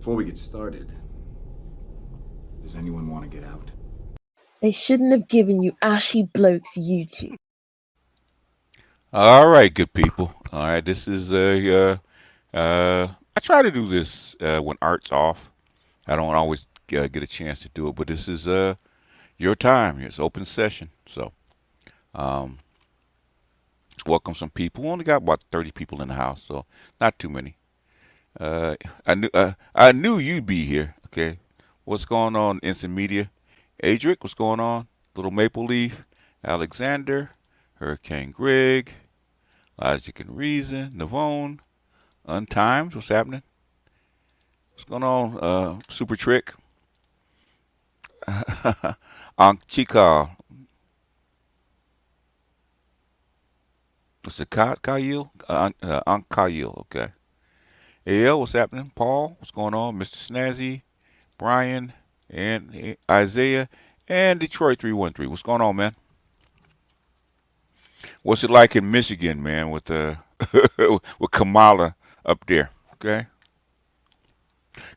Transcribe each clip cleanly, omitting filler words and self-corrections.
Before we get started, does anyone want to get out? They shouldn't have given you Ashy Bloke's YouTube. All right, good people. All right, this is I try to do this when art's off. I don't always get a chance to do it, but this is your time. It's open session, so um, let's welcome some people. We only got about 30 people in the house, so not too many. I knew you'd be here. Okay, what's going on, Instant Media? Adric, what's going on? Little Maple Leaf, Alexander, Hurricane Greg, Logic and Reason, Navone, Untimed, what's happening? What's going on, Super Trick? Chica. What's it, Kyle? Kyle, okay. AL, what's happening? Paul, what's going on? Mr. Snazzy, Brian, and Isaiah, and Detroit 313. What's going on, man? What's it like in Michigan, man, with with Kamala up there? Okay,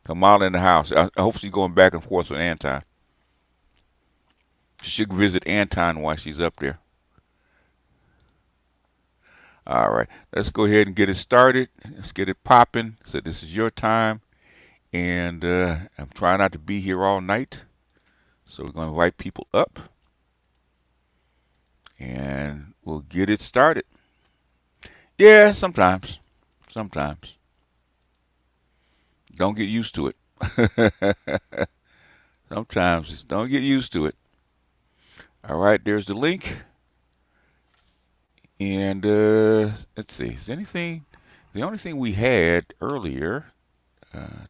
Kamala in the house. I hope she's going back and forth with Anton. She should visit Anton while she's up there. All right, let's go ahead and get it started. Let's get it popping. So this is your time, and I'm trying not to be here all night. So we're going to invite people up, and we'll get it started. Yeah, sometimes. Don't get used to it. Sometimes just don't get used to it. All right, there's the link. And let's see, is anything, the only thing we had earlier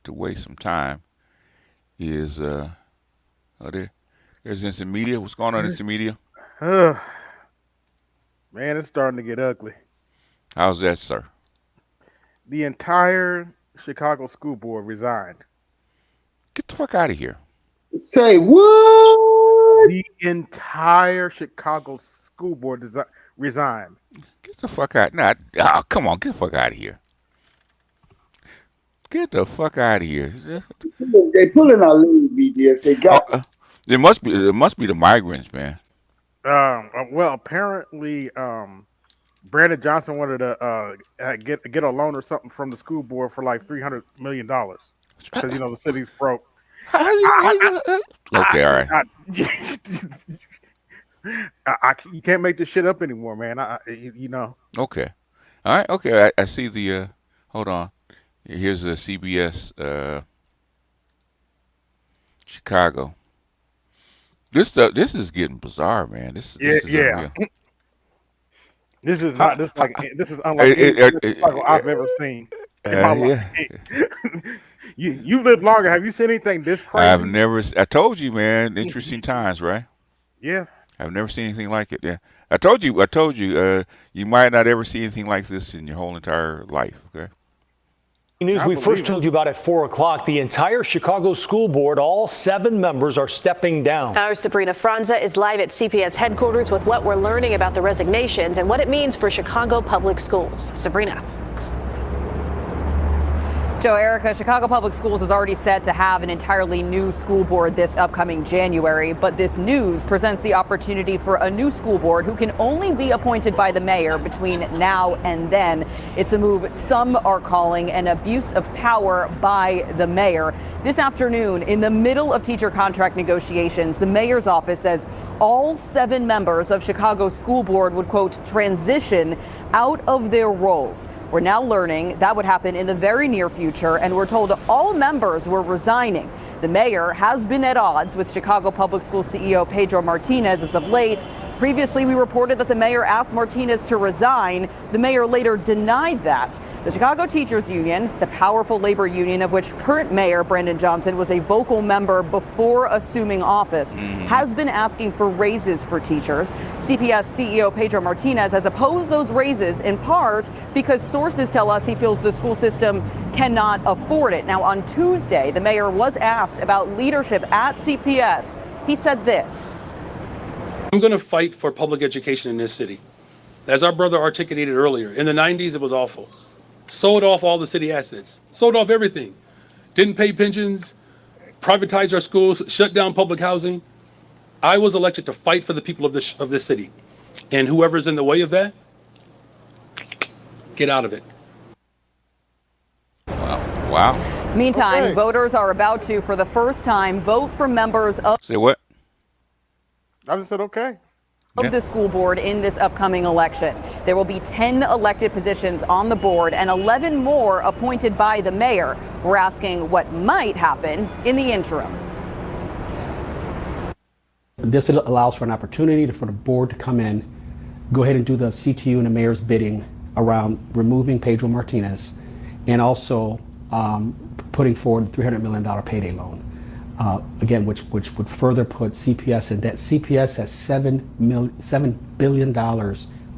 to waste some time is, there's Instant Media. What's going on, Instant Media? Man, it's starting to get ugly. How's that, sir? The entire Chicago school board resigned. Get the fuck out of here. Say what? The entire Chicago school board resigned. Get the fuck out. Nah, oh, come on, get the fuck out of here. Get the fuck out of here. They pulling our little BDS. They got. It must be the migrants, man. Well, apparently, Brandon Johnson wanted to get a loan or something from the school board for like $300 million because the city's broke. Okay, all right. You can't make this shit up anymore, man. Okay, all right. Okay, I see the. Hold on. Here's the CBS Chicago. This is getting bizarre, man. This is unreal. This is not this unlike anything I've ever seen in my life. You lived longer. Have you seen anything this crazy? I've never. I told you, man. Interesting times, right? Yeah. I've never seen anything like it. Yeah. I told you. You might not ever see anything like this in your whole entire life. Okay. News we first told you about at 4 o'clock. The entire Chicago school board, all 7 members, are stepping down. Our Sabrina Franza is live at CPS headquarters with what we're learning about the resignations and what it means for Chicago public schools. Sabrina. Joe, Erica, Chicago Public Schools is already set to have an entirely new school board this upcoming January, but this news presents the opportunity for a new school board who can only be appointed by the mayor between now and then. It's a move some are calling an abuse of power by the mayor. This afternoon, in the middle of teacher contract negotiations, the mayor's office says all 7 members of Chicago's school board would, quote, transition out of their roles. We're now learning that would happen in the very near future, and we're told all members were resigning. The mayor has been at odds with Chicago Public Schools CEO Pedro Martinez as of late. Previously, we reported that the mayor asked Martinez to resign. The mayor later denied that. The Chicago Teachers Union, the powerful labor union of which current mayor Brandon Johnson was a vocal member before assuming office, has been asking for raises for teachers. CPS CEO Pedro Martinez has opposed those raises in part because sources tell us he feels the school system cannot afford it. Now, on Tuesday, the mayor was asked about leadership at CPS. He said this. I'm going to fight for public education in this city. As our brother articulated earlier, in the 90s, it was awful. Sold off all the city assets, sold off everything. didn't pay pensions, privatized our schools, shut down public housing. I was elected to fight for the people of this city. And whoever's in the way of that, get out of it. Wow. Meantime, Okay. voters are about to, for the first time, vote for members of Say what? I just said okay. the school board in this upcoming election. There will be 10 elected positions on the board and 11 more appointed by the mayor. We're asking what might happen in the interim. This allows for an opportunity for the board to come in, go ahead and do the CTU and the mayor's bidding around removing Pedro Martinez and also putting forward a $300 million payday loan. Again, which would further put CPS in debt. CPS has $7 billion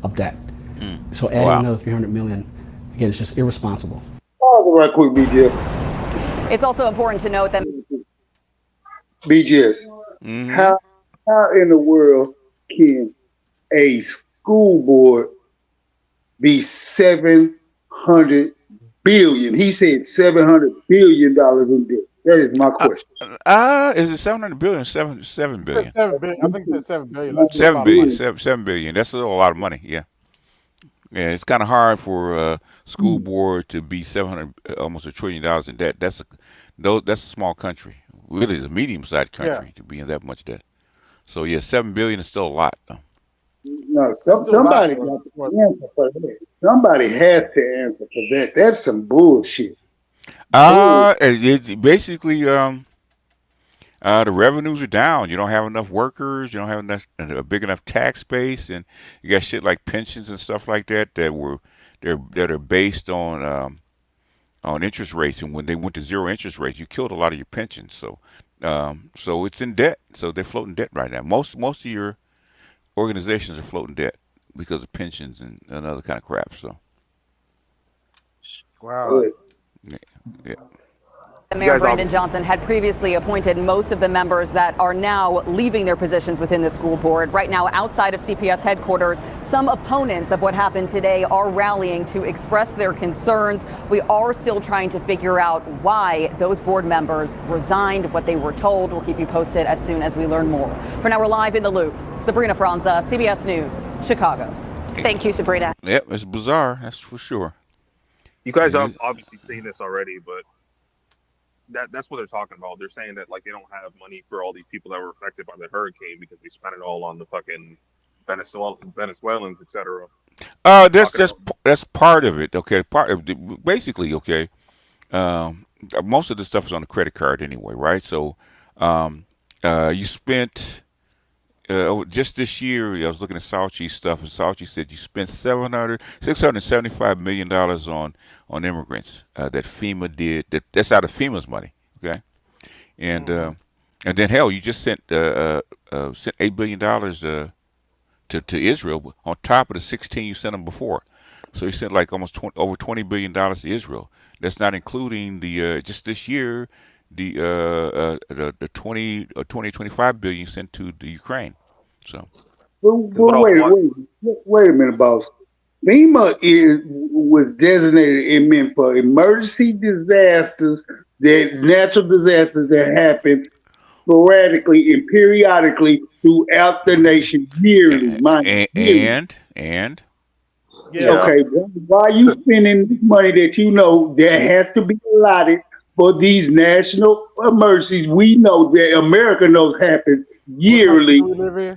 of debt. So adding another $300 million, again, it's just irresponsible. Oh, right quick, BGS. It's also important to note that BGS. How in the world can a school board be $700 billion? He said $700 billion in debt. That is my question. Is it 700 billion? 7 billion. 7 billion. I think it said 7 billion. That's 7 billion. 7 billion. That's still a lot of money. Yeah. Yeah. It's kind of hard for a school board to be 700, almost $1 trillion in debt. That's a small country. Really, it's a medium-sized country to be in that much debt. So yeah, 7 billion is still a lot, though. No, somebody got to answer for that. Somebody has to answer for that. That's some bullshit. It's basically the revenues are down. You don't have enough workers. You don't have a big enough tax base, and you got shit like pensions and stuff like that that are based on interest rates. And when they went to zero interest rates, you killed a lot of your pensions. So it's in debt. So they're floating debt right now. Most of your organizations are floating debt because of pensions and other kind of crap. So Wow. yeah. Mayor Brandon Johnson had previously appointed most of the members that are now leaving their positions within the school board. Right now, outside of CPS headquarters, some opponents of what happened today are rallying to express their concerns. We are still trying to figure out why those board members resigned, what they were told. We'll keep you posted as soon as we learn more. For now, we're live in the loop. Sabrina Franza, CBS News, Chicago. Thank you, Sabrina. Yep, it's bizarre. That's for sure. You guys have obviously seen this already, but that's what they're talking about. They're saying that like they don't have money for all these people that were affected by the hurricane because they spent it all on the fucking Venezuelans, etc. That's part of it. Okay, basically okay. Most of the stuff is on the credit card anyway, right? So you spent just this year. I was looking at Fauci's stuff, and Fauci said you spent $675 million on immigrants that FEMA did. That's out of FEMA's money, okay? And then hell, you just sent $8 billion to Israel on top of the 16 you sent them before. So you sent like almost over $20 billion to Israel. That's not including the just this year the 25 billion sent to the Ukraine. So. Wait a minute, boss. FEMA was designated and meant for emergency disasters, natural disasters that happen sporadically and periodically throughout the nation yearly. And okay, why are you spending this money that you know that has to be allotted for these national emergencies? We know that America knows happen yearly. You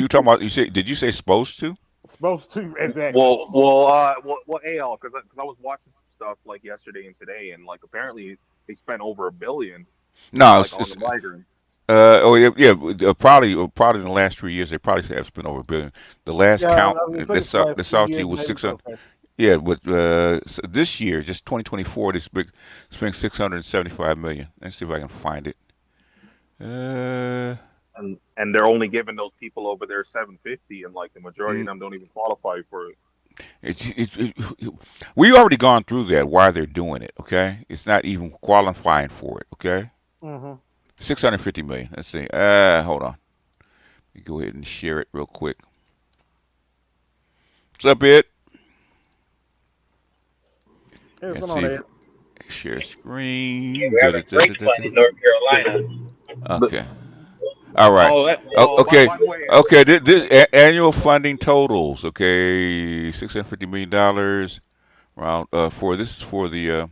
talking about? Did you say supposed to? Supposed to, exactly. Well, AL, because I was watching some stuff like yesterday and today, and like apparently they spent over $1 billion. No, like, on the migrant. Probably in the last 3 years they probably have spent over $1 billion. The last count, the Southie was 600. Okay. Yeah, but this year, just 2024, they spent $675 million. Let's see if I can find it. And they're only giving those people over there $750, and like the majority of them don't even qualify for it. We already gone through that. Why they're doing it? Okay, it's not even qualifying for it. Okay, 650 million. Let's see. Hold on. Let me go ahead and share it real quick. What's up, Ed? Hey, what's going on, Ed? share screen. We're having great fun in North Carolina. Okay. All right. Okay. By the way, Okay. This annual funding totals. Okay, $650 million. Around for this is for the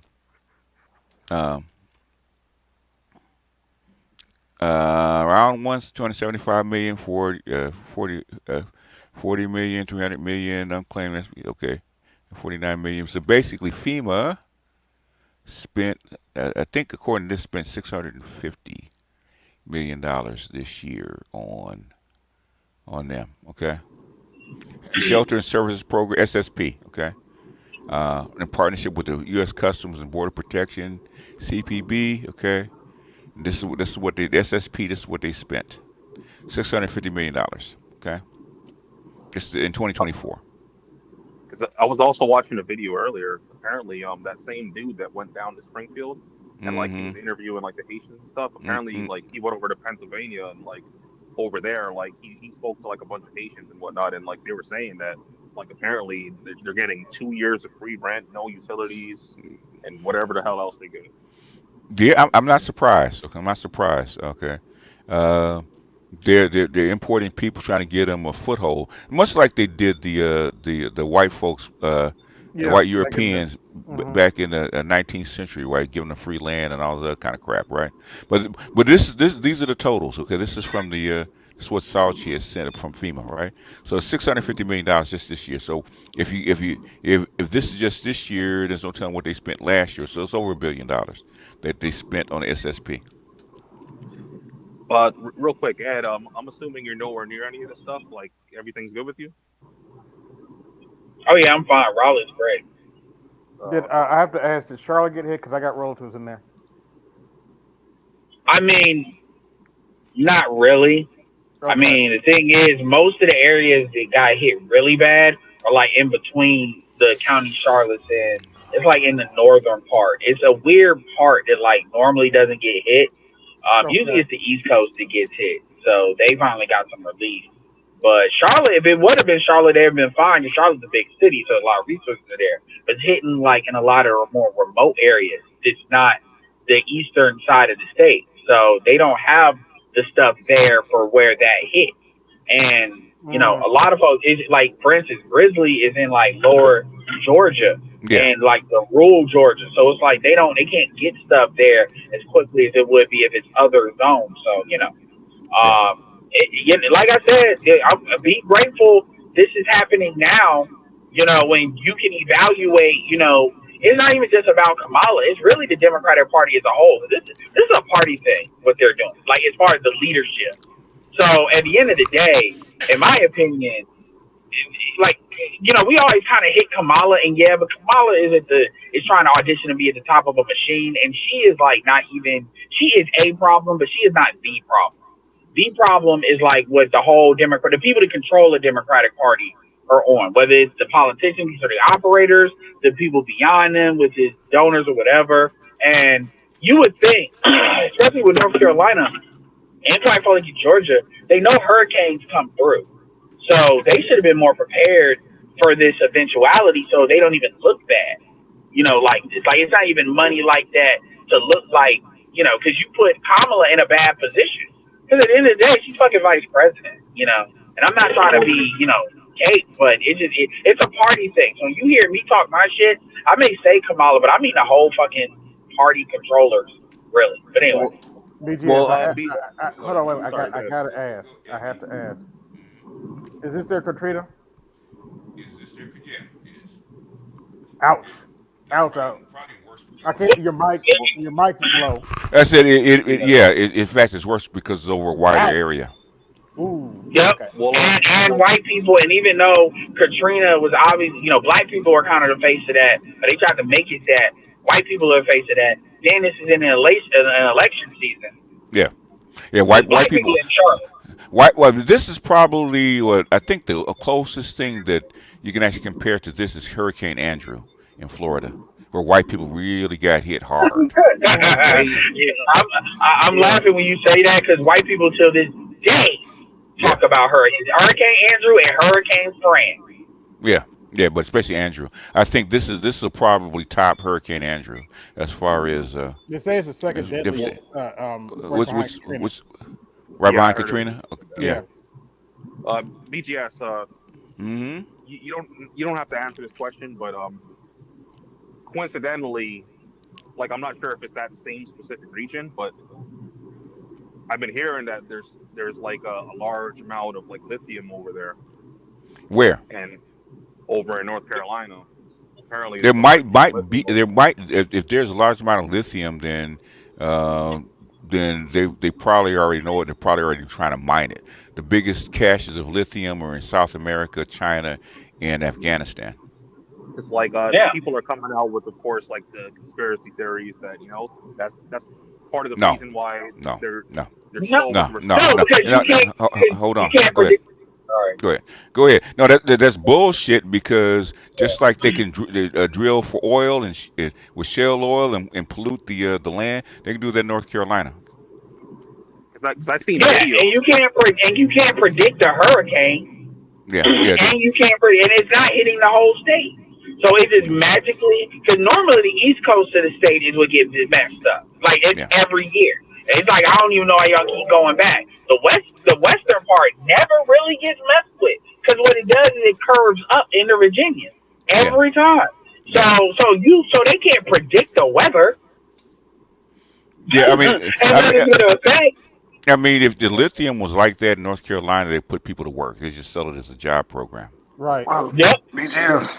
around 275 million for 40 million, 300 million. I'm claiming that's okay. 49 million. So basically, FEMA spent, I think, according to this, spent $650 million this year on them. Okay. Shelter and Services Program (SSP). Okay. In partnership with the U.S. Customs and Border Protection (CPB). Okay. This is what the SSP. This is what they spent. $650 million. Okay. This is in 2024. because I was also watching a video earlier. Apparently, that same dude that went down to Springfield and like he was interviewing like the Haitians and stuff. Apparently, like he went over to Pennsylvania and like over there, like he spoke to like a bunch of Haitians and whatnot, and like they were saying that like apparently they're getting 2 years of free rent, no utilities, and whatever the hell else they get. Yeah, I'm not surprised. Okay, I'm not surprised. Okay, they're importing people trying to get them a foothold, much like they did the white folks, the white Europeans back in the 19th century, right? Giving them free land and all that kind of crap, right? But these are the totals. Okay, this is from the this is what Salchi has sent from FEMA, right? So $650 million just this year. So if this is just this year, there's no telling what they spent last year. So it's over $1 billion that they spent on the SSP. But real quick, Ed, I'm assuming you're nowhere near any of this stuff. Like everything's good with you. Oh yeah, I'm fine. Raleigh's great. I have to ask, did Charlotte get hit? Because I got relatives in there. I mean, not really. Okay. I mean, the thing is, most of the areas that got hit really bad are like in between the county Charlotte's and it's like in the northern part. It's a weird part that like normally doesn't get hit. Usually it's the East Coast that gets hit. So they finally got some relief. But Charlotte, if it would have been Charlotte, they'd have been fine. And Charlotte's a big city, so a lot of resources are there. But it's hitting like in a lot of more remote areas. It's not the eastern side of the state. So they don't have the stuff there for where that hit. And, you know, a lot of folks, it's like, for instance, Grizzly is in like lower Georgia and like the rural Georgia. So it's like they can't get stuff there as quickly as it would be if it's other zones. So, you know, like I said, I'm be grateful this is happening now, you know, when you can evaluate, you know, it's not even just about Kamala. It's really the Democratic Party as a whole. This is a party thing, what they're doing, like as far as the leadership. So at the end of the day, in my opinion, like, you know, we always kind of hit Kamala, and but Kamala is trying to audition to be at the top of a machine, and she is like she is a problem, but she is not the problem. The problem is like what the whole the people that control the Democratic Party are on, whether it's the politicians or the operators, the people beyond them, which is donors or whatever. And you would think, especially with North Carolina and quite frankly Georgia, they know hurricanes come through. So they should have been more prepared for this eventuality so they don't even look bad. You know, like it's not even money like that to look like, you know, because you put Kamala in a bad position. Because at the end of the day, she's fucking vice president, you know. And I'm not trying to be, you know, Kate, but it's a party thing. So when you hear me talk my shit, I may say Kamala, but I mean the whole fucking party controllers, really. But anyway. hold on, wait. I gotta ask. I have to ask. Is this their Katrina? Is this their? Yeah, it is. Ouch. I can't. Your mic is low. I said in fact, it's worse because it's over a wider area. Ooh. Yep. Okay. And white people, and even though Katrina was obviously, you know, black people are kind of the face of that, but they tried to make it that white people are the face of that. Then this is in an election season. Yeah. White people. Well, this is probably what I think the closest thing that you can actually compare to this is Hurricane Andrew in Florida, where white people really got hit hard. I'm laughing when you say that because white people till this day talk about Hurricane Andrew and Hurricane Fran. Yeah, but especially Andrew. I think this will probably top Hurricane Andrew as far as They say it's the second deadliest, deficit. right behind Katrina. What's right Yeah, I behind heard it. Katrina? Okay, Yeah. yeah. BGS. Mm-hmm. You don't have to answer this question, but coincidentally, like I'm not sure if it's that same specific region, but I've been hearing that there's like a large amount of like lithium over there, Where? and over in North Carolina. Apparently, There there's a large piece of might lithium be over there might if there's a large amount of lithium, then they probably already know it. They're probably already trying to mine it. The biggest caches of lithium are in South America, China, and Afghanistan. It's like Yeah. people are coming out with, of course, like the conspiracy theories that that's part of the No, reason why no, they're no, they're No, so no, no, no, no, because no, you can't, Hold you on. can't Go ahead. predict. All right. Go ahead. Go ahead. No, that's bullshit because just like they can drill for oil and with shale oil and pollute the land, they can do that in North Carolina. Because I've seen Yeah, videos. and you can't predict a hurricane, Yeah, yeah, and you can't predict, and it's not hitting the whole state. So it just magically, because normally the east coast of the state is what gets messed up. Like it's yeah, every year. It's like I don't even know how y'all keep going back. The western part never really gets messed with because what it does is it curves up into Virginia yeah, every time. So yeah. so they can't predict the weather, Yeah, and when it's gonna affect. I mean, if the lithium was like that in North Carolina, they put people to work. They just sell it as a job program. Right. Wow, Yep. BGF.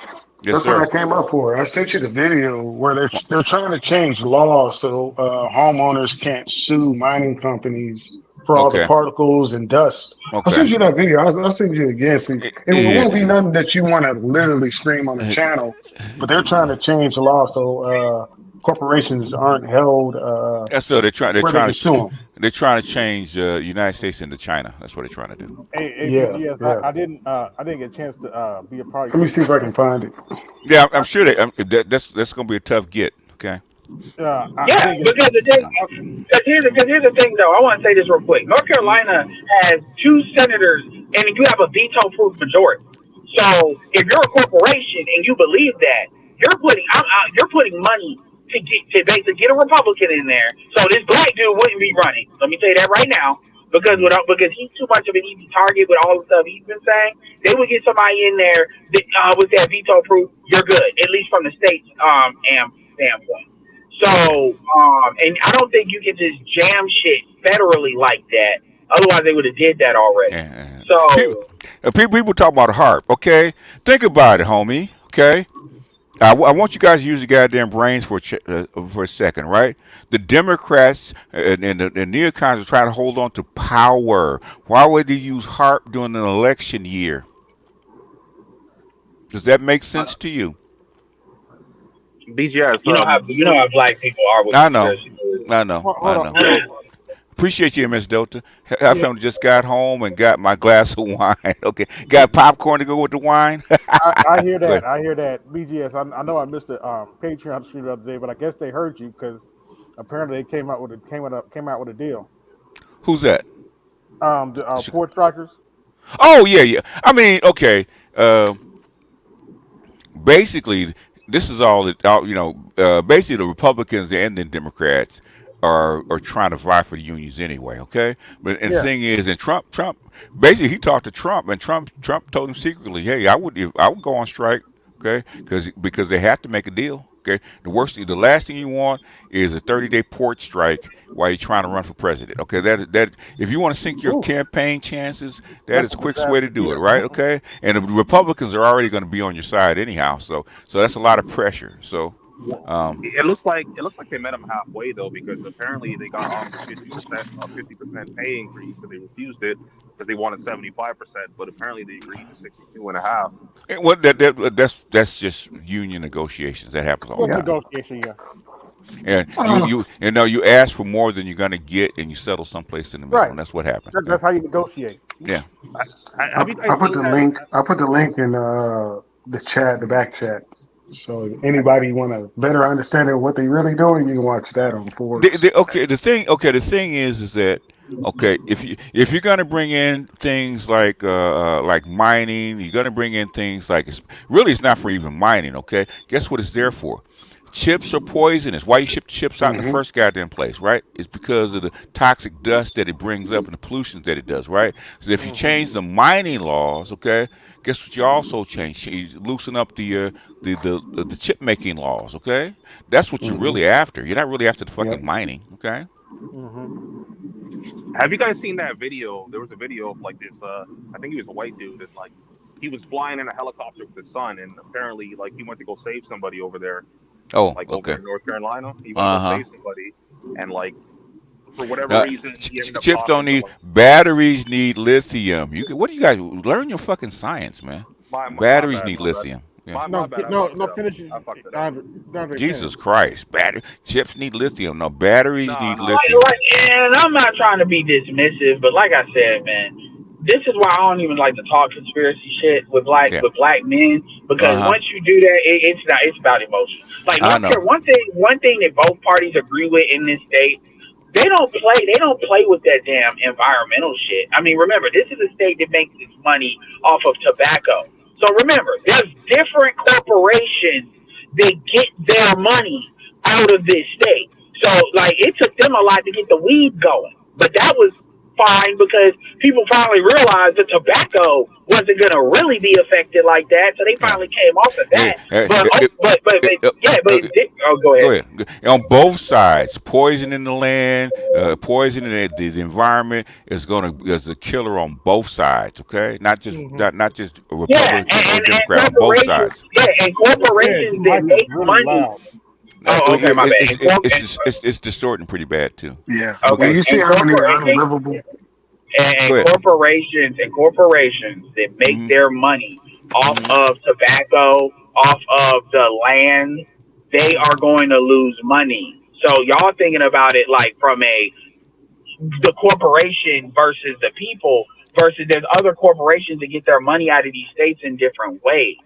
Yes, That's what I sir. came up for. I sent you the video where they're trying to change laws so homeowners can't sue mining companies for all the Okay. particles and dust. I'll Okay. send you that video. I'll send you again. See, it won't be nothing that you want to literally stream on the channel, but they're trying to change the law so corporations aren't held So they're where they trying can sue them. they're trying to change United States into China. That's what they're trying to do. Hey, Yeah, BGS, yeah. I didn't get a chance to be a part Let me of see if I can find it. Yeah, I'm sure that's gonna be a tough get. Okay. I Yeah, didn't get because here's the thing though. I want to say this real quick. North Carolina has 2 senators, and you have a veto-proof majority. So if you're a corporation and you believe that, you're putting money to basically get a Republican in there. So this black dude wouldn't be running. Let me tell you that right now. Because because he's too much of an easy target with all the stuff he's been saying, they would get somebody in there that, with that veto proof. You're good, at least from the state's standpoint. So, and I don't think you can just jam shit federally like that. Otherwise, they would have did that already. Yeah. So, People talk about HARP. Okay, think about it, homie. Okay. I want you guys to use your goddamn brains for a second, right? The Democrats and the neocons are trying to hold on to power. Why would they use HARP during an election year? Does that make sense to you? BGS. you know how black people are with I know. conspiracy theories. I know. Hold I on. know. Appreciate you, Miss Delta. I found just got home and got my glass of wine. Okay, got popcorn to go with the wine. I hear Go that. ahead. I hear that. BGS. I know I missed the Patreon stream the other day, but I guess they heard you because apparently they came out with a deal. Who's that? The port strikers. Oh yeah, yeah. I mean, okay. Basically, this is all that basically the Republicans and the Democrats are trying to vie for the unions anyway. Okay, but and the Yeah. thing is, and Trump basically he talked to Trump, and Trump told him secretly, hey, I would go on strike. Okay, because they have to make a deal. Okay, the last thing you want is a 30-day port strike while you're trying to run for president. Okay, that if you want to sink your Ooh, campaign chances, that that's is a the quickest way to do it, disaster. right? Okay, and the Republicans are already going to be on your side anyhow, so that's a lot of pressure. So, It looks like they met him halfway though, because apparently they got offered 50% pay increase, but they refused it because they wanted 75%. But apparently they agreed to 62.5. what that's just union negotiations. That happens all Just the time. negotiation, yeah. And Uh, you ask for more than you're going to get, and you settle someplace in the middle, Right. and that's what happens. That's how you negotiate. Yeah. Have you I guys put seen the that? link. I put the link in the chat, the back chat. So if anybody want a better understanding of what they really doing, you can watch that on Forbes. The thing is that Okay, if you're gonna bring in things like mining, you're gonna bring in things like really it's not for even mining. Okay, guess what it's there for? Chips are poisonous. Why you ship chips out in the Mm-hmm. first goddamn place, right? It's because of the toxic dust that it brings up and the pollution that it does, right? So if you change the mining laws, okay, guess what you also change? You loosen up the chip making laws, okay? That's what you're Mm-hmm. really after. You're not really after the Yep. fucking mining, okay? Have you guys seen that video? There was a video of like this. I think he was a white dude, and like he was flying in a helicopter with his son, and apparently like he went to go save somebody over there, Oh, like over okay. in North Carolina. He went to go Uh-huh. save somebody, and like for whatever reason, he ended up Chips don't talking to need like batteries. Need lithium. What do you guys learn your fucking science, man? my Batteries bad, need my bad, lithium. Yeah. my bad. I No, fucked no. it up. Finish it, I fucked it up. Andre, finish. Jesus Christ, chips need lithium. No, batteries Nah, need nah. lithium. And I'm not trying to be dismissive, but like I said, man, this is why I don't even like to talk conspiracy shit Yeah. with black men, because Uh-huh. once you do that, it's about emotion. Like I North know. Carolina, one thing that both parties agree with in this state, they don't play with that damn environmental shit. I mean, remember, this is a state that makes its money off of tobacco. So remember, there's different corporations that get their money out of this state. So like it took them a lot to get the weed going. But that was fine because people finally realized the tobacco wasn't gonna really be affected like that. So they Yeah. finally came off of Yeah. that. But Uh, it did, oh, go Go ahead. ahead. On both sides, poison in the land, poison in the environment is a killer on both sides. Okay, not just a Yeah, Republican or and Democrat, on both corporations, sides. yeah, and Yeah, corporations your that mic is make really money. loud. Oh, okay, my bad. It's distorting pretty bad too. Yeah. But go And Okay, you ahead. see how many unlivable. Go and ahead. corporations that make Mm-hmm. their money off Mm-hmm. of tobacco, off of the land, they are going to lose money. So y'all thinking about it like from the corporation versus the people versus there's other corporations that get their money out of these states in different ways.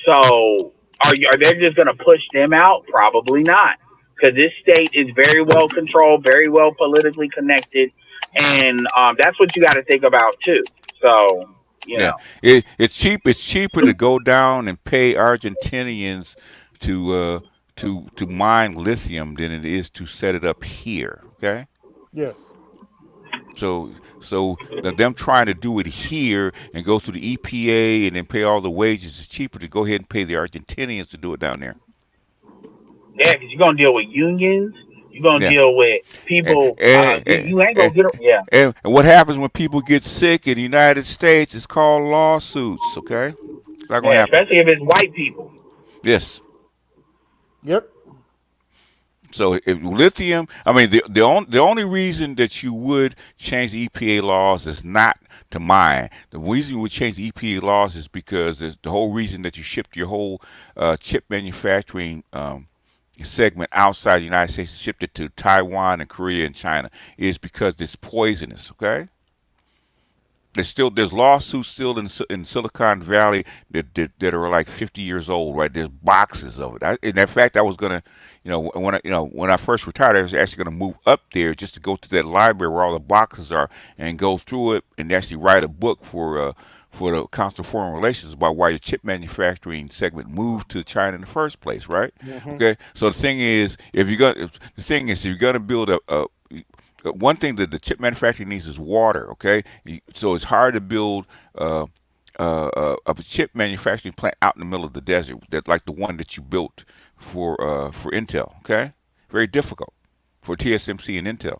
So are they just going to push them out? Probably not, because this state is very well controlled, very well politically connected, and that's what you got to think about too. So you Yeah, know, it's cheap. It's cheaper to go down and pay Argentinians to to mine lithium than it is to set it up here. Okay. Yes. So them trying to do it here and go through the EPA and then pay all the wages, it's cheaper to go ahead and pay the Argentinians to do it down there. yeah, because you're gonna deal with unions, you're gonna Yeah. deal with And, people. and, You ain't gonna and, get them. Yeah, and what happens when people get sick in the United States is called lawsuits. Okay, it's not gonna yeah, happen. especially if it's white people. Yes. Yep. So if lithium, I mean, the only reason that you would change the EPA laws is not to mine. The reason you would change the EPA laws is because the whole reason that you shipped your whole chip manufacturing segment outside the United States, shipped it to Taiwan and Korea and China, is because it's poisonous. Okay. There's lawsuits still in Silicon Valley that are like 50 years old, right? There's boxes of it. In fact, I was gonna, when I first retired, I was actually gonna move up there just to go to that library where all the boxes are and go through it and actually write a book for the Council of Foreign Relations about why your chip manufacturing segment moved to China in the first place, right? Okay. So the thing is, if you're gonna build one thing that the chip manufacturing needs is water. Okay, so it's hard to build a chip manufacturing plant out in the middle of the desert, that like the one that you built for Intel. Okay, very difficult for TSMC and Intel.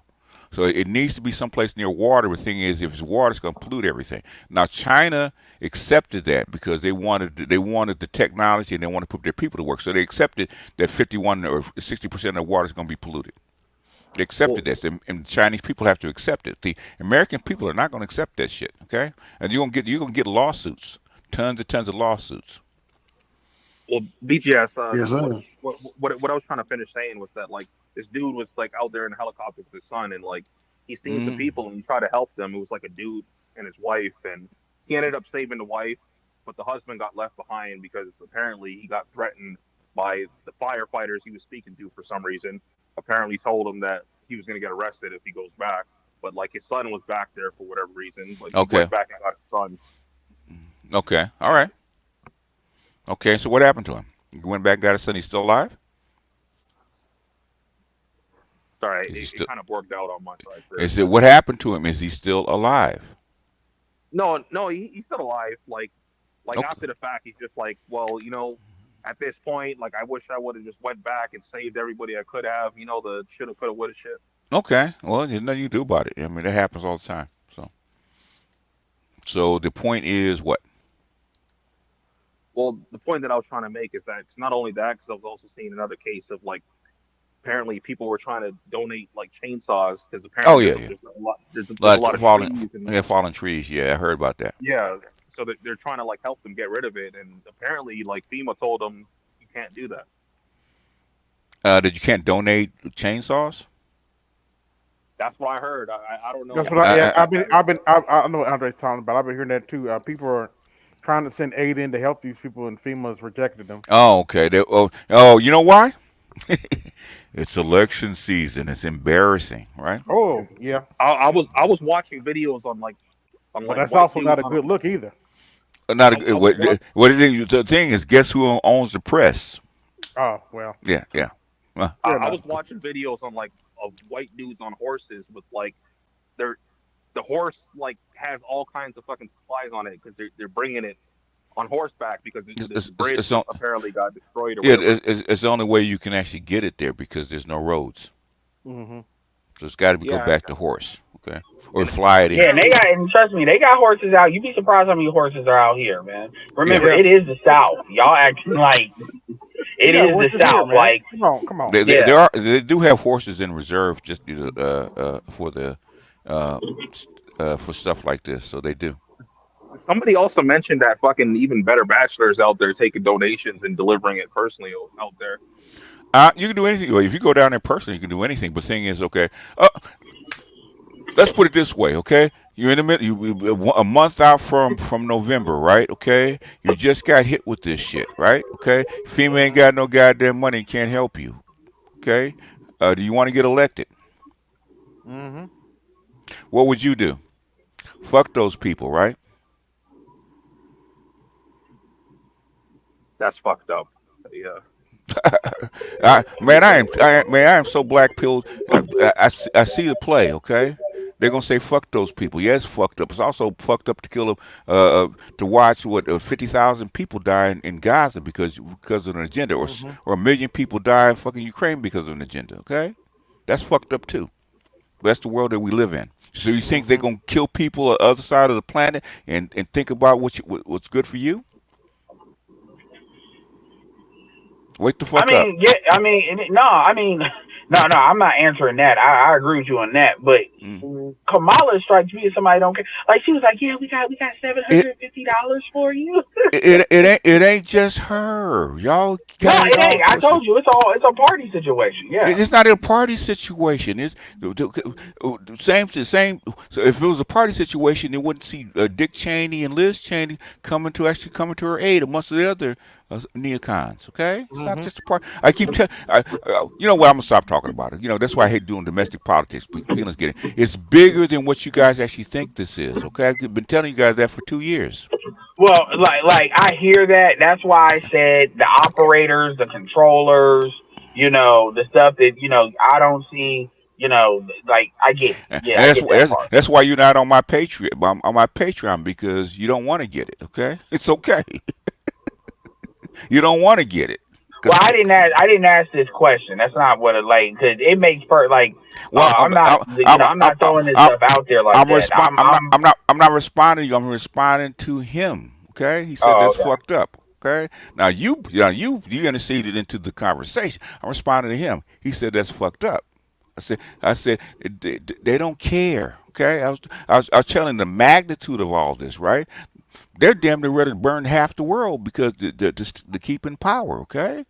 So it needs to be someplace near water. The thing is, if it's water, it's going to pollute everything. Now China accepted that because they wanted the technology and they want to put their people to work. So they accepted that 51 or 60% of the water is going to be polluted. They accepted this, and Chinese people have to accept it. The American people are not going to accept that shit. Okay, and you're gonna get lawsuits, tons of lawsuits. Well, BTS, Yes, sir. what I was trying to finish saying was that like this dude was like out there in a helicopter with his son, and like he seen some Mm. people and he tried to help them. It was like a dude and his wife, and he ended up saving the wife, but the husband got left behind because apparently he got threatened by the firefighters he was speaking to for some reason. Apparently told him that he was going to get arrested if he goes back, but like his son was back there for whatever reason. But he Okay. went back and got his son. Okay. All right. Okay. So what happened to him? He went back and got his son. He's still alive? Sorry, Is he it still? kind of worked out on my side there. Is it what happened to him? Is he still alive? No, he's still alive. Like Okay. after the fact, he's just like, well, at this point, like I wish I would have just went back and saved everybody I could have. The shoulda, coulda, woulda shit. Okay. Well, there's nothing you can do about it. I mean, that happens all the time. So the point is what? Well, the point that I was trying to make is that it's not only that, because I was also seeing another case of like apparently people were trying to donate like chainsaws because Oh apparently yeah, there's a lot of trees and fallen trees. Yeah, I heard about that. yeah, so they're trying to like help them get rid of it, and apparently like FEMA told them you can't do that. That you can't donate chainsaws? That's what I heard. I don't know. That's what I know what Andre's talking about. I've been hearing that too. People are trying to send aid in to help these people, and FEMA's rejected them. Oh, okay. You know why? It's election season. It's embarrassing, right? Oh, yeah. I was watching videos on like But that's also not a good look either. Not a, the thing is, guess who owns the press? Oh, well. Yeah. I was watching videos on like of white dudes on horses with like the horse like has all kinds of fucking supplies on it because they're bringing it on horseback because the bridge apparently got destroyed. It's the only way you can actually get it there because there's no roads. Mm-hmm. So it's got to go back to horse, okay, or fly it in. Yeah, and trust me, they got horses out. You'd be surprised how many horses are out here, man. Remember, it is the South. Y'all acting like it is the South. Here, like, come on. They do have horses in reserve just for stuff like this. So they do. Somebody also mentioned that fucking even better bachelors out there taking donations and delivering it personally out there. You can do anything. If you go down there personally, you can do anything. But the thing is, okay, let's put it this way, okay? You're in the middle, a month out from November, right? Okay, you just got hit with this shit, right? Okay, FEMA ain't got no goddamn money, can't help you. Okay, do you want to get elected? Mm-hmm. What would you do? Fuck those people, right? That's fucked up. Yeah. I am so black pilled. I see the play. Okay, they're gonna say fuck those people. Yeah, it's fucked up. It's also fucked up to kill to watch 50,000 people die in Gaza because of an agenda, or 1 million people die in fucking Ukraine because of an agenda. Okay, that's fucked up too. That's the world that we live in. So you think they're gonna kill people on the other side of the planet and think about what's good for you? Wake the fuck up. No, I'm not answering that. I agree with you on that. But Kamala strikes me as somebody don't care. Like she was like, yeah, we got $750 for you. it ain't just her, y'all. No, it ain't. I told you, it's a party situation. Yeah, it's not a party situation. It's the same. So if it was a party situation, you wouldn't see Dick Cheney and Liz Cheney coming to her aid amongst the other neocons. Okay, it's not just a party. I keep telling. You know what? I'm gonna stop talking about it. That's why I hate doing domestic politics. Feelings getting. It's bigger than what you guys actually think this is. Okay, I've been telling you guys that for 2 years. Well, like I hear that. That's why I said the operators, the controllers, the stuff that I don't see. Like I get it. Yeah, that's why you're not on my Patreon because you don't want to get it. Okay, it's okay. You don't want to get it. Well, I didn't ask this question. That's not what because it makes I'm not throwing this stuff out there like that. I'm not responding to you. I'm responding to him. Okay, he said that's fucked up. Okay, now you interceded into the conversation. I'm responding to him. He said that's fucked up. I said they don't care. Okay, I was telling the magnitude of all this. Right. They're damn near ready to burn half the world because to keep in power. Okay,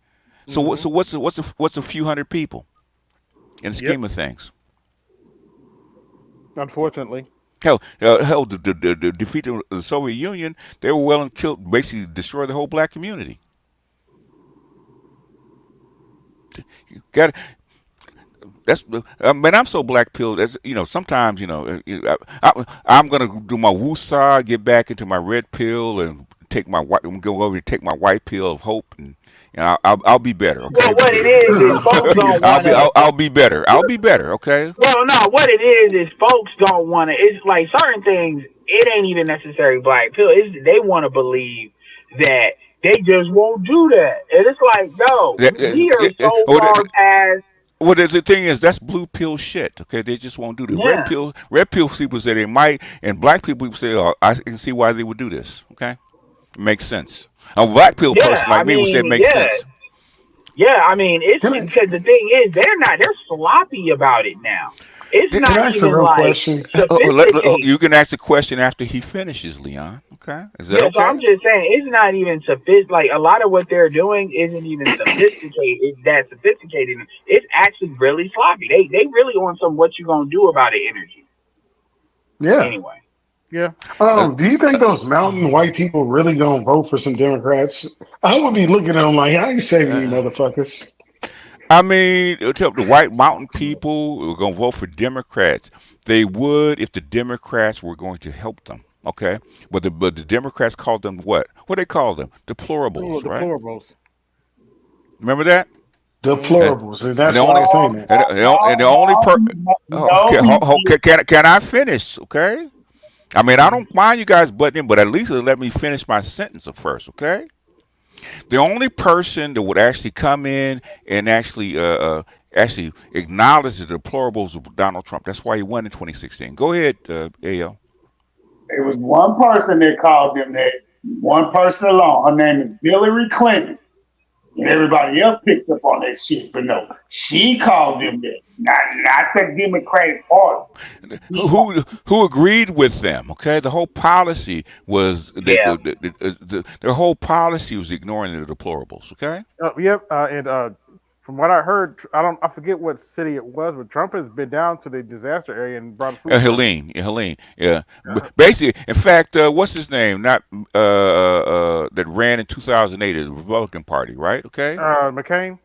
so what's a few hundred people in the scheme of things? Unfortunately, hell, the defeat of the Soviet Union, they were well and killed, basically destroyed the whole black community. You got That's I mean, I'm so black pill. That's sometimes I'm gonna do my woosah, get back into my red pill, and take my white. Go over and take my white pill of hope, and I'll be better. Okay. Well, what it is folks don't want to. I'll be better. I'll be better. Okay. Well, no, what it is folks don't want to. It's like certain things. It ain't even necessarily black pill. They want to believe that they just won't do that, and it's like, no, we are so far past. Well, the thing is, that's blue pill shit. Okay, they just won't do the red pill people say they might, and black people say, "Oh, I can see why they would do this." Okay, it makes sense. A black pill person like me would say it makes sense. Yeah, I mean, it's because the thing is, they're sloppy about it now. It's not even like sophisticated. You can ask the question after he finishes, Leon. Okay, is that okay? So I'm just saying, it's not even sophisticated. Like, a lot of what they're doing isn't even sophisticated. It's that sophisticated. It's actually really sloppy. They really on some what you gonna do about it energy. Yeah. Anyway. Yeah. Do you think those mountain white people really gonna vote for some Democrats? I would be looking at them like, I ain't saving you motherfuckers. I mean, the white mountain people were going to vote for Democrats. They would if the Democrats were going to help them. Okay, but the Democrats called them what? What they call them? Deplorables, right? Deplorables. Remember that? Deplorables, and that's why I say that. Can I finish? Okay. I mean, I don't mind you guys butting in, but at least let me finish my sentence first. Okay. The only person that would actually come in and actually acknowledge the deplorables of Donald Trump. That's why he won in 2016. Go ahead, AL. There was one person that called them that. One person alone. Her name is Hillary Clinton. And everybody else picked up on that shit. But no, she called them that. Not the Democratic Party. Who agreed with them? Okay, the whole policy was their whole policy was ignoring the deplorables. Okay. And from what I heard, I forget what city it was, but Trump has been down to the disaster area and brought food. Helene, yeah. Basically, in fact, what's his name? Not that ran in 2008, the Republican Party, right? Okay. McCain.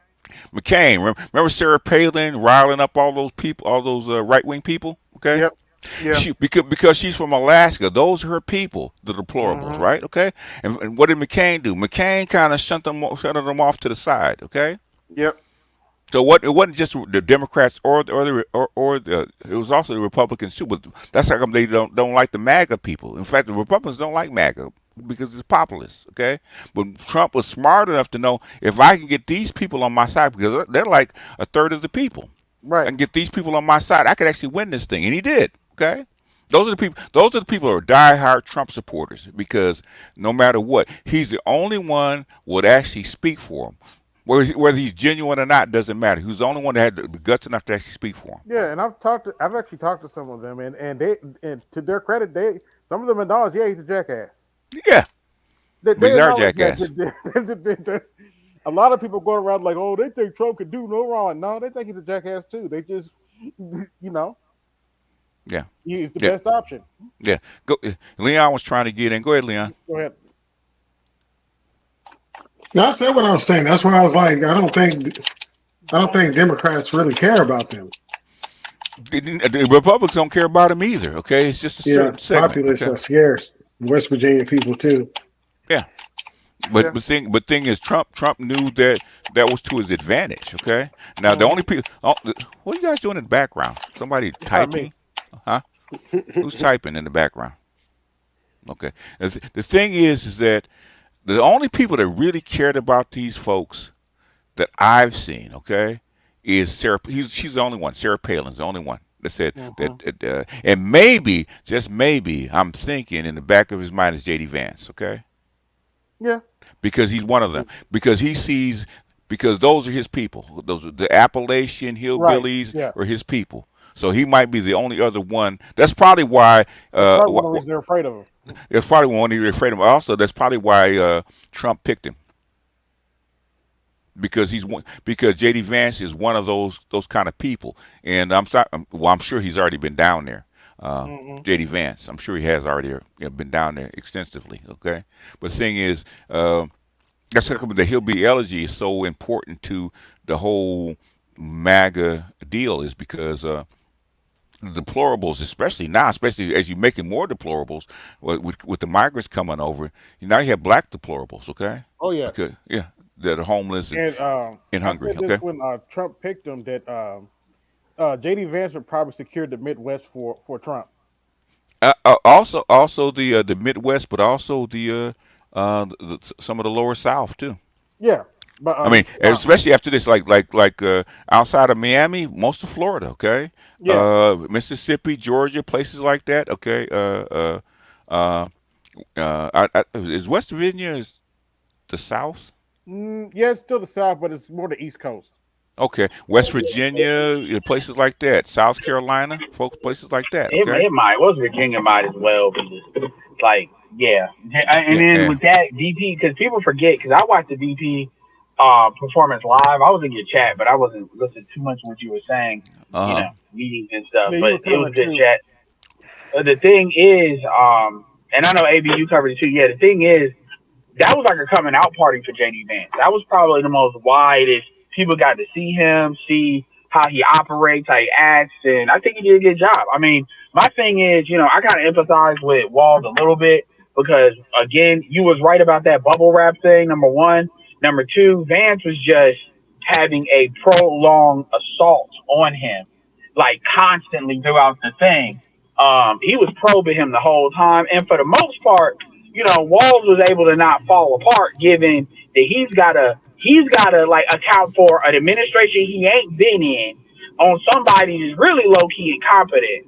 Remember Sarah Palin riling up all those people, all those right-wing people? Okay. Yep. Yeah. Because she's from Alaska. Those are her people, the deplorables, right? Okay. And what did McCain do? McCain kind of shunted them off to the side. Okay. Yep. So it wasn't just the Democrats or it was also the Republicans too. But that's how come they don't like the MAGA people. In fact, the Republicans don't like MAGA because it's populist. Okay, but Trump was smart enough to know if I can get these people on my side because they're like a third of the people. Right. I can get these people on my side. I could actually win this thing, and he did. Okay. Those are the people. Those are the people who are diehard Trump supporters because no matter what, he's the only one who would actually speak for him. Whether he's genuine or not doesn't matter. He's the only one that had the guts enough to actually speak for him. Yeah, and I've actually talked to some of them, and to their credit, some of them acknowledge, he's a jackass. Yeah, they are jackass. A lot of people go around like, oh, they think Trump could do no wrong. No, they think he's a jackass too. They just, yeah, he's the best option. Yeah, go. Leon was trying to get in. Go ahead, Leon. Go ahead. That's what I was saying. That's why I was like, I don't think Democrats really care about them. The Republicans don't care about them either. Okay, it's just a certain segment. Populists are scarce. West Virginia people too. Yeah, but the thing is, Trump knew that was to his advantage. Okay, now the only people. What are you guys doing in the background? Somebody typing? Huh? Who's typing in the background? Okay. The thing is that the only people that really cared about these folks that I've seen, okay, is Sarah. She's the only one. Sarah Palin's the only one that said that. And maybe, just maybe, I'm thinking in the back of his mind is J.D. Vance, okay? Yeah. Because he's one of them. Because he sees, because those are his people. Those are the Appalachian hillbillies are his people. So he might be the only other one. That's probably why. That's one of the reasons they're afraid of him. That's probably one they're afraid of him. Also, that's probably why Trump picked him. Because J.D. Vance is one of those kind of people, and I'm sure he's already been down there. J.D. Vance, I'm sure he has already been down there extensively. Okay, but the thing is, that's how come the hillbilly elegy is so important to the whole MAGA deal is because deplorables, especially now, especially as you're making more deplorables with the migrants coming over, now you have black deplorables, okay? Oh yeah. Because that are homeless and I hungry, said this okay? when Trump picked him that JD Vance would probably secure the Midwest for Trump. Also the Midwest, but also some of the lower South too. Yeah, but I mean, especially after this, like outside of Miami, most of Florida, okay, Mississippi, Georgia, places like that, okay. Is West Virginia is the South? Yeah, it's still the South, but it's more the East Coast. Okay, West Virginia, places like that, South Carolina, folks, places like that. Okay, It might. West Virginia might as well be. Like, yeah. And then with that VP, because people forget, because I watched the VP performance live. I was in your chat, but I wasn't listening too much to what you were saying. You know, meetings and stuff. But it was good chat. The thing is, and I know AB you covered it too. Yeah, the thing is, that was like a coming out party for JD Vance. That was probably the most widest. People got to see him, see how he operates, how he acts, and I think he did a good job. I mean, my thing is, I kind of empathize with Walls a little bit because, again, you was right about that bubble wrap thing, number one. Number two, Vance was just having a prolonged assault on him, like constantly throughout the thing. He was probing him the whole time, and for the most part, Walls was able to not fall apart, given that he's got to like account for an administration he ain't been in on somebody who's really low key incompetent,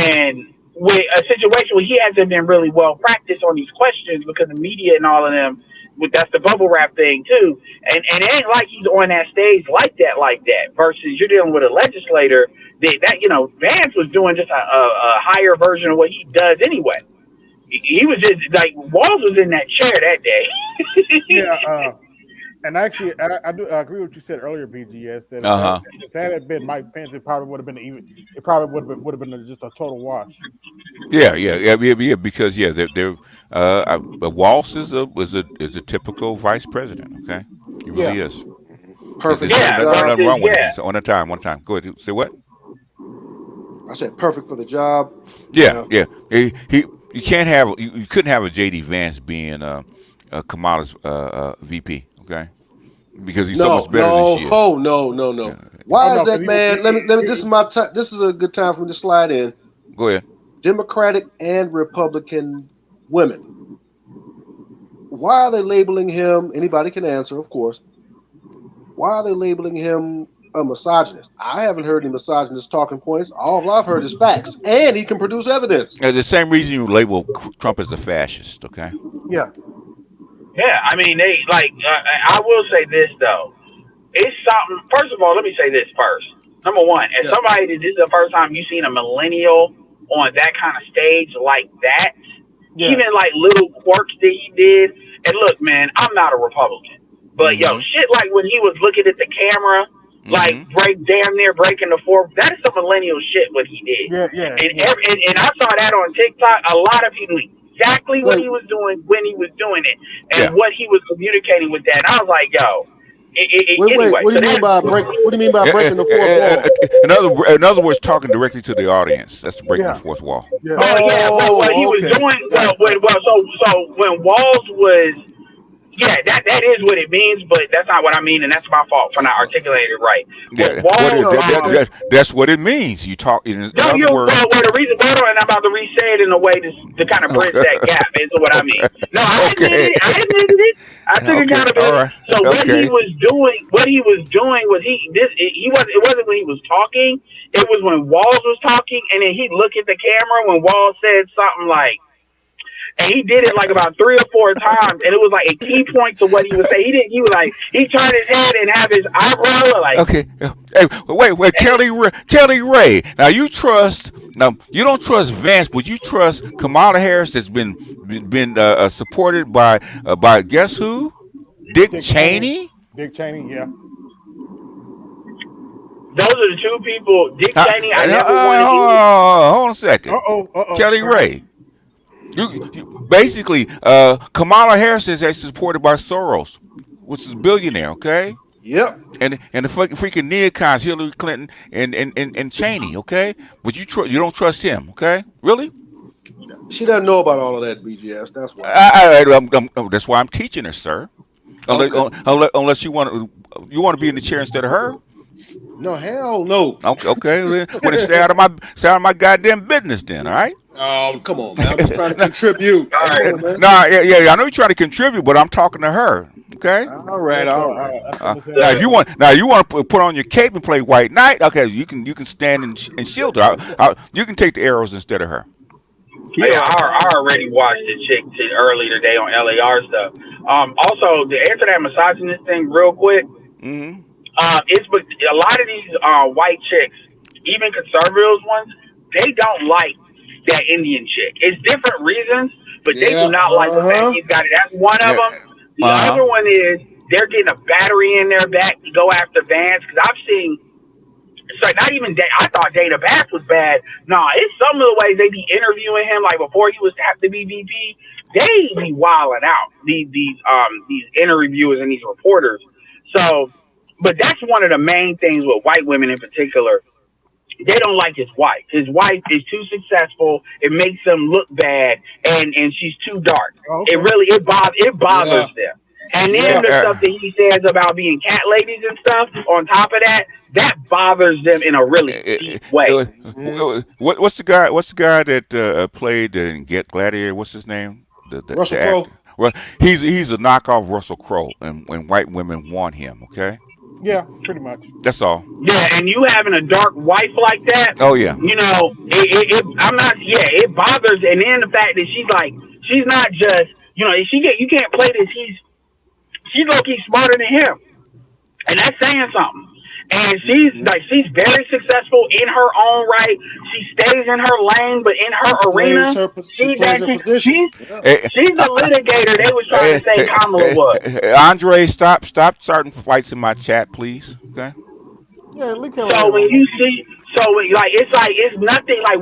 and with a situation where he hasn't been really well practiced on these questions because the media and all of them. That's the bubble wrap thing too, and it ain't like he's on that stage like that. Versus you're dealing with a legislator that Vance was doing just a higher version of what he does anyway. He was just like Walls was in that chair that day. Yeah, and actually, I do agree with what you said earlier, BGS. That if that had been Mike Pence, it probably would have been It probably would have been just a total wash. Yeah. Because they're Walsh is a typical vice president. Okay, he really is. Perfect. Nothing wrong with it. So one time. Go ahead. Say what? I said perfect for the job. Yeah. You can't have you couldn't have a JD Vance being Kamala's VP. Okay, because he's so much better than she is. No. Why is that, man? Let me. This is my time. This is a good time for me to slide in. Go ahead. Democratic and Republican women. Why are they labeling him? Anybody can answer, of course. Why are they labeling him a misogynist? I haven't heard any misogynist talking points. All I've heard is facts, and he can produce evidence. The same reason you label Trump as a fascist, okay? Yeah. Yeah, I mean, they like. I will say this though. It's something. First of all, let me say this first. Number one, as somebody that this is the first time you've seen a millennial on that kind of stage like that, even like little quirks that he did. And look, man, I'm not a Republican, but shit like when he was looking at the camera, like damn near breaking the fourth. That is some millennial shit what he did. And I saw that on TikTok. A lot of people exactly what he was doing when he was doing it, and what he was communicating with that. And I was like, yo. Anyway, what do you mean by breaking the fourth wall? In other words, talking directly to the audience. That's breaking the fourth wall. What he was doing. So when Walls was, that is what it means, but that's not what I mean, and that's my fault for not articulating it right. That's what it means. You talk in other words. The reason, and I'm about to re-say it in a way to kind of bridge that gap into what I mean. No, I admitted it. I took accountability. Right. So what he was doing was it wasn't when he was talking. It was when Walls was talking, and then he'd look at the camera when Walls said something like. And he did it like about 3 or 4 times, and it was like a key point to what he would say. He was like, he turned his head and have his eyebrow like. Okay, hey, wait, Kelly Ray. Now you don't trust Vance, but you trust Kamala Harris that's been supported by guess who? Dick Cheney. Dick Cheney, yeah. Those are the two people. Dick Cheney. I never wanted. Hold on a second. Kelly Ray. You basically Kamala Harris is actually supported by Soros, which is a billionaire. Okay. Yep. And the freaking neocons, Hillary Clinton and Cheney, okay? But you don't trust him, okay? Really? She doesn't know about all of that, BGS. That's why. That's why I'm teaching her, sir. Okay. Unless you want to be in the chair instead of her. No, hell no. Okay. When it stay out of my goddamn business, then, all right? Oh, come on, man. I'm just trying to contribute. All right. Yeah. I know you're trying to contribute, but I'm talking to her. Okay. All right. Now, if you want to put on your cape and play White Knight, okay, you can stand and shield her. You can take the arrows instead of her. Yeah, I already watched the chick early today on LAR stuff. Also, to answer that misogynist thing real quick, it's a lot of these white chicks, even conservatives ones, they don't like that Indian chick. It's different reasons, but they do not like the fact he's got it. That's one of them. The other one is they're getting a battery in their back to go after Vance, because I've seen. It's like not even I thought Dana Bass was bad. No, it's some of the ways they be interviewing him, like before he was have to be VP. They be wilding out these interviewers and these reporters. So, but that's one of the main things with white women in particular. They don't like his wife. His wife is too successful. It makes them look bad, and she's too dark. Okay. It bothers them. And then the stuff that he says about being cat ladies and stuff, on top of that bothers them in a really deep way. What's the guy that played in Get Gladiator? What's his name? Russell Crowe. Well, he's a knockoff Russell Crowe, and white women want him. Okay. Yeah, pretty much. That's all. Yeah, and you having a dark wife like that. Oh yeah. You know, it bothers, and then the fact that she's not just, you can't play this. She's low-key smarter than him, and that's saying something. And she's very successful in her own right. She stays in her lane, but in her arena, she's a litigator. They was trying to say Kamala was. Andre, stop starting fights in my chat, please. Okay. Yeah, so when you see, it's nothing like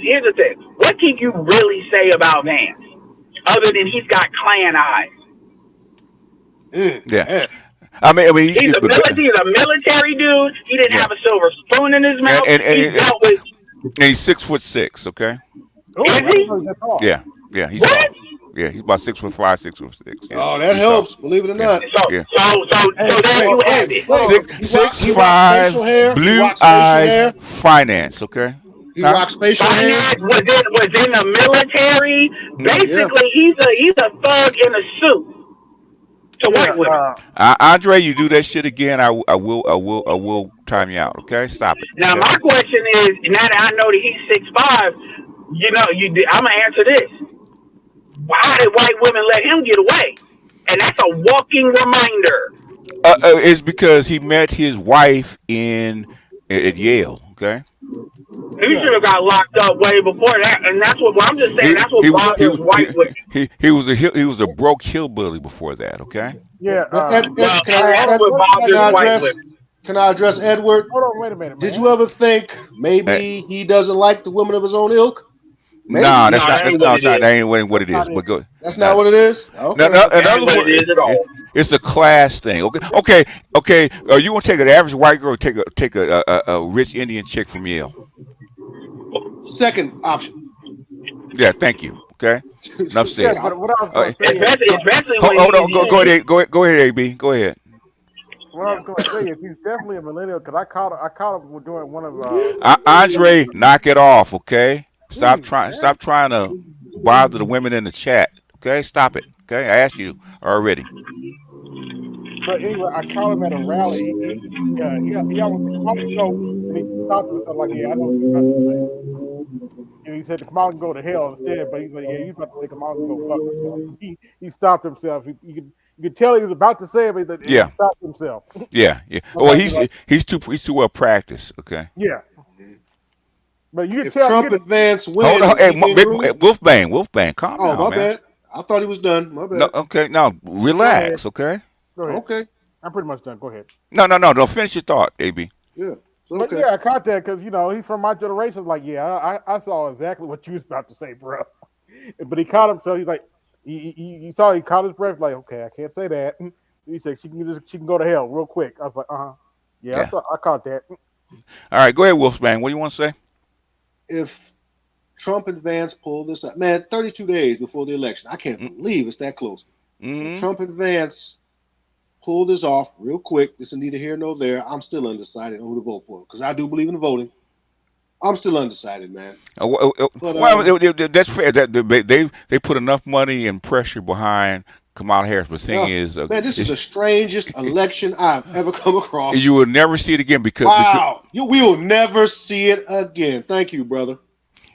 here's the thing. What can you really say about Vance other than he's got Klan eyes? Yeah. I mean, he's a military dude. He didn't have a silver spoon in his mouth. And he's 6'6", okay? Is he? Yeah, he's tall. Yeah, he's about 6'5", 6'6". Yeah. Oh, that helps. Believe it or not. So there you have it. 6'5", blue eyes, finance, okay? He rocks facial hair. Was in the military. Basically, he's a thug in a suit. To white women. Andre, you do that shit again, I will time you out. Okay, stop it. Now my question is, now that I know that he's 6'5", I'm gonna answer this. Why did white women let him get away? And that's a walking reminder. It's because he met his wife at Yale. Okay. He should have got locked up way before that, and that's what I'm just saying. That's what bothers white women. He was a broke hillbilly before that. Okay. Yeah. Can I address Edward? Hold on, wait a minute, man. Did you ever think maybe he doesn't like the women of his own ilk? Maybe. No, that ain't what it is. But go. That's not what it is. Okay. It's a class thing. Okay. You want to take an average white girl, or take a rich Indian chick from Yale? Second option. Yeah, thank you. Okay, enough said. Yeah, but what I was going to say, hold on. Go ahead, AB. Go ahead. What I was going to say is he's definitely a millennial, because I caught him doing one of Andre, knock it off, okay? Stop trying to bother the women in the chat. Okay, stop it. Okay, I asked you already. But anyway, I caught him at a rally. He almost go, and he stopped himself like, I know what you're about to say. And he said, Kamala can go to hell instead, but he's like, he's about to say Kamala can go fuck himself. He stopped himself. You could tell he was about to say it, but he stopped himself. Yeah. Well, he's too well practiced. Okay. Yeah. But you if Trump and Vance win, Wolfbang, calm down, my bad. I thought he was done. My bad. No, okay, now relax, okay? Go ahead. Okay. I'm pretty much done. Go ahead. No, finish your thought, AB. Yeah. But yeah, I caught that because he's from my generation. Like, I saw exactly what you was about to say, bro. But he caught himself. He's like, you saw he caught his breath. Like, okay, I can't say that. He said she can go to hell real quick. I was like, yeah, Yeah. I caught that. All right, go ahead, Wolfsbane. What do you want to say? If Trump and Vance pull this up, man, 32 days before the election, I can't believe it's that close. If Trump and Vance pull this off real quick, this is neither here nor there. I'm still undecided on who to vote for because I do believe in voting. I'm still undecided, man. That's fair. They put enough money and pressure behind Kamala Harris. But the thing is, man, this is the strangest election I've ever come across. You will never see it again because we will never see it again. Thank you, brother.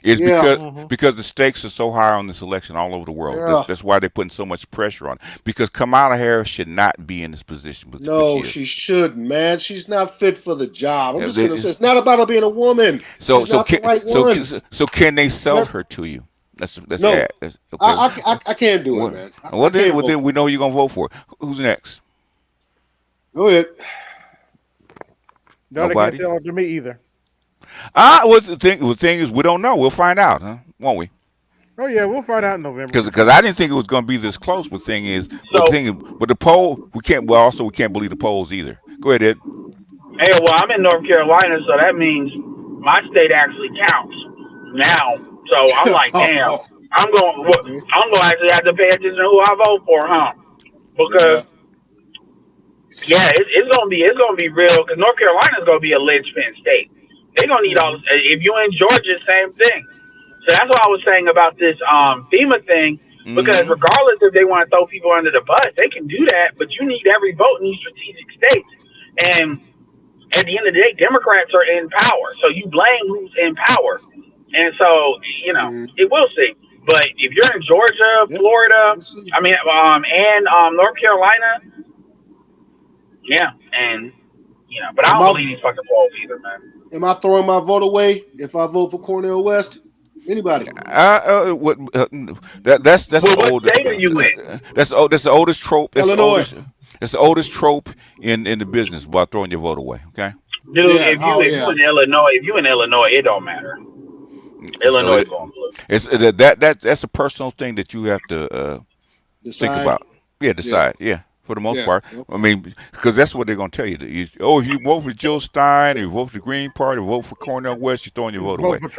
It's because the stakes are so high on this election all over the world. Yeah. That's why they're putting so much pressure on it. Because Kamala Harris should not be in this position. No, she shouldn't, man. She's not fit for the job. I'm just going to say it's not about her being a woman. So can they sell her to you? That's no. okay. I can't do it, man. Then we know you're gonna vote for it. Who's next? Go ahead. No, they can't sell it to me either. The thing is, we don't know. We'll find out, won't we? Oh yeah, we'll find out in November. Because I didn't think it was going to be this close. But the poll, we can't believe the polls either. Go ahead, Ed. Hey, well, I'm in North Carolina, so that means my state actually counts now. So I'm like, damn, I'm going to actually have to pay attention to who I vote for, huh? Because it's gonna be real. Because North Carolina is gonna be a linchpin state. They're gonna need all. If you in Georgia, same thing. So that's what I was saying about this FEMA thing. Because regardless if they want to throw people under the bus, they can do that. But you need every vote in these strategic states. And at the end of the day, Democrats are in power. So you blame who's in power. And so, it will see. But if you're in Georgia, Florida, and North Carolina, but I don't believe these fucking polls either, man. Am I throwing my vote away if I vote for Cornel West? Anybody? That's what state are you in? That's the oldest trope. Illinois. That's the oldest trope in the business about throwing your vote away. Okay. Dude, if you in Illinois, it don't matter. Illinois is going blue. That's a personal thing that you have to think about. Yeah, decide. Yeah. For the most part, I mean, because that's what they're going to tell you. If you vote for Jill Stein, or you vote for the Green Party, or vote for Cornel West, you're throwing your vote away. Vote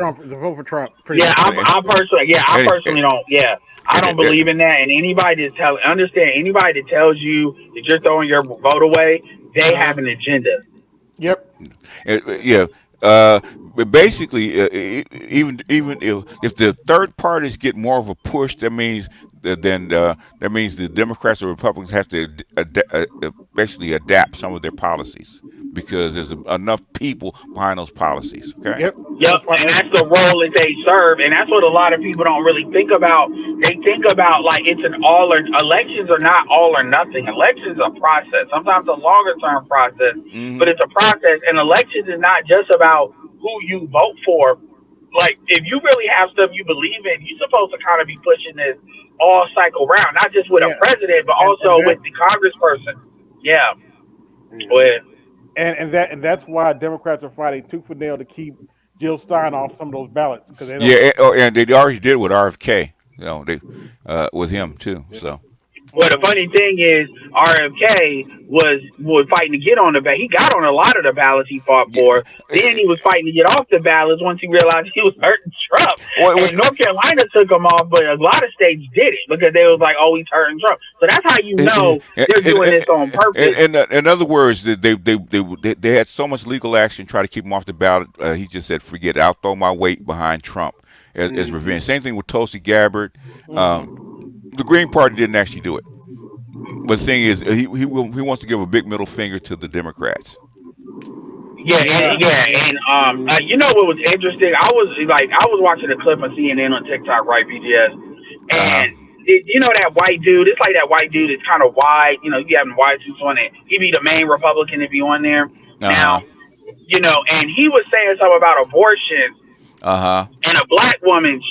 for Trump. I personally don't. Yeah, I don't believe in that. And anybody that tells you that you're throwing your vote away, they have an agenda. Yep. Yeah. But basically, even if the third parties get more of a push, that means the Democrats or Republicans have to basically adapt some of their policies because there's enough people behind those policies. Okay. Yep. And that's the role that they serve, and that's what a lot of people don't really think about. They think about like it's an elections are not all or nothing. Elections are a process. Sometimes a longer term process, but it's a process. And elections is not just about who you vote for. Like, if you really have stuff you believe in, you're supposed to kind of be pushing this all cycle round, not just with a president, but also with the congressperson. Yeah. And that's why Democrats are fighting tooth and nail to keep Jill Stein off some of those ballots. And they already did with RFK. With him too. So. Well, the funny thing is, RFK was fighting to get on the ballot. He got on a lot of the ballots he fought for. Then he was fighting to get off the ballots once he realized he was hurting Trump. And North Carolina took him off, but a lot of states did it because they was like, "Oh, he's hurting Trump." So that's how you know they're doing this on purpose. In other words, they had so much legal action to try to keep him off the ballot. He just said, "Forget it. I'll throw my weight behind Trump as revenge." Same thing with Tulsi Gabbard. The Green Party didn't actually do it, but the thing is, he wants to give a big middle finger to the Democrats. And you know what was interesting? I was watching a clip on CNN on TikTok, right, BGS, and you know that white dude. It's like that white dude is kind of wide. You having white suits on it. He'd be the main Republican if you on there. Now, and he was saying something about abortion. And a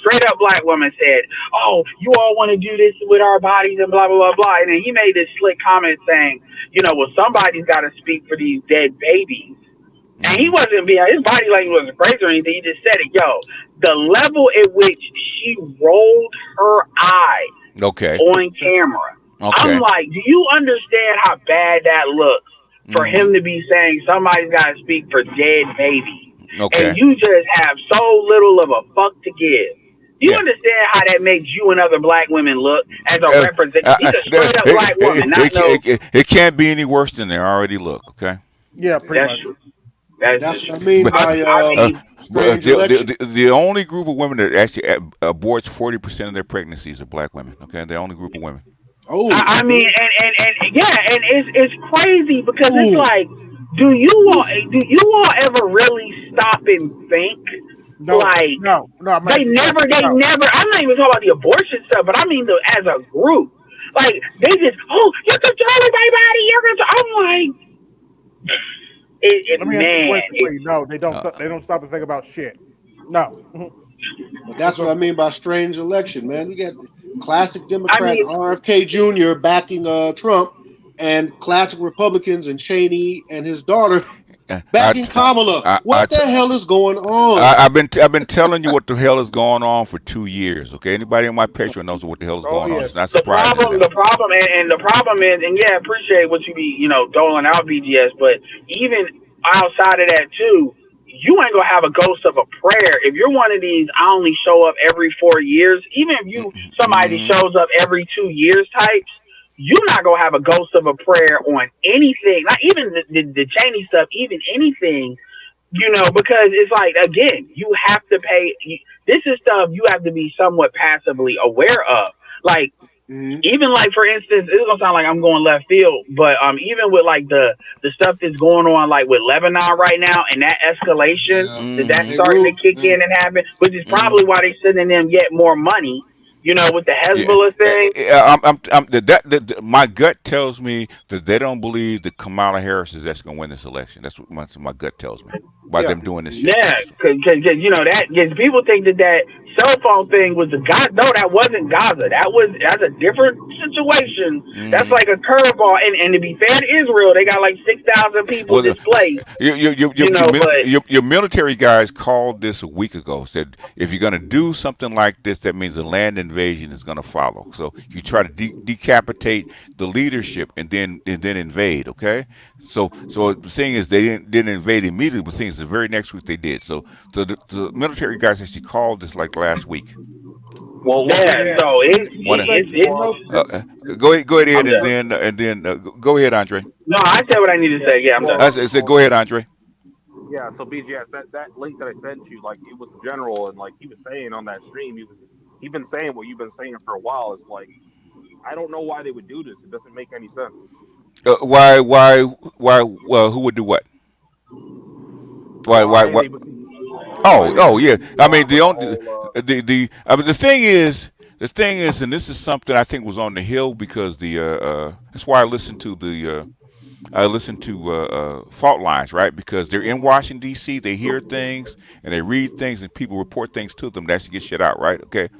straight up black woman said, "Oh, you all want to do this with our bodies and blah, blah, blah, blah." And then he made this slick comment saying, somebody's got to speak for these dead babies. And he wasn't his body language wasn't crazy or anything. He just said it. The level at which she rolled her eye on camera I'm Okay. like, do you understand how bad that looks for Mm-hmm. him to be saying somebody's got to speak for dead babies, and Okay. you just have so little of a fuck to give? Do you Yeah. understand how that makes you and other black women look as a Uh, representative? He's a straight up black woman, not no. it can't be any worse than they already look. Okay. Yeah, pretty That's much. true. That's That's just what I true. mean But by I mean, strange election. the only group of women that actually aborts 40% of their pregnancies are black women. Okay, the only group of women. Oh, I mean, and yeah, and it's crazy because it's ooh, like, do you all ever really stop and think? No, Like, no, no. I'm they asking you a never, question. they No. never. I'm not even talking about the abortion stuff, but I mean as a group, like they just, oh, you're controlling my body. I'm like, Let me ask you a question for man, you. No, they don't. They don't stop and think about shit. No. but that's what I mean by strange election, man. We got classic I Democrat mean, RFK Jr. backing Trump, and classic Republicans and Cheney and his daughter I, backing Kamala. I, I, What the hell is going on? I've been telling you what the hell is going on for 2 years. Okay, anybody on my Patreon knows what the hell is Oh going on. yes. It's not the surprising to problem, them. and the problem is, and yeah, I appreciate what you be, doling out BGS, but even outside of that too, you ain't gonna have a ghost of a prayer if you're one of these. I only show up every 4 years. Even if you somebody Mm-hmm. shows up every 2 years types, you're not gonna have a ghost of a prayer on anything. Not even the Cheney stuff, even anything. Because it's like, again, you have to pay. This is stuff you have to be somewhat passively aware of. Like, Mhm. even like, for instance, it's gonna sound like I'm going left field, but even with like the stuff that's going on like with Lebanon right now and that escalation Yeah, that's Mm-hmm. starting to Beirut. kick Yeah. in and happen, which is Mm-hmm. probably why they're sending them yet more money, with the Yeah, Hezbollah thing. my gut tells me that they don't believe that Kamala Harris is that's going to win this election. That's what my gut tells me by Yeah. them doing this shit. Yeah, because people think that cell phone thing was the Gaza. No, that wasn't Gaza. That's a different situation. That's Mm-hmm. like a curveball. And to be fair to Israel, they got like 6,000 people Well, displaced. But your military guys called this a week ago. Said if you're going to do something like this, that means a land invasion is going to follow. So you try to decapitate the leadership and then invade. Okay, so the thing is they didn't invade immediately, but things the very next week they did. So the military guys actually called this like last week. Well, yeah, so Wanna You know, go ahead I'm Ed, done. and then go ahead Andre. No, I said what I need to say. Yeah, I'm done. I said go ahead Andre. yeah. So BGS, that link that I sent you, like it was general, and like he was saying on that stream, he been saying what you've been saying for a while. It's like I don't know why they would do this. It doesn't make any sense. Why who would do what? Why Why what? they would why they Oh would yeah. I go mean out with the the only whole I mean the thing is, and this is something I think was on the Hill because that's why I listen to fault lines, right? Because they're in Washington D.C., they hear things and they read things, and people report things to them that actually get shit out, right? Okay.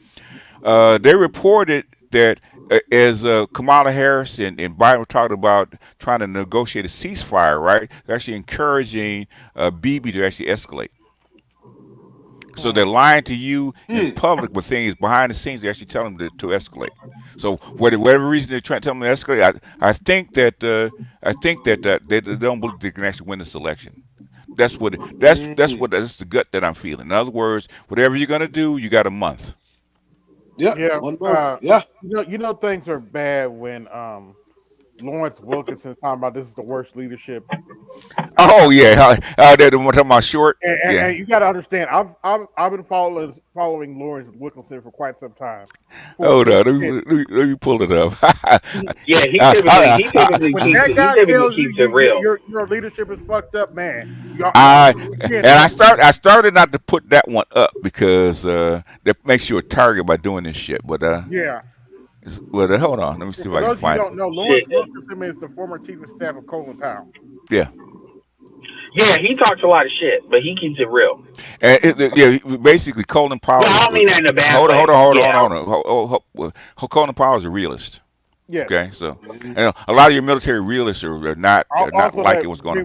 They reported that as Kamala Harris and Biden were talking about trying to negotiate a ceasefire, right? They're actually encouraging Bibi to actually escalate. So they're lying to you in public, but things behind the scenes, they actually tell them to escalate. So whatever reason they're trying to tell them to escalate, I think that they don't believe they can actually win this election. That's that's the gut that I'm feeling. In other words, whatever you're gonna do, you got a month. Yeah, yeah. 1 month. Yeah. Things are bad when Lawrence Wilkinson's talking about this is the worst leadership. Oh yeah, they're the one talking about short. And Yeah. you got to understand, I've been following Lawrence Wilkinson for quite some time. For Hold when on, let me pull it up. Yeah, he when that guy typically tells keeps it you real. your leadership is fucked up, man. I Again, and I started not to put that one up because that makes you a target by doing this shit. But yeah. hold on, let me see if For I can those of you who find it. don't know, Lawrence Wilkinson is the former chief of staff of Colin Powell. Yeah. Yeah, he talks a lot of shit, but he keeps it real. And basically, Colin Powell. Well, I don't mean that in a bad Hold way. on. Colin Powell is a realist. Yes. Okay, so and a lot of your military realists are not Also, liking what's going on.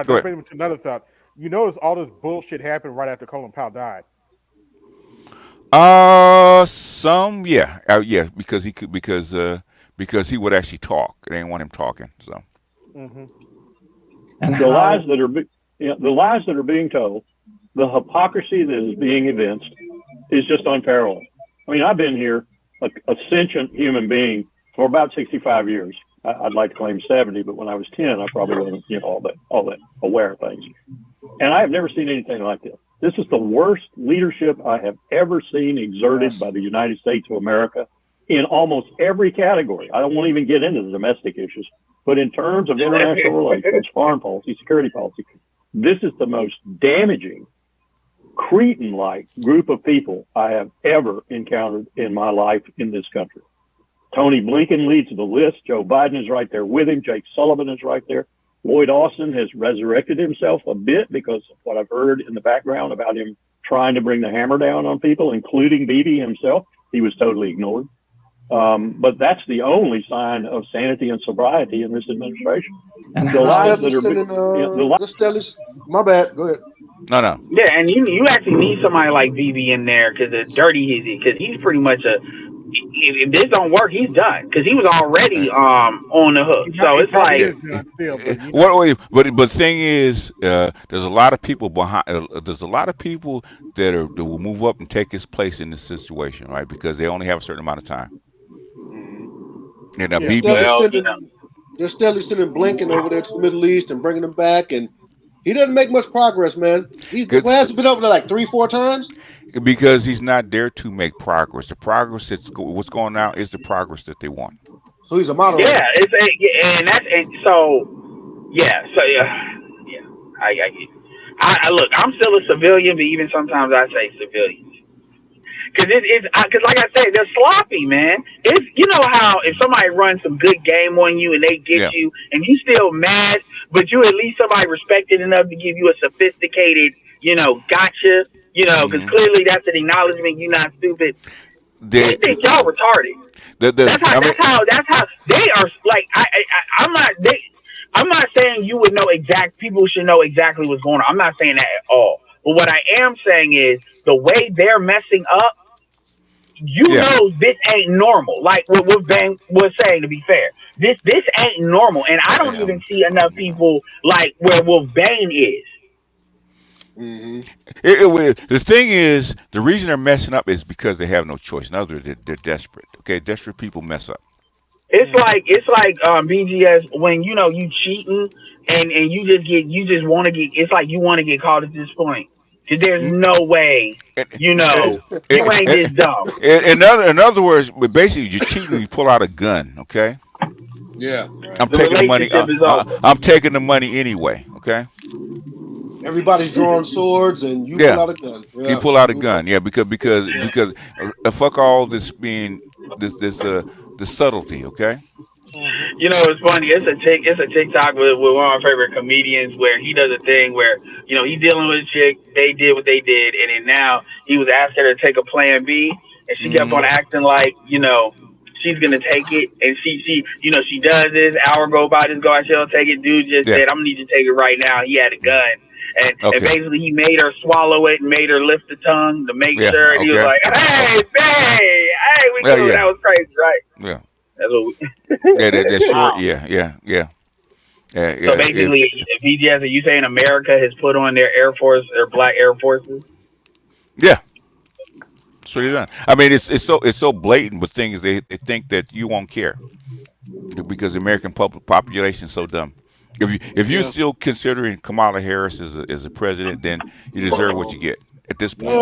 Go that ahead. brings me to another thought. You notice all this bullshit happened right after Colin Powell died. Some yeah, yeah, because because he would actually talk. They didn't want him talking. So And the lies that are the lies that are being told, the hypocrisy that is being evinced, is just unparalleled. I mean, I've been here, a sentient human being, for about 65 years. I'd like to claim 70, but when I was 10, I probably wasn't, all that aware of things. And I have never seen anything like this. This is the worst leadership I have ever seen exerted by the United States of America in almost every category. I don't want to even get into the domestic issues, but in terms of international relations, foreign policy, security policy, this is the most damaging, cretin-like group of people I have ever encountered in my life in this country. Tony Blinken leads the list. Joe Biden is right there with him. Jake Sullivan is right there. Lloyd Austin has resurrected himself a bit because of what I've heard in the background about him trying to bring the hammer down on people, including Bibi himself. He was totally ignored. But that's the only sign of sanity and sobriety in this administration. And the lies that are my bad. Go ahead. No. Yeah, and you actually need somebody like Bibi in there because it's dirty. Because he's pretty much if this don't work, he's done because he was already on the hook. So it's like but the thing is, there's a lot of people behind. There's a lot of people that will move up and take his place in this situation, right? Because they only have a certain amount of time. And they're steadily sending Blinken over there to the Middle East and bringing him back, and he doesn't make much progress, man. He has been over there like 3-4 times. Because he's not there to make progress. The progress what's going on is the progress that they want. So he's a moderator. Yeah, I look. I'm still a civilian, but even sometimes I say civilians. Because like I said, they're sloppy, man. You know how if somebody runs some good game on you and they get you, and you still mad, but you at least somebody respected enough to give you a sophisticated, gotcha, because clearly that's an acknowledgement you're not stupid. They think y'all retarded. That's how they are. Like I'm not saying you would know people should know exactly what's going on. I'm not saying that at all. But what I am saying is the way they're messing up, know this ain't normal. Like what Bang was saying, to be fair. This ain't normal. And I don't even see enough people like where Wolf Bane is. The thing is, the reason they're messing up is because they have no choice. In other words, they're desperate. Okay, desperate people mess up. It's like BGS when you cheating and you just want to get. It's like you want to get caught at this point. Cause there's no way, you ain't this dumb. In other words, basically, you're cheating. You pull out a gun, okay? Yeah. I'm taking the money. I'm taking the money anyway, okay? Everybody's drawing swords, and you pull out a gun. Yeah. You pull out a gun, because fuck all this being this subtlety, okay? It's funny. It's a TikTok with one of my favorite comedians where he does a thing where he's dealing with a chick. They did what they did, and then now he was asking her to take a plan B, and she kept on acting like she's gonna take it, and she does this. Hour go by, just go out, she'll take it. Dude just said, "I'm gonna need you to take it right now." He had a gun, and basically he made her swallow it and made her lift the tongue to make sure. And he was like, "Hey, we knew that was crazy, right?" Yeah. That's what we that's short. Yeah. So basically, BGS, are you saying America has put on their Air Force, their black Air Forces? Yeah. Straight on. I mean, it's so blatant with things they think that you won't care because the American population is so dumb. If you're still considering Kamala Harris as a president, then you deserve what you get. At this point,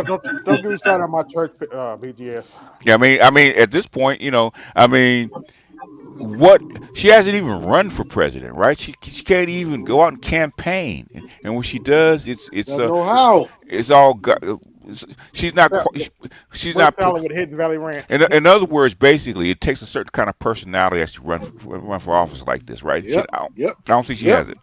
don't get me started on my church, BGS. Yeah, I mean, at this point, what she hasn't even run for president, right? She can't even go out and campaign, and when she does, it's how it's all. She's not. She's not. With Hidden Valley Ranch. In other words, basically, it takes a certain kind of personality to run for office like this, right? Yep. I don't think she has it.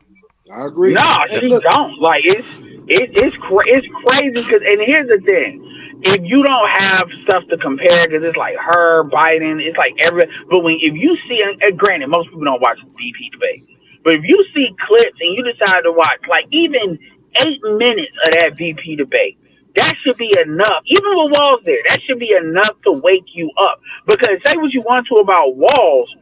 I agree. No, she don't. Like it's crazy because, and here's the thing: if you don't have stuff to compare, because it's like her, Biden, it's like but if you see, and granted, most people don't watch the VP debate, but if you see clips and you decide to watch like even 8 minutes of that VP debate, That should be enough. Even with walls there, that should be enough to wake you up. Because say what you want to about walls,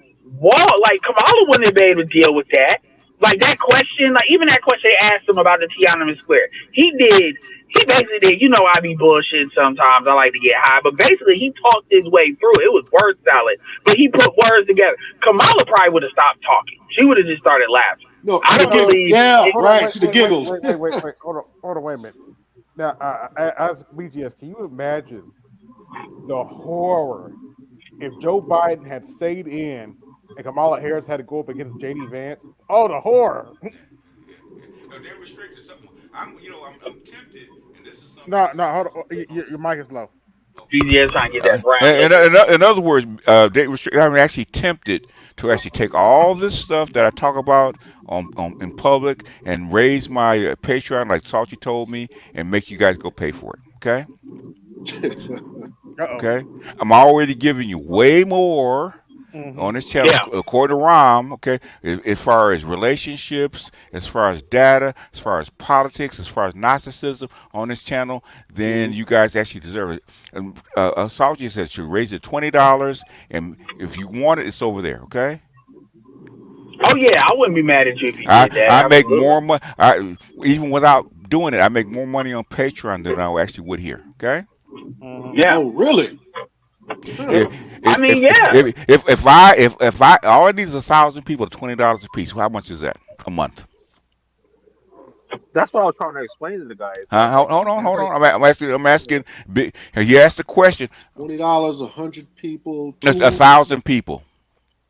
like Kamala wouldn't be able to deal with that. Like that question, like even that question they asked him about the Tiananmen Square, he basically did. You know, I be bullshitting sometimes. I like to get high, but basically he talked his way through it. It was word salad, but he put words together. Kamala probably would have stopped talking. She would have just started laughing. No, I don't believe. Yeah, Hold right. on, See the giggles. wait. Hold on, wait a minute. Now, as BGS, can you imagine the horror if Joe Biden had stayed in and Kamala Harris had to go up against JD Vance? Oh, the horror! No, they restricted something. I'm tempted, and this is something. No, hold on. Your mic is low. BGS trying to get that brown. In other words, I'm actually tempted to actually take all this stuff that I talk about on in public and raise my Patreon, like Salty told me, and make you guys go pay for it. Okay. Okay. I'm already giving you way more on this channel, according to Rom. Okay. As far as relationships, as far as data, as far as politics, as far as narcissism on this channel, then you guys actually deserve it. And Salty says should raise it $20, and if you want it, it's over there. Okay. Oh yeah, I wouldn't be mad at you if you did that. I make more money, even without doing it. I make more money on Patreon than I actually would here. Okay. Yeah. Oh, really? If I all I need is 1,000 people, $20 a piece. How much is that a month? That's what I was trying to explain to the guys. Hold on. I'm asking. He asked the question. $20, 100 people. 1,000 people.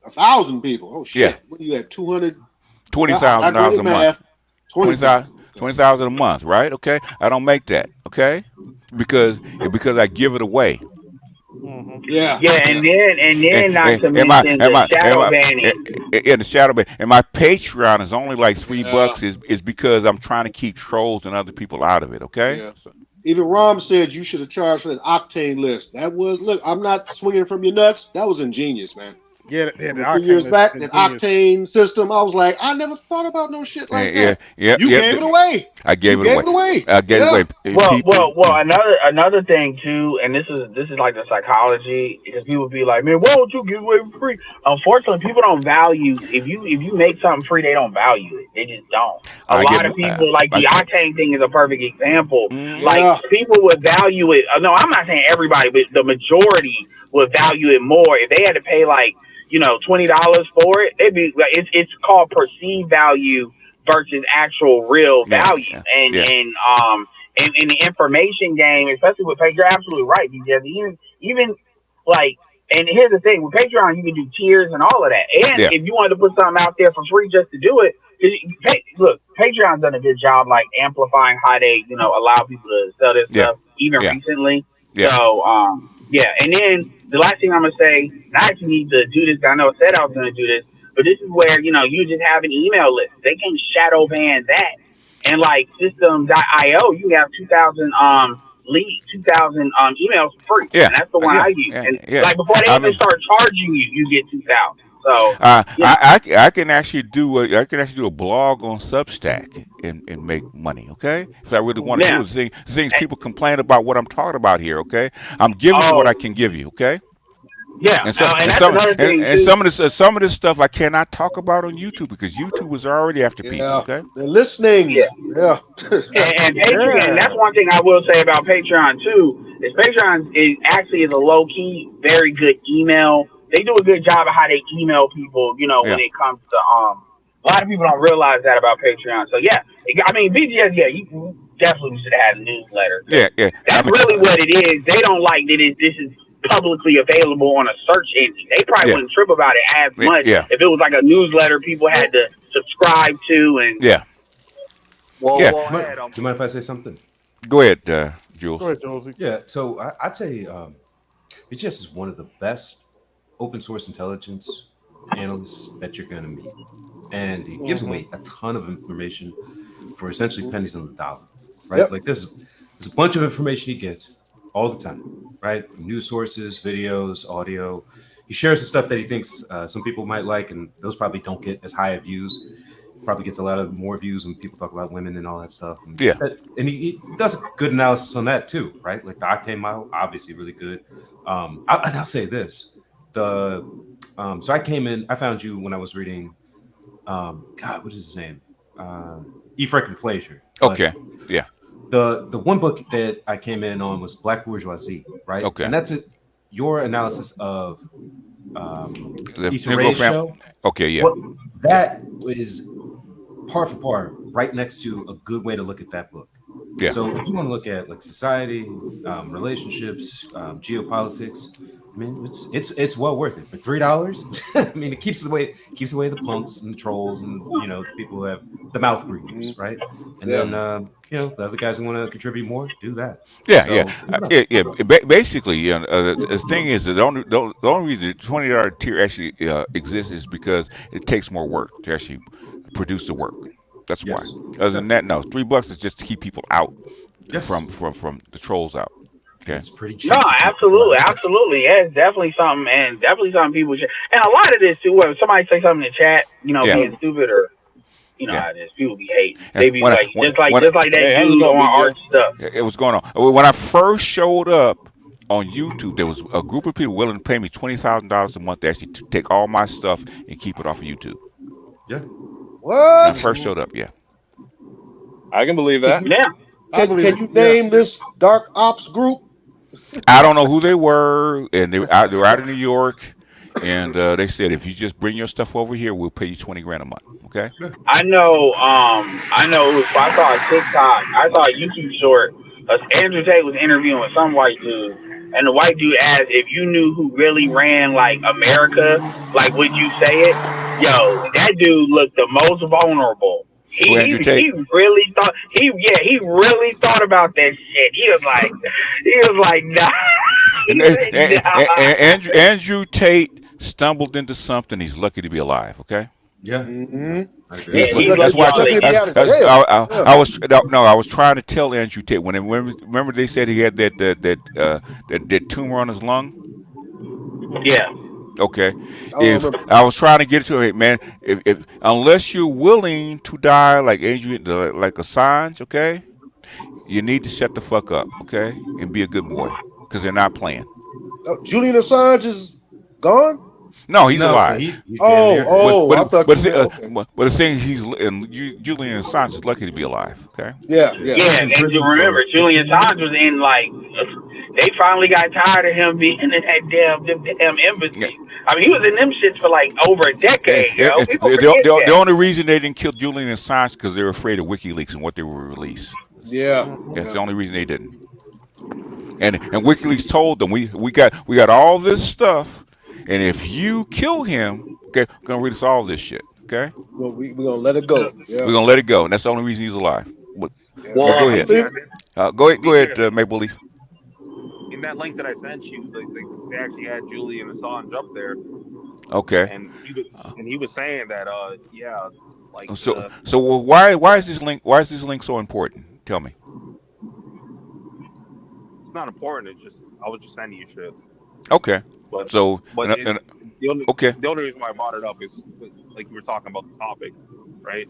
1,000 people. Oh shit! Yeah. What are you at? $220,000 a month. $20,000 a month, right? Okay. I don't make that. Okay, because I give it away. Yeah. And then not to mention the shadow banning. Yeah, the shadow ban. And my Patreon is only like $3. Is because I'm trying to keep trolls and other people out of it. Okay. Yeah. Even Rom said you should have charged for that octane list. That was look. I'm not swinging from your nuts. That was ingenious, man. Yeah, a few years back, that octane system, I was like, I never thought about no shit like that. You gave it away. I gave it away. I gave it away. Well, another thing too, and this is like the psychology, because people be like, man, why would you give away for free? Unfortunately, people don't value if you make something free, they don't value it. They just don't. A lot of people like the octane thing is a perfect example. Like people would value it. No, I'm not saying everybody, but the majority would value it more if they had to pay like, $20 for it. It'd be like it's called perceived value versus actual real value. And in the information game, especially with Patreon, you're absolutely right, because even like, and here's the thing, with Patreon you can do tiers and all of that. And if you wanted to put something out there for free just to do it, look, Patreon's done a good job like amplifying how they, allow people to sell their stuff even recently. So and then the last thing I'm gonna say, and I actually need to do this. I know I said I was gonna do this, but this is where you just have an email list. They can shadow ban that, and like System.io, you have 2,000 emails for free. And that's the one I use. Like before they even start charging you, you get 2,000. So I can actually do a blog on Substack and make money. Okay, if I really want to do the things people complain about what I'm talking about here. Okay, I'm giving you what I can give you. Okay. Yeah, and some of this stuff I cannot talk about on YouTube because YouTube is already after people. Okay, they're listening. And Patreon, and that's one thing I will say about Patreon too. Is Patreon is a low key, very good email. They do a good job of how they email people. When it comes to a lot of people don't realize that about Patreon. So BGS, you definitely should have had a newsletter. That's really what it is. They don't like that. This is publicly available on a search engine. They probably wouldn't trip about it as much if it was like a newsletter people had to subscribe to. And do you mind if I say something? Go ahead, Jules. Go ahead, Josie. Yeah, so I'd say BGS is one of the best open source intelligence analysts that you're going to meet, and he gives away a ton of information for essentially pennies on the dollar, right? Like there's a bunch of information he gets all the time, right? From news sources, videos, audio. He shares the stuff that he thinks some people might like, and those probably don't get as high of views. probably gets a lot of more views when people talk about women and all that stuff. And Yeah. and he does a good analysis on that too, right? Like the Octane Model, obviously really good. And I'll say this: so I came in, I found you when I was reading, God, what is his name? E. Franklin Frazier. Okay. Yeah. The one book that I came in on was Black Bourgeoisie, right? Okay. And that's it. Your analysis of The Issa Negro Rae's fam- show. Okay, yeah. Well, that is par for par right next to a good way to look at that book. Yeah. So if you want to look at like society, relationships, geopolitics, I mean, it's well worth it for $3. I mean, it keeps away the punks and the trolls and the people who have the mouth breathers, right? And then the other guys who want to contribute more, do that. Basically, the thing is that the only reason the $20 tier actually exists is because it takes more work to actually produce the work. That's why. Other than that, no, $3 is just to keep people out from the trolls out. Okay. It's pretty cheap. No, absolutely. Yeah, it's definitely something, and definitely something people should. And a lot of this too. When somebody say something in the chat, being stupid or how it is, people be hating. They be just like that dude on art stuff. It was going on when I first showed up on YouTube. There was a group of people willing to pay me $20,000 a month to actually take all my stuff and keep it off of YouTube. Yeah. What? When I first showed up, yeah. I can believe that. Yeah. Can you name this dark ops group? I don't know who they were, and they were out in New York, and they said if you just bring your stuff over here, we'll pay you $20,000 a month. Okay. I know. It was. I saw a TikTok. I saw a YouTube short. Andrew Tate was interviewing with some white dude, and the white dude asked if you knew who really ran like America, like would you say it? Yo, that dude looked the most vulnerable. He really thought he really thought about that shit. He was like nah. Andrew Tate stumbled into something. He's lucky to be alive. Okay. Yeah. Mm-hmm. That's why I was trying to tell Andrew Tate remember they said he had that tumor on his lung. Yeah. Okay. I was trying to get it to him, man, if unless you're willing to die like like Assange, okay, you need to shut the fuck up, okay, and be a good boy, because they're not playing. Julian Assange is gone? No, he's alive. He's I thought but the thing Julian Assange is lucky to be alive. Okay. Yeah. And you remember Julian Assange was in they finally got tired of him being in that damn embassy. Yeah. I mean, he was in them shits for like over a decade. The only reason they didn't kill Julian Assange because they were afraid of WikiLeaks and what they would release. Yeah. That's the only reason they didn't. And WikiLeaks told them we got all this stuff. And if you kill him, okay, we're gonna release all this shit. Okay, well, we're gonna let it go. Yeah. We're gonna let it go, and that's the only reason he's alive. But go ahead. Go ahead, Maple Leaf. In that link that I sent you, they actually had Julian Assange up there. Okay. And he was saying that So why is this link so important? Tell me. It's not important. I was just sending you shit. Okay. The only reason why I brought it up is like you were talking about the topic, right?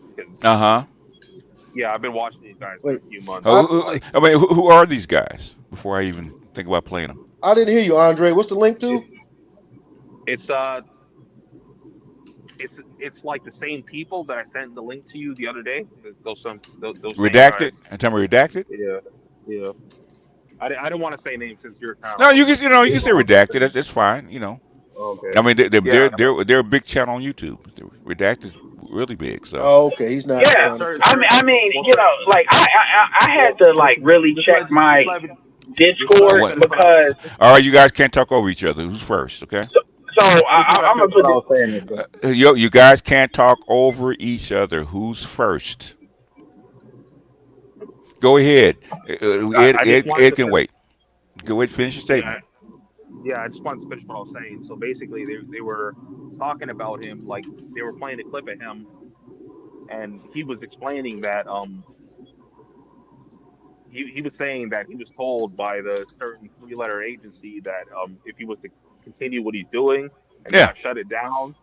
Yeah, I've been watching these guys for a few months. Who are these guys? Before I even think about playing them. I didn't hear you, Andre. What's the link to? It's like the same people that I sent the link to you the other day. Those redacted. And tell me redacted. Yeah. I don't want to say names since you're kind of. No, you can say redacted. That's fine. Okay. I mean, they're a big channel on YouTube. Redacted is really big. So. Oh, okay. He's not. Yeah. I mean, I had to really check my Discord because. All right, you guys can't talk over each other. Who's first? Okay. So I'm gonna put this. You guys can't talk over each other. Who's first? Go ahead. Ed can wait. Go ahead, finish your statement. Yeah, I just wanted to finish what I was saying. So basically, they were talking about him, like they were playing a clip of him, and he was explaining that he was saying that he was told by the certain 3-letter agency that if he was to continue what he's doing and not shut it down,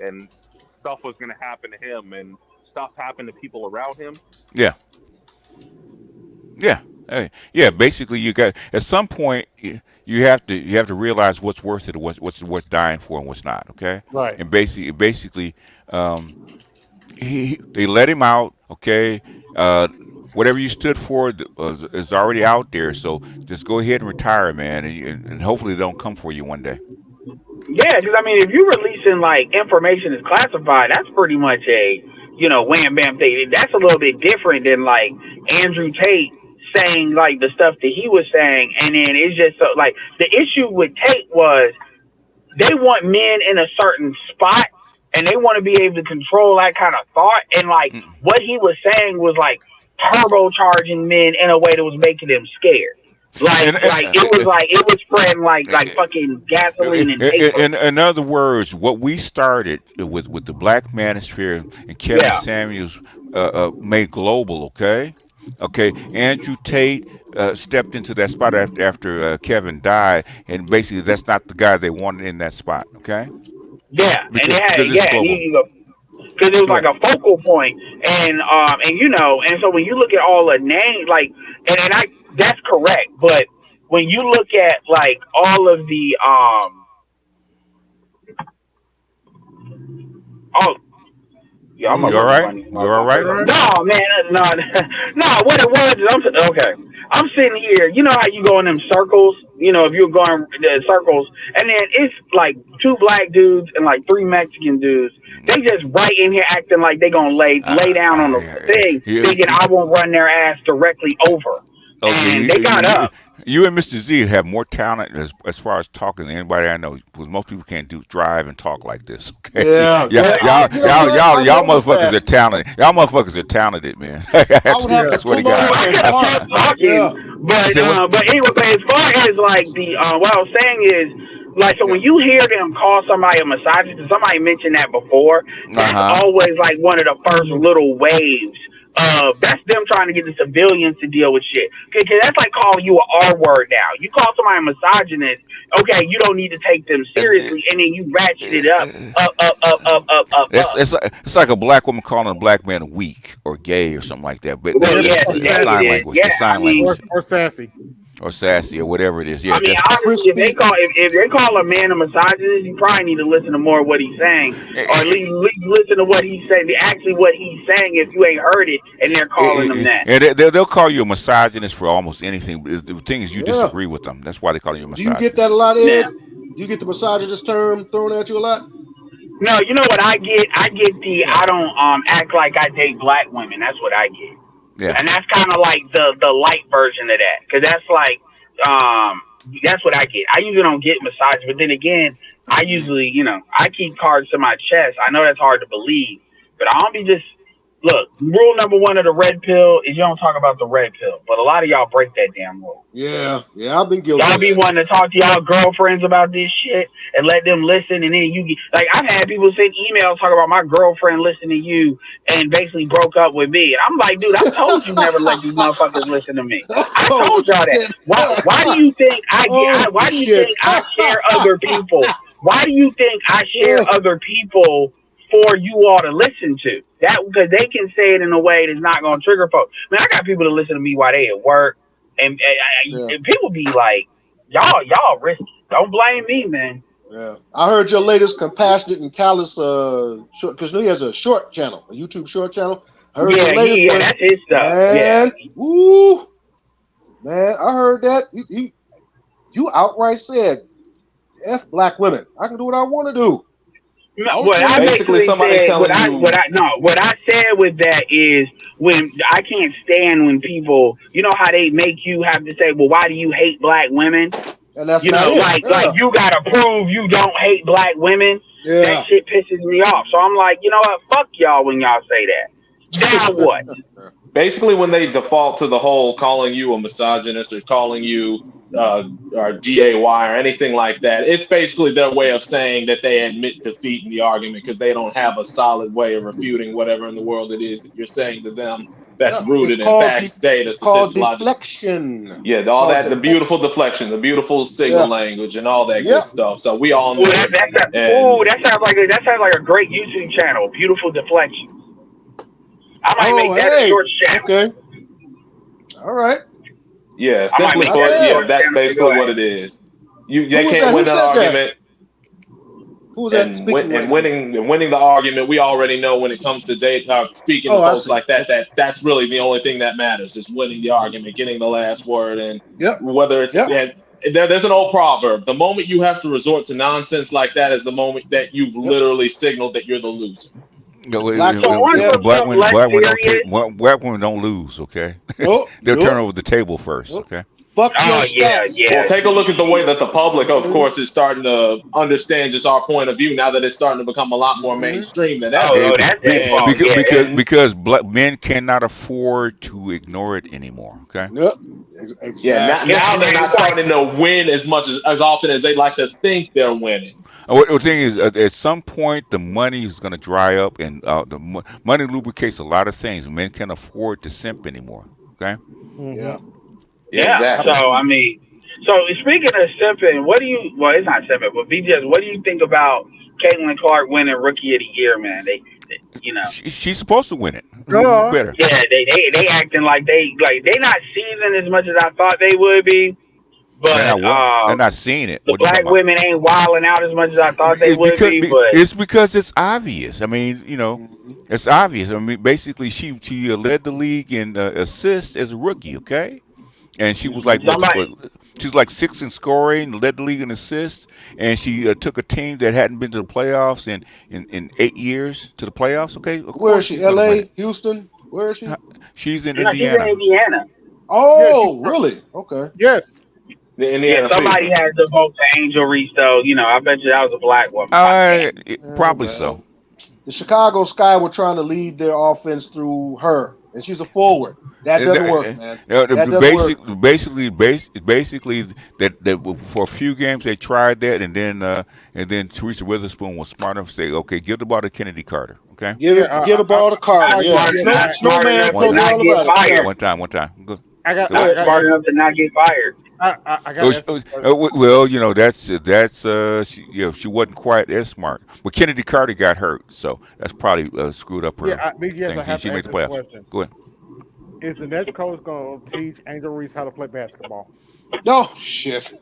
and stuff was going to happen to him and stuff happen to people around him. Yeah. Yeah. Hey, yeah. Basically, you got at some point you have to realize what's worth it, or what's worth dying for, and what's not. Okay. Right. And basically, they let him out. Okay. Whatever you stood for is already out there. So just go ahead and retire, man, and hopefully they don't come for you one day. Yeah, because I mean, if you're releasing like information is classified, that's pretty much a wham bam thing. That's a little bit different than like Andrew Tate saying like the stuff that he was saying, and then it's just so like the issue with Tate was they want men in a certain spot, and they want to be able to control that kind of thought, and like what he was saying was like turbocharging men in a way that was making them scared. It was spreading like fucking gasoline and paper. In other words, what we started with the Black Manosphere and Kevin Samuels made global. Okay. Andrew Tate stepped into that spot after Kevin died, and basically that's not the guy they wanted in that spot. Okay. Yeah, because it was like a focal point, and so when you look at all the names, like, and that's correct, but when you look at like all of the you all right? You all right? No, man, no. What it was is I'm sitting here. You know how you go in them circles? If you're going the circles, and then it's like 2 black dudes and like 3 Mexican dudes. They just right in here acting like they gonna lay down on the thing, thinking I won't run their ass directly over. And they got up. You and Mr. Z have more talent as far as talking than anybody I know, because most people can't drive and talk like this. Okay? Y'all motherfuckers are talented. Y'all motherfuckers are talented, man. That's what he got. But anyway, but as far as like the what I was saying is, like, so when you hear them call somebody a misogynist, and somebody mentioned that before, that's always like one of the first little waves. That's them trying to get the civilians to deal with shit. Because that's like calling you an R word now. You call somebody a misogynist, okay, you don't need to take them seriously, and then you ratchet it up. It's like a black woman calling a black man weak or gay or something like that. But sign language. Sign language. Or sassy. Or sassy, or whatever it is. Yeah, I mean, honestly, if they call a man a misogynist, you probably need to listen to more of what he's saying, or at least listen to what he's saying. Actually, what he's saying, if you ain't heard it, and they're calling him that. And they'll call you a misogynist for almost anything. The thing is, you disagree with them. That's why they call you a misogynist. Do you get that a lot, Ed? You get the misogynist term thrown at you a lot? No, you know what I get? I get the I don't act like I date black women. That's what I get. Yeah. And that's kind of like the light version of that, because that's like that's what I get. I usually don't get massage, but then again, I usually I keep cards to my chest. I know that's hard to believe, but I don't be just look. Rule number 1 of the red pill is you don't talk about the red pill, but a lot of y'all break that damn rule. Yeah, I've been guilty. Y'all be wanting to talk to y'all girlfriends about this shit and let them listen, and then you get like I've had people send emails talking about my girlfriend listening to you and basically broke up with me, and I'm like, dude, I told you never let these motherfuckers listen to me. I told y'all that. Why do you think why do you think I share other people? Why do you think I share other people for you all to listen to? That because they can say it in a way that's not going to trigger folks. Man, I got people to listen to me while they at work, and people be like, y'all risky. Don't blame me, man. Yeah, I heard your latest compassionate and callous because he has a short channel, a YouTube short channel. I heard your latest one. That's his stuff. Man, woo, man, I heard that you outright said, "F black women. I can do what I want to do." No, what I basically said, what I said with that is when I can't stand when people, you know how they make you have to say, well, why do you hate black women? And that's like you gotta prove you don't hate black women. Yeah. That shit pisses me off. So I'm like, you know what? Fuck y'all when y'all say that. Now what? Basically, when they default to the whole calling you a misogynist or calling you or GAY or anything like that, it's basically their way of saying that they admit defeat in the argument because they don't have a solid way of refuting whatever in the world it is that you're saying to them that's rooted in facts, data, it's called statistics, deflection. Yeah, all that, the beautiful deflection, the beautiful signal language, and all that good stuff. So we all know. That sounds like a great YouTube channel. Beautiful deflection. I might make that a short channel. Okay. All right. Yeah, I might simply make put, that a yeah, short that's channel to go basically what ahead. it is. They Who was can't that? win Who that said that? argument, Who was that speaking right now? winning the argument. We already know when it comes to speaking to Oh, I folks see. like that, that's really the only thing that matters is winning the argument, getting the last word, and Yep. whether it's Yep. there's an old proverb: the moment you have to resort to nonsense like that is the moment that you've literally signaled that you're the loser. So on some Black stuff less serious. black women don't lose. Okay, Oh, they'll turn over the table first. Okay. Fuck your Oh yeah, stats. yeah. Well, take a look at the way that the public, of course, is starting to understand just our point of view now that it's starting to become a lot more mainstream than ever. Oh, that's their fault. Because black men cannot afford to ignore it anymore. Okay. Yep. Exactly. Yeah, now they're not starting to win as much as often as they like to think they're winning. The thing is, at some point, the money is going to dry up, and money lubricates a lot of things. Men can't afford to simp anymore. Okay. Yeah. Yeah. Exactly. So I mean, so speaking of simping, what do you? Well, it's not simping, but BGS. What do you think about Caitlin Clark winning Rookie of the Year, man? They you know, she's supposed to win it. Who's better? Yeah, they acting like they not seasoned as much as I thought they would be. But They're not seeing it. The black women ain't wilding out as much as I thought they would be. But it's because it's obvious. I mean, it's obvious. I mean, basically, she led the league in assists as a rookie. Okay, and she was like she's like 6th in scoring, led the league in assists, and she took a team that hadn't been to the playoffs in 8 years to the playoffs. Okay, Where is she? L.A., Houston? Where is she? She's in no, Indiana. She's in Indiana. Oh, really? Okay. Yes. Yeah, somebody has to vote to Angel Reese, though. You know, I bet you that was a black woman. Probably so. The Chicago Sky were trying to lead their offense through her, and she's a forward. That doesn't work, man. That doesn't work. Basically, that for a few games they tried that, and then Teresa Witherspoon was smart enough to say, "Okay, give the ball to Kennedy Carter." Okay, give the ball to Carter. Yeah, Snowman told me all about it. One time. Good. I got smart enough to not get fired. Well, she wasn't quite as smart. But Kennedy Carter got hurt, so that's probably screwed up her thing. She made the playoffs. Go ahead. Is the next coach going to teach Angel Reese how to play basketball? No shit.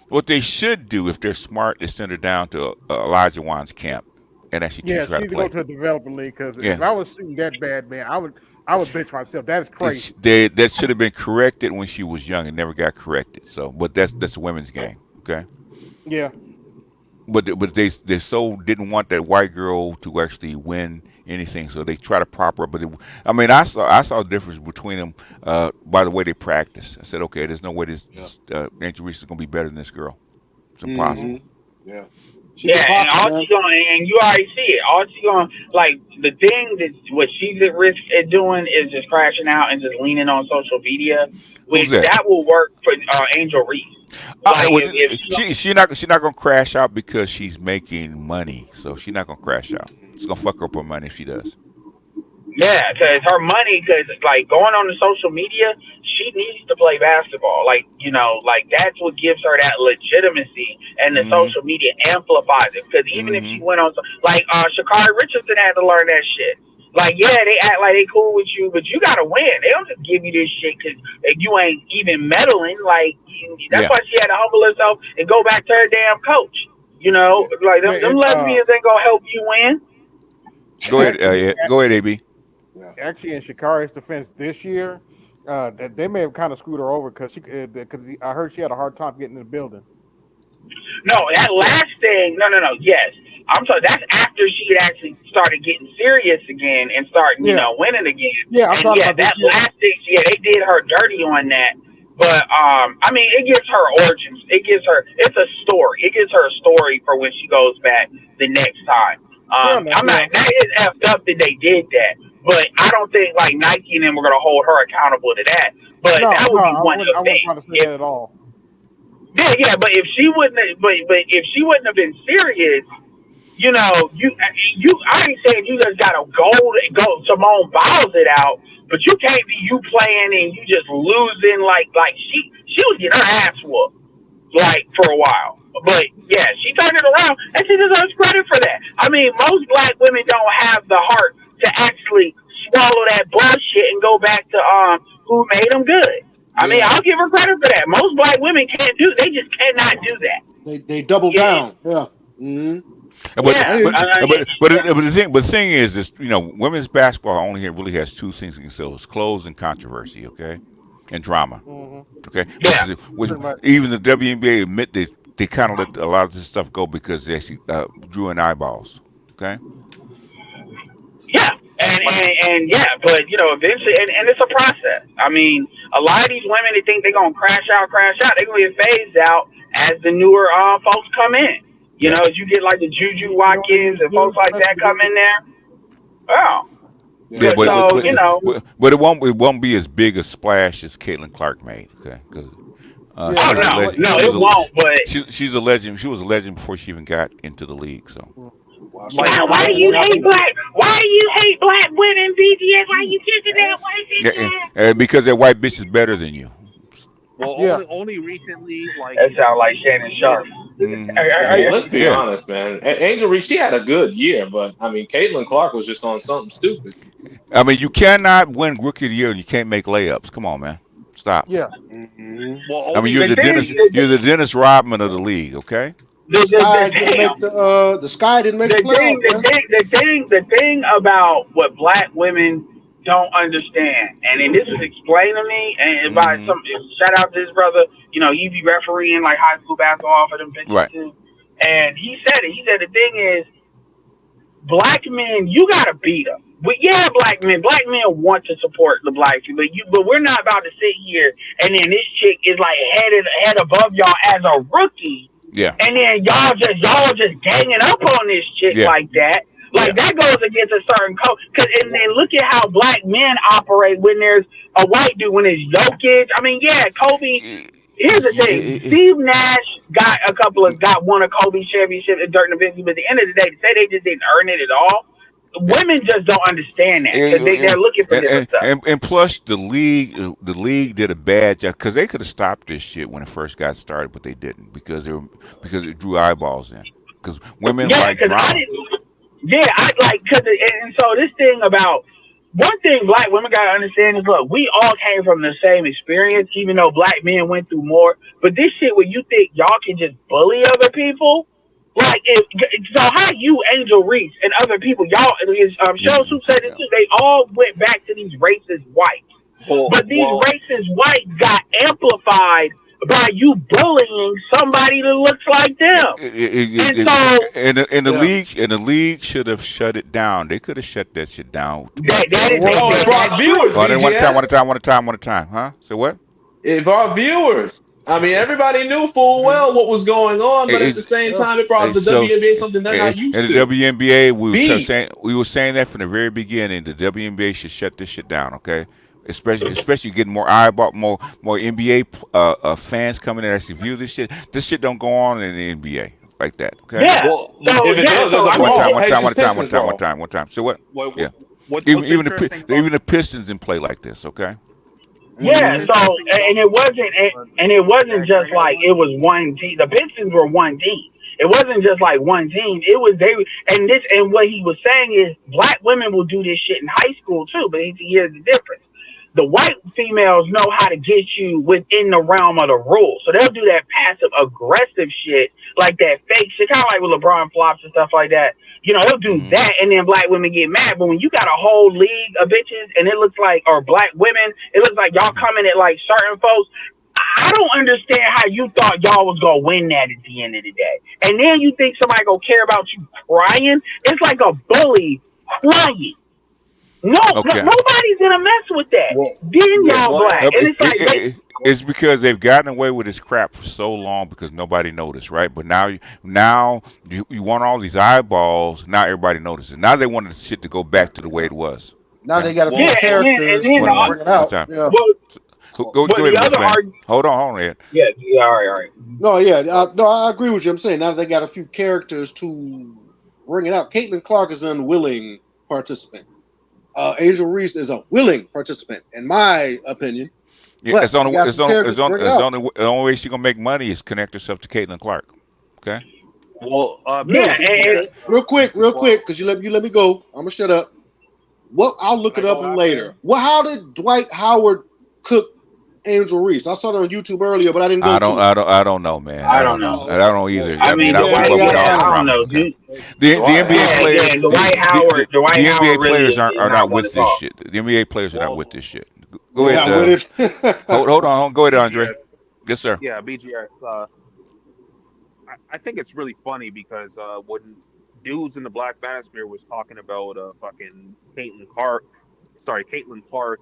What they should do if they're smart is send her down to Elijah Wan's camp and actually teach her how to play. Go to a developer league because if I was shooting that bad, man, I would bitch myself. That's crazy. That should have been corrected when she was young and never got corrected. So, but that's a women's game, okay? Yeah. But they so didn't want that white girl to actually win anything, so they try to prop her up. But I saw a difference between them by the way they practice. I said, okay, there's no way this Angel Reese is gonna be better than this girl. It's impossible. Yeah. And all she's going, and you already see it. All she's going, like the thing that what she's at risk at doing is just crashing out and just leaning on social media. Which that will work for Angel Reese. She's not gonna crash out because she's making money, so she's not gonna crash out. It's gonna fuck up her money if she does. Yeah, because her money, because like going on the social media, she needs to play basketball. Like, like that's what gives her that legitimacy, and the social media amplifies it. Because even if she went on, like Sha'Carri Richardson had to learn that shit. Like, yeah, they act like they cool with you, but you gotta win. They don't just give you this shit because you ain't even meddling. Like, that's why she had to humble herself and go back to her damn coach. Like them lesbians ain't gonna help you win. Go ahead, AB. Actually, in Sha'Carri's defense this year, they may have kind of screwed her over because I heard she had a hard time getting in the building. No, that last thing, no, yes. I'm sorry, that's after she had actually started getting serious again and starting, winning again. Yeah, that last thing, they did her dirty on that. But I mean, it gives her origins. It's a story. It gives her a story for when she goes back the next time. That is effed up that they did that. But I don't think like Nike and them were gonna hold her accountable to that. But that would be one of the things. I wouldn't say that at all. Yeah, but if she wouldn't have been serious, I ain't saying you just gotta go Simone Biles it out, but you can't be you playing and you just losing like she was getting her ass whooped like for a while. But yeah, she turned it around and she deserves credit for that. I mean, most black women don't have the heart to actually swallow that bullshit and go back to who made them good. I mean, I'll give her credit for that. Most black women can't do. They just cannot do that. They double down. Yeah. Mm-hmm. But the thing is, this, you know, women's basketball only really has two things it can sell: it's clothes and controversy, okay, and drama, okay. Which even the WNBA admit they kind of let a lot of this stuff go because they actually drew in eyeballs, okay. Yeah, and yeah, but you know, eventually, and it's a process. I mean, a lot of these women, they think they're gonna crash out. They're gonna get phased out as the newer folks come in. You know, as you get like the Juju Watkins and folks like that come in there. Oh. Yeah, but it won't be as big a splash as Caitlin Clark made, okay? It won't. But she's a legend. She was a legend before she even got into the league. So. Why do you hate black? Why do you hate black women, BTS? Why you kissing that white bitch? Yeah, because that white bitch is better than you. Well, only recently, like that sounds like Shannon Sharp. Let's be honest, man. Angel Reese, she had a good year, but I mean, Caitlin Clark was just on something stupid. I mean, you cannot win Rookie of the Year and you can't make layups. Come on, man. Stop. Yeah. Well, I mean, you're the Dennis Rodman of the league, okay? The sky didn't make the playoffs. The thing about what black women don't understand, and this was explained to me, and by some shout out to this brother. You know, he be refereeing like high school basketball for them bitches too. And he said it. He said the thing is, black men, you gotta beat them. But yeah, black men want to support the black people, but we're not about to sit here and then this chick is like head above y'all as a rookie. Yeah. And then y'all just ganging up on this chick like that. Like that goes against a certain code. And then look at how black men operate when there's a white dude, when it's Jokic. I mean, yeah, Kobe. Here's the thing: Steve Nash got one of Kobe's championship at Dirk Nowitzki, but at the end of the day, to say they just didn't earn it at all. Women just don't understand that because they're looking for different stuff. And plus, the league did a bad job because they could have stopped this shit when it first got started, but they didn't because it drew eyeballs in. Because women like drama. And so this thing about one thing black women gotta understand is, look, we all came from the same experience, even though black men went through more. But this shit where you think y'all can just bully other people. Like, so how you, Angel Reese, and other people, y'all, Show Soup said this too, they all went back to these racist whites. But these racist whites got amplified by you bullying somebody that looks like them. And the league should have shut it down. They could have shut that shit down. It brought viewers. One time, huh? So what? It brought viewers. I mean, everybody knew full well what was going on, but at the same time, it brought the WNBA something they're not used to. And the WNBA, we were saying that from the very beginning. The WNBA should shut this shit down, okay? Especially getting more more NBA fans coming in and actually view this shit. This shit don't go on in the NBA like that, okay? Yeah. Well, if it does, there's one time. So what? Yeah. Even the Pistons didn't play like this, okay? Yeah, so and it wasn't just like it was one team. The Pistons were one team. It wasn't just like one team. It was and what he was saying is black women will do this shit in high school too. But here's the difference: the white females know how to get you within the realm of the rules, so they'll do that passive aggressive shit, like that fake shit, kind of like with LeBron flops and stuff like that. You know, they'll do that, and then black women get mad. But when you got a whole league of bitches, and it looks like, or black women, it looks like y'all coming at like certain folks. I don't understand how you thought y'all was gonna win that at the end of the day. And then you think somebody gonna care about you crying? It's like a bully crying. Nobody's gonna mess with that. Then y'all black, and it's like it's because they've gotten away with this crap for so long because nobody noticed, right? But now you want all these eyeballs. Now everybody notices. Now they want the shit to go back to the way it was. Now they got a few characters to bring it out. Go ahead, hold on, Ed. Yeah, all right. No, I agree with you. I'm saying now they got a few characters to bring it out. Caitlin Clark is an unwilling participant. Angel Reese is a willing participant, in my opinion. Yeah, the only way she's gonna make money is connect herself to Caitlin Clark. Okay. Well, Yeah, and real quick, because you let me go. I'm gonna shut up. What I'll look it up later. Well, how did Dwight Howard cook Angel Reese? I saw it on YouTube earlier, but I didn't go to it. I don't know, man. I don't know. I don't know either. I mean, I keep up with all the I don't drama. know. Okay. The NBA players, Dwight Howard the NBA really players is are not not one with to this talk. shit. The NBA players are not with this shit. Go ahead. Hold on. Go ahead, Andre. Yes, sir. Yeah, BGS. I think it's really funny because when dudes in the Black Manosphere was talking about fucking Caitlin Clark,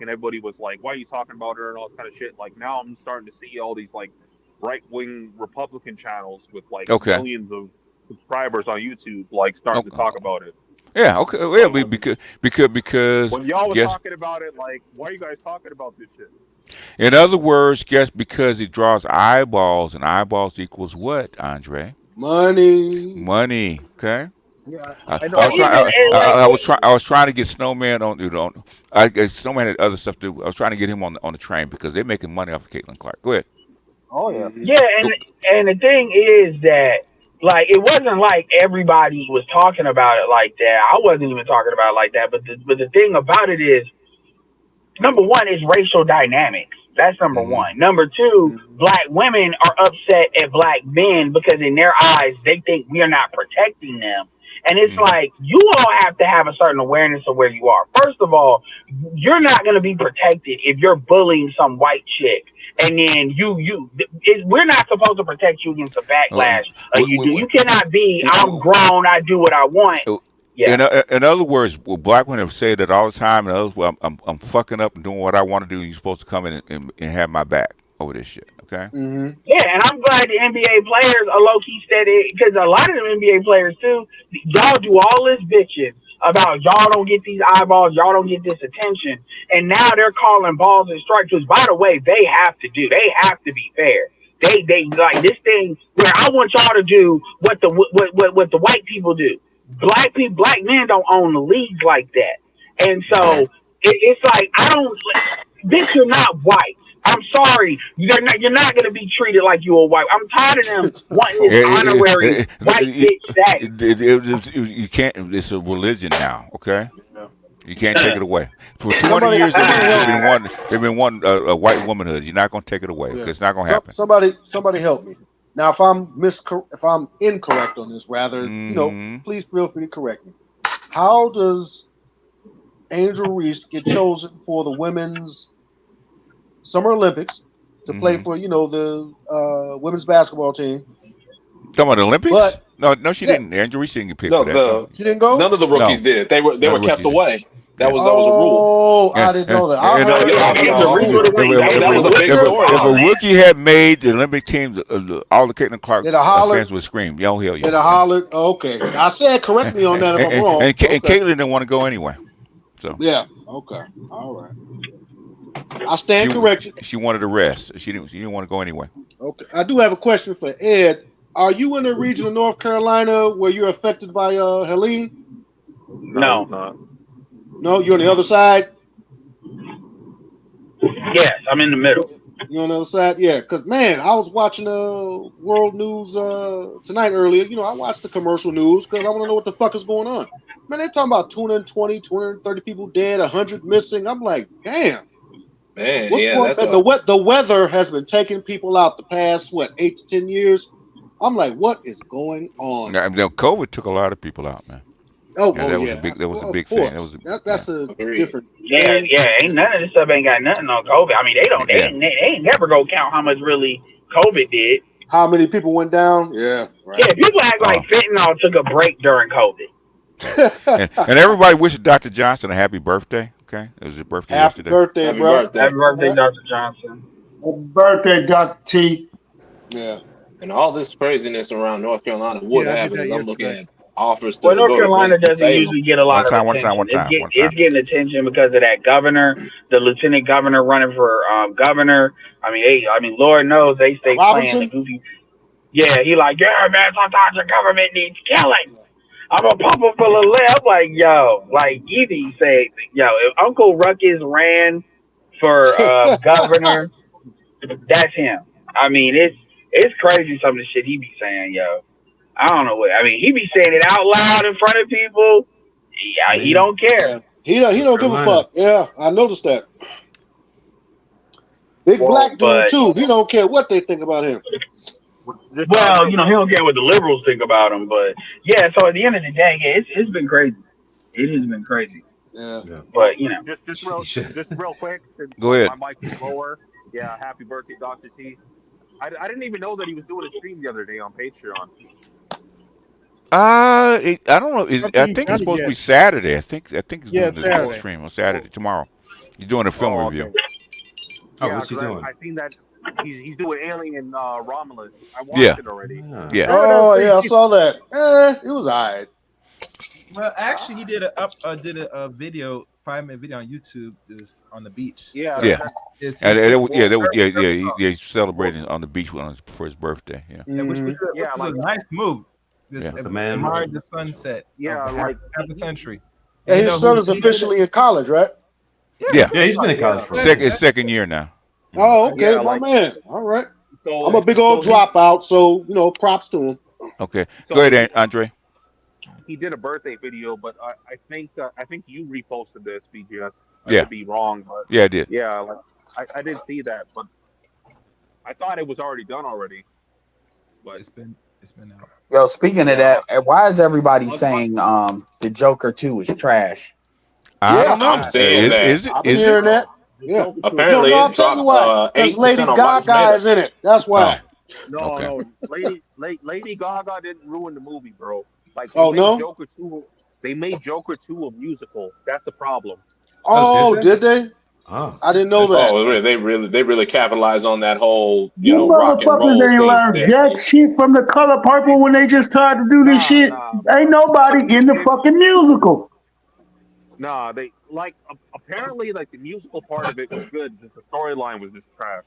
and everybody was like, "Why are you talking about her?" and all that kind of shit. Like now, I'm starting to see all these like right-wing Republican channels with like millions of subscribers on YouTube, like starting to talk about it. Yeah. Okay. Yeah. Because when y'all was talking about it, like, why are you guys talking about this shit? In other words, guess because it draws eyeballs, and eyeballs equals what, Andre? Money. Okay. Yeah, I was trying to get Snowman on. Snowman had other stuff to do. I was trying to get him on the train because they're making money off of Caitlin Clark. Go ahead. Oh yeah. Yeah, and the thing is that like it wasn't like everybody was talking about it like that. I wasn't even talking about it like that. But the thing about it is, number one is racial dynamics. That's number one. Number two, black women are upset at black men because in their eyes they think we are not protecting them. And it's like you all have to have a certain awareness of where you are. First of all, you're not going to be protected if you're bullying some white chick. And then we're not supposed to protect you against the backlash. You cannot be, I'm grown, I do what I want. Yeah. In other words, black women have said that all the time. In other words, well, I'm fucking up and doing what I want to do. You're supposed to come in and have my back over this shit. Okay. Yeah, and I'm glad the NBA players are low key steady because a lot of them NBA players too. Y'all do all this bitching about y'all don't get these eyeballs, y'all don't get this attention, and now they're calling balls and strikes. Which, by the way, they have to do. They have to be fair. They like this thing where I want y'all to do what the white people do. Black men don't own the leagues like that, and so it's like bitch, you're not white. I'm sorry, you're not going to be treated like you a white. I'm tired of them wanting this honorary white bitch status. You can't. It's a religion now. Okay. You can't take it away. For 20 years, they've been wanting a white womanhood. You're not going to take it away. It's not going to happen. Somebody help me. Now, if I'm incorrect on this, rather, please feel free to correct me. How does Angel Reese get chosen for the women's Summer Olympics to play for, the women's basketball team? Talking about the Olympics? No, she didn't. Angel Reese didn't get picked for that. She didn't go? None of the rookies did. They were kept away. That was a rule. Oh, I didn't know that. That was a big story. If a rookie had made the Olympic team, all the Caitlin Clark fans would scream, "Yo, hell yeah!" They'd have hollered. Okay, I said correct me on that if I'm wrong. And Caitlin didn't want to go anyway. So yeah, okay, all right. I stand corrected. She wanted to rest. She didn't want to go anyway. Okay, I do have a question for Ed. Are you in the region of North Carolina where you're affected by Helene? No. No, you're on the other side? Yes, I'm in the middle. You're on the other side? Yeah, because, man, I was watching world news tonight earlier. I watched the commercial news because I want to know what the fuck is going on. Man, they're talking about 220, 230 people dead, 100 missing. I'm like, damn. Man, what's going on? The weather has been taking people out the past, 8 to 10 years? I'm like, what is going on? COVID took a lot of people out, man. That was a big thing. That's a different. Yeah. Ain't none of this stuff ain't got nothing on COVID. I mean, they ain't never gonna count how much really COVID did. How many people went down? Yeah, right. Yeah, people act like fentanyl took a break during COVID. and everybody wished Dr. Johnson a happy birthday. Okay, it was his birthday yesterday. Happy birthday, bro. Happy birthday, Dr. Johnson. Happy birthday, Dr. T. Yeah. And all this craziness around North Carolina would happen as I'm looking at offers to North Carolina doesn't usually get a lot of attention. It's getting attention because of that governor, the lieutenant governor running for governor. I mean, Lord knows they stay playing the goofy. Yeah, he like, yeah, man, sometimes the government needs killing. I'm a pumper full of lead. I'm like, yo, like Evie said, yo, if Uncle Ruckus ran for governor, that's him. I mean, it's crazy some of the shit he be saying, yo. I don't know what. I mean, he be saying it out loud in front of people. Yeah, he don't care. He don't give a fuck. Yeah, I noticed that. Big Well, black dude but- too. He don't care what they think about him. Well, he don't care what the liberals think about him, but yeah. So at the end of the day, yeah, it's been crazy. It has been crazy. Yeah. But just real quick. Since Go ahead. My mic is lower. Yeah, happy birthday, Dr. T. I didn't even know that he was doing a stream the other day on Patreon. I don't know. I think it's supposed to be Saturday. I think he's doing the Saturday. stream on Saturday tomorrow. He's doing a film review. Yeah, what's he doing? I seen that he's doing Alien Romulus. I watched Yeah. it already. Yeah. Oh yeah, I saw that. It was alright. Well, actually, he did a video, 5-minute video on YouTube. It was on the beach. Yeah. So Yeah. it's- He's celebrating on the beach for his birthday. Yeah. Yeah, which was a nice move. This Yeah. The man. admired the sunset. Yeah, of like half a century. Yeah, You his know son who- is officially in college, right? Yeah. Yeah, he's been in college for It's second year now. Oh, okay, Yeah, my like- man. All right. So, I'm a big old dropout, so props to him. Okay. Go ahead, Andre. He did a birthday video, but I think you reposted this, BGS. I Yeah. could be wrong, but Yeah, I did. yeah, like I did see that, but I thought it was already done already. But It's been out. Yo, speaking of that, why is everybody saying the Joker 2 is trash? I don't know. I'm saying that. Is it? I've been Is hearing it? that. Yeah. Apparently, no, I'll it tell you dropped why. Because 8% Lady on Rotten Gaga Tomatoes. is in it. That's why. no, Okay. no, Lady Gaga didn't ruin the movie, bro. Like Oh, no? Joker 2. They made Joker 2 a musical. That's the problem. Oh, did they? Oh. I didn't know that. Oh, they really capitalized on that whole You rock and roll motherfuckers ain't scene learned there. jack shit from The Color Purple when they just tried to do this shit. Ain't nobody in the fucking musical. Nah, they apparently like the musical part of it was good. Just the storyline was just trash.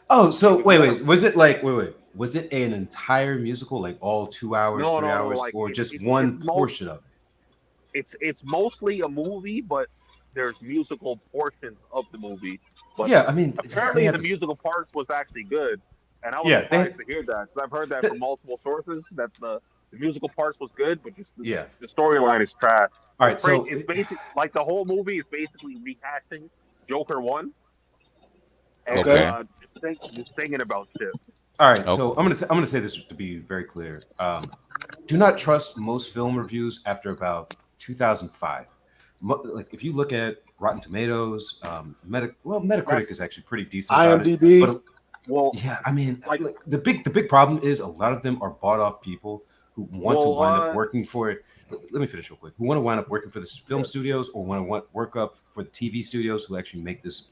Oh, so wait. Was it was it an entire musical, like all 2 hours, No, 3 no, hours, like, or it's- just it's- one it's mo- portion of it? It's mostly a movie, but there's musical portions of the movie. But Yeah, I mean, apparently they the had this- musical parts was actually good, and I was Yeah, they- surprised to hear that. 'Cause I've heard that from multiple sources that the musical parts was good, but just Yeah. the storyline is trash. All right, so it's basically like the whole movie is basically rehashing Joker 1, and Okay. just singing about shit. all right, so I'm gonna say this to be very clear. Do not trust most film reviews after about 2005. Like if you look at Rotten Tomatoes, Metacritic is actually pretty decent. about it, IMDb. but Well, yeah, I mean, like the big problem is a lot of them are bought off people who want to wind up working for it. Let me finish real quick. Who want to wind up working for the film studios or want to work up for the TV studios who actually make this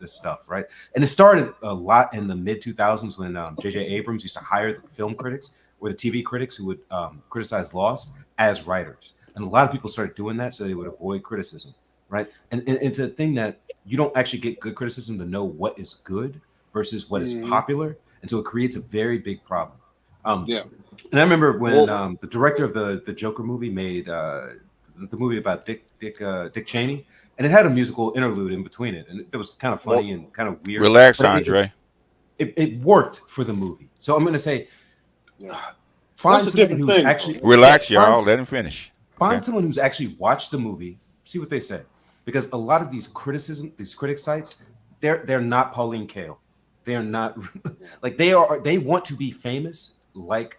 stuff, right? And it started a lot in the mid 2000s when J.J. Abrams used to hire the film critics or the TV critics who would criticize Lost as writers. And a lot of people started doing that so they would avoid criticism, right? And it's a thing that you don't actually get good criticism to know what is good versus what is popular. And so it creates a very big problem. Yeah. And I remember when the director of the Joker movie made the movie about Dick Cheney, and it had a musical interlude in between it, and it was kind of funny and kind of weird. Relax, but Andre. It worked for the movie. So I'm going to say, find That's a somebody different who's thing. actually Relax, y'all. Let him finish. Find someone who's actually watched the movie, see what they say, because a lot of these critic sites, they're not Pauline Kael. They're not like they want to be famous like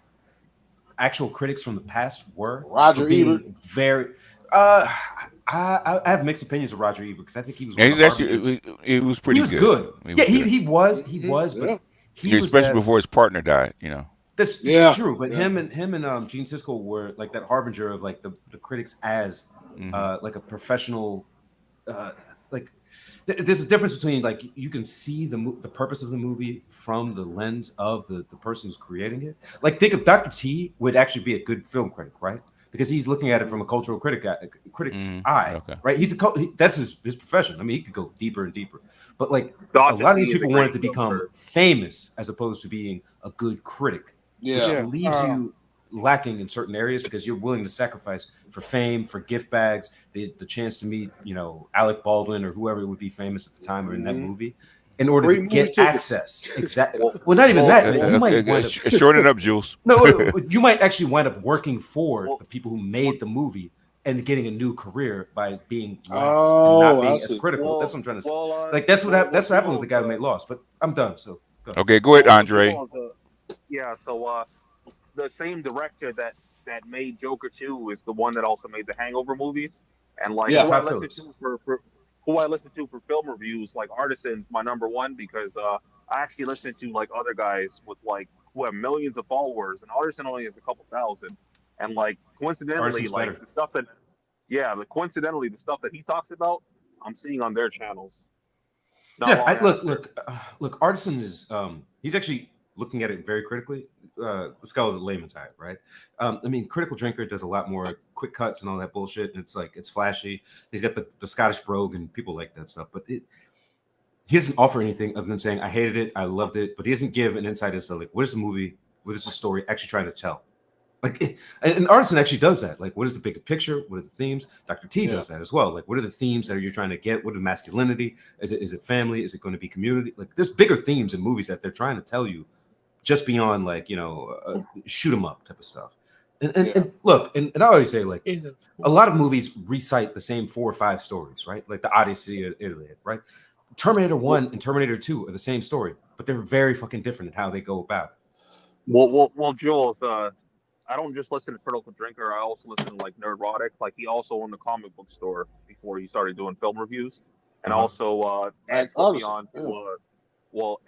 actual critics from the past were. Roger Ebert. Very. I have mixed opinions of Roger Ebert because I think he was. It was pretty He was good. Yeah, he was, but he was especially before his partner died. This is true, but him and Gene Siskel were like that harbinger of like the critics as like a professional. There's a difference between like you can see the purpose of the movie from the lens of the person who's creating it. Like think of Dr. T would actually be a good film critic, right? Because he's looking at it from a cultural critic's eye, right? That's his profession. I mean, he could go deeper and deeper, but like a lot of these people wanted to become famous as opposed to being a good critic, which leaves you lacking in certain areas because you're willing to sacrifice for fame, for gift bags, the chance to meet, Alec Baldwin or whoever would be famous at the time or in that movie. in order Free to movie get tickets. access. Exactly. Well, not even that. Man. You might wind up shorten it up, Jules. No, you might actually wind up working for the people who made the movie and getting a new career by being lax and not being as critical. That's what I'm trying to say. Like that's what happened with the guy who made Lost. But I'm done. So go. Okay, go ahead, Andre. Yeah. So the same director that made Joker 2 is the one that also made the Hangover movies, and like who I listen to for film reviews, like Artisan's my number one because I actually listen to like other guys with like who have millions of followers, and Artisan only has a couple thousand, and like coincidentally, like the stuff that coincidentally the stuff that he talks about, I'm seeing on their channels. Look. Artisan is he's actually looking at it very critically. Let's call it the layman's eye, right? I mean, Critical Drinker does a lot more quick cuts and all that bullshit, and it's flashy. He's got the Scottish brogue and people like that stuff, but he doesn't offer anything other than saying I hated it, I loved it, but he doesn't give an insight as to like what is the movie, what is the story actually trying to tell. Like, and Artisan actually does that. Like, what is the bigger picture? What are the themes? Dr. T does that as well. Like, what are the themes that you're trying to get? What is masculinity? Is it family? Is it going to be community? Like, there's bigger themes in movies that they're trying to tell you, just beyond like shoot 'em up type of stuff. And look, and I always say like a lot of movies recite the same 4 or 5 stories, right? Like the Odyssey or Iliad, right? Terminator 1 and Terminator 2 are the same story, but they're very fucking different in how they go about it. Well, Jules, I don't just listen to Critical Drinker. I also listen to like Nerdrotic. Like he also owned a comic book store before he started doing film reviews, and also Ed put me on to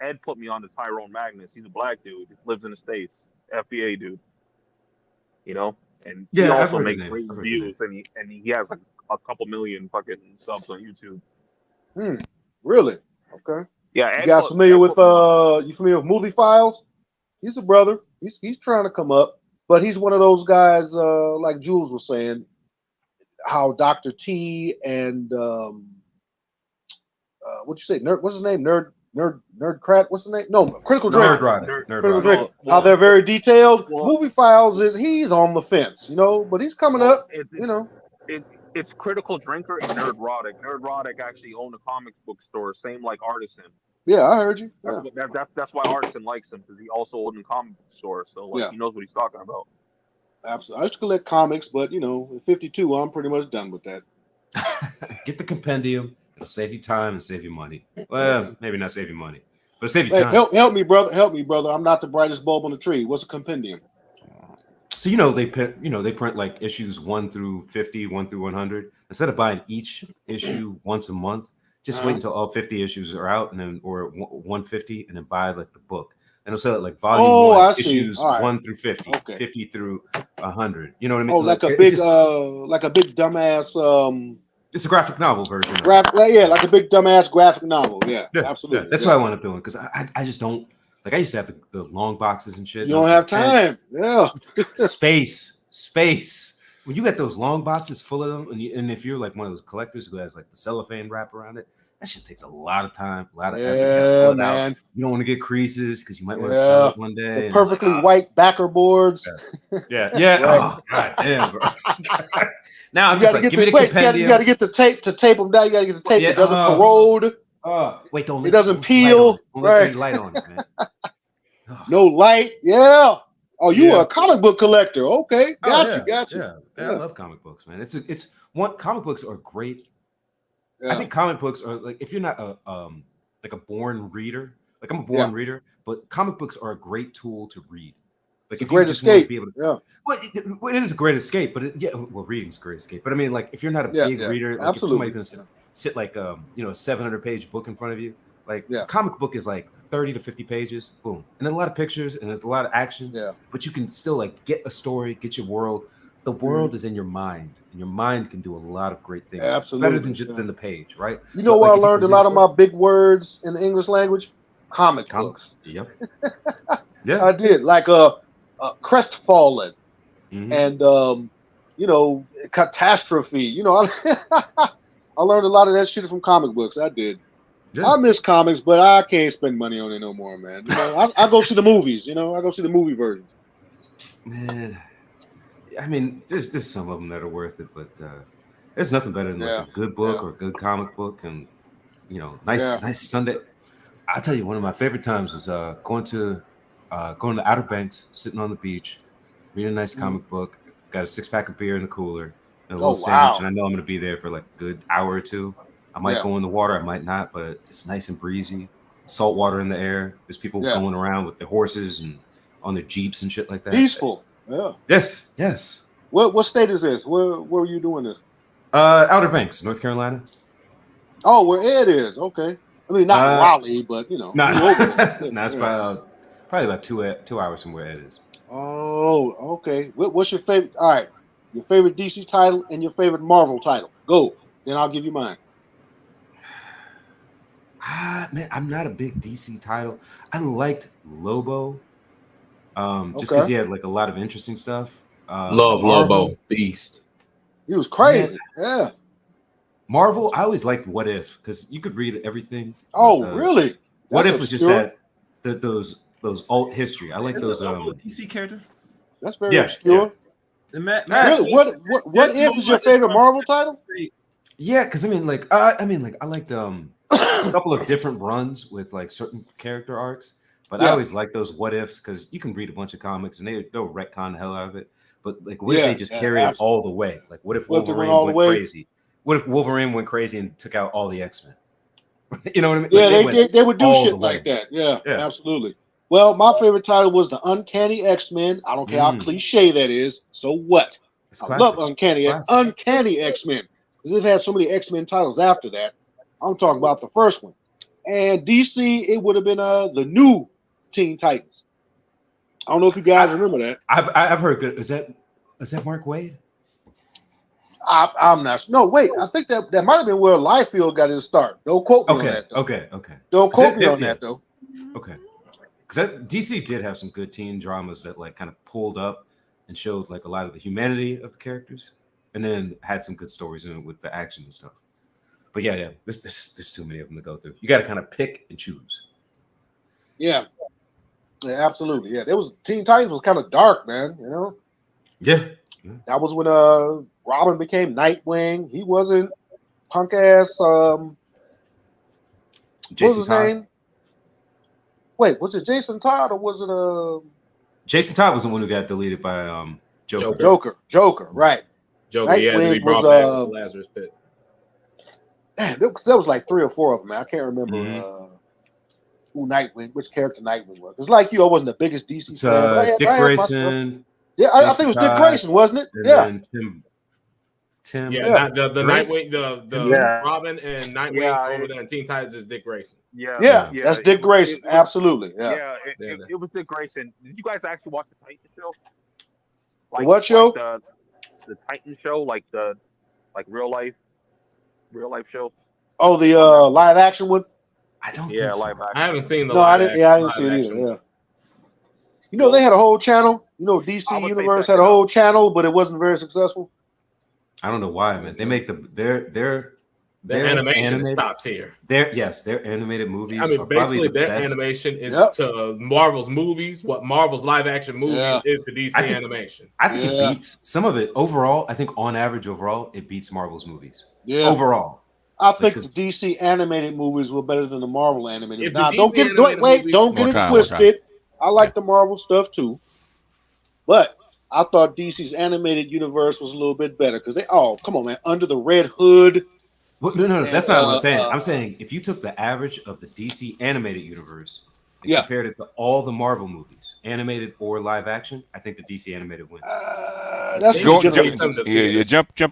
Ed put me on to Tyrone Magnus. He's a black dude, lives in the States, FBA dude. You know, and he also makes great reviews, and he has like a couple million fucking subs on YouTube. Really? Okay. Yeah. You guys familiar with Movie Files? He's a brother. He's trying to come up, but he's one of those guys like Jules was saying, how Dr. T and what'd you say? What's his name? Nerdcrat. What's his name? No, Critical Drinker. Critical Drinker. How they're very detailed. Movie Files he's on the fence, you know, but he's coming up. You know, it's Critical Drinker and Nerdrotic. Nerdrotic actually owned a comic book store, same like Artisan. Yeah, I heard you. Yeah. That's why Artisan likes him, because he also owned a comic book store, so like he knows what he's talking about. Absolutely. I used to collect comics, but you know, at 52, I'm pretty much done with that. Get the compendium. It'll save you time and save you money. Well, maybe not save you money, but it'll save you time. Help me, brother. I'm not the brightest bulb on the tree. What's a compendium? So they print like issues 1 through 50, 1 through 100. Instead of buying each issue once a month, just wait until all 50 issues are out, and then or 150, and then buy like the book. And it'll sell it like volume 1, issues 1 through 50, 50 through 100. You know what I mean? Oh, like a big dumbass. It's a graphic novel version. Like a big dumbass graphic novel. Yeah, absolutely. Yeah. That's what I wound up doing, because I just don't like. I used to have the long boxes and shit. You don't have time. Yeah. Space. When you get those long boxes full of them, and if you're like one of those collectors who has like the cellophane wrap around it, that shit takes a lot of time, a lot of effort. Yeah, man. You don't want to get creases because you might want to sell it one day. The perfectly white backer boards. Yeah. Oh, God damn, bro. Now I'm just like, give me the compendium. You got to get the tape to tape them down. You got to get the tape that doesn't corrode. Wait, it doesn't peel. Right. Light on it, man. No light. Yeah. Oh, you are a comic book collector. Okay, got you. Yeah, I love comic books, man. Comic books are great. Yeah. I think comic books are like, if you're not like a born reader, like I'm a born reader, but comic books are a great tool to read. Like, it's a great escape. Well, it is a great escape, but reading's a great escape. But I mean, like, if you're not a big reader, like, if somebody's gonna sit like a 700-page book in front of you, like a comic book is like 30 to 50 pages, boom, and then a lot of pictures and there's a lot of action. Yeah, but you can still like get a story, get your world. The world is in your mind, and your mind can do a lot of great things. Absolutely, better than the page, right? You know where I learned a lot of my big words in the English language? Comic books. Yep. I did, like crestfallen, and catastrophe. I learned a lot of that shit from comic books. I did. Yeah. I miss comics, but I can't spend money on it no more, man. I go see the movies. I go see the movie versions. Man, I mean, there's some of them that are worth it, but there's nothing better than like a good book or a good comic book, and nice Sunday. I'll tell you, one of my favorite times was going to the Outer Banks, sitting on the beach, reading a nice comic book, got a 6-pack of beer in the cooler, and a little sandwich, and I know I'm going to be there for like a good hour or two. I might go in the water, I might not, but it's nice and breezy. Salt water in the air. There's people going around with their horses and on their Jeeps and shit like that. Peaceful. Yeah. Yes. What state is this? Where were you doing this? Outer Banks, North Carolina. Oh, where Ed is. Okay. I mean, not Raleigh, but you know. It's probably about 2 hours from where Ed is. Oh, okay. What's your favorite? All right, your favorite DC title and your favorite Marvel title. Go. Then I'll give you mine. Man, I'm not a big DC title. I liked Lobo, just because he had like a lot of interesting stuff. Love Marvel, Lobo, beast. He was crazy. Yeah. Marvel, I always liked What If because you could read everything. Oh, really? What If was just those alt history. I like those. DC character. That's very obscure. Yeah. Really? What If is your favorite Marvel title? Yeah, because I liked a couple of different runs with like certain character arcs, but I always like those what ifs because you can read a bunch of comics and they'll retcon the hell out of it. But like, what if they just carry it all the way? Like, what if Wolverine went crazy? What if Wolverine went crazy and took out all the X-Men? You know what I mean? Yeah, like they would do shit like that. Yeah, absolutely. Well, my favorite title was the Uncanny X-Men. I don't care how cliche that is. So what? I love Uncanny X-Men because they've had so many X-Men titles after that. I'm talking about the first one. And DC, it would have been the new Teen Titans. I don't know if you guys remember that. I've heard good. Is that Mark Waid? I'm not. No, wait. I think that might have been where Liefeld got his start. Don't quote me on that. Though. Okay. Don't quote me on that though. Okay. Because DC did have some good teen dramas that like kind of pulled up and showed like a lot of the humanity of the characters, and then had some good stories in it with the action and stuff. But yeah, there's too many of them to go through. You got to kind of pick and choose. Yeah, absolutely. Yeah, there was Teen Titans was kind of dark, man. You know. Yeah. That was when Robin became Nightwing. He wasn't punk ass. What was his name? Wait, was it Jason Todd or was it Jason Todd was the one who got deleted by Joker. Joker, right? Joker, Nightwing was Lazarus Pit. Damn, there was like 3 or 4 of them. Man. I can't remember who which character Nightwing was. It's like I wasn't the biggest DC fan. Dick Grayson. Yeah, I think it was Dick Grayson, wasn't it? Yeah. Tim. Yeah, the Nightwing, the Robin and Nightwing over there in Teen Titans is Dick Grayson. Yeah, that's Dick Grayson. Absolutely. Yeah. It was Dick Grayson. Did you guys actually watch the Titan show? Like, what show? Like the Titan show, like the real life show. Oh, the live action one. I don't. Yeah, live action. I haven't seen the. No, I didn't. Yeah, I didn't see it either. Yeah. You know, they had a whole channel. You know, DC Universe had a whole channel, but it wasn't very successful. I don't know why, man. They make their animation stops here. Their animated movies. I mean, are basically, the their best. Animation is to Marvel's movies. What Marvel's live action movies is to DC animation. I think it beats some of it overall. I think on average, overall, it beats Marvel's movies. Yeah, overall. I think the DC animated movies were better than the Marvel animated. Now, don't get it twisted. I like the Marvel stuff too, but I thought DC's animated universe was a little bit better because come on, man, Under the Red Hood. Well, no, that's not what I'm saying. I'm saying if you took the average of the DC animated universe and compared it to all the Marvel movies, animated or live action, I think the DC animated wins. That's jump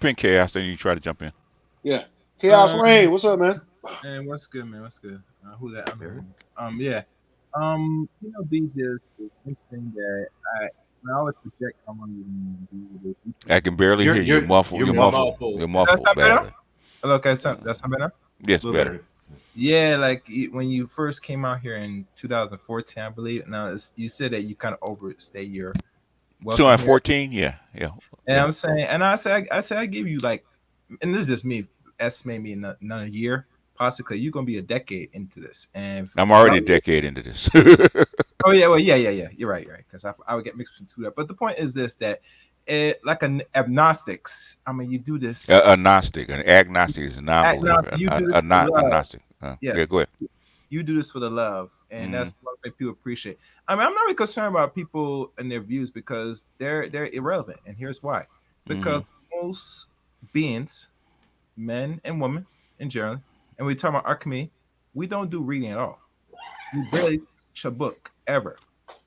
in, Chaos, then you try to jump in. Yeah, Chaos Rain, what's up, man? And what's good, man? What's good? Who that? Yeah. BJ is interesting that I always project how long you do this. I can barely hear you. You're muffled. You're muffled badly. Hello, that's not better? Yes, better. Yeah, like when you first came out here in 2014, I believe. Now you said that you kind of overstay your. 2014, yeah. And I'm saying, and I give you like, and this is just me estimating me in a year. Possibly you're gonna be a decade into this, and I'm already a decade into this. Oh yeah, well, yeah. You're right. Because I would get mixed between that. But the point is this: that like an agnostics. I mean, you do this. Agnostic, an agnostic is a non-believer. Agnostic. Yes. Yeah, go ahead. you do this for the love, and Mhm. that's what make people appreciate. I mean, I'm not really concerned about people and their views because they're irrelevant, and here's why: because most beings, men and women in general, and we talk about our community, we don't do reading at all. We barely touch a book ever.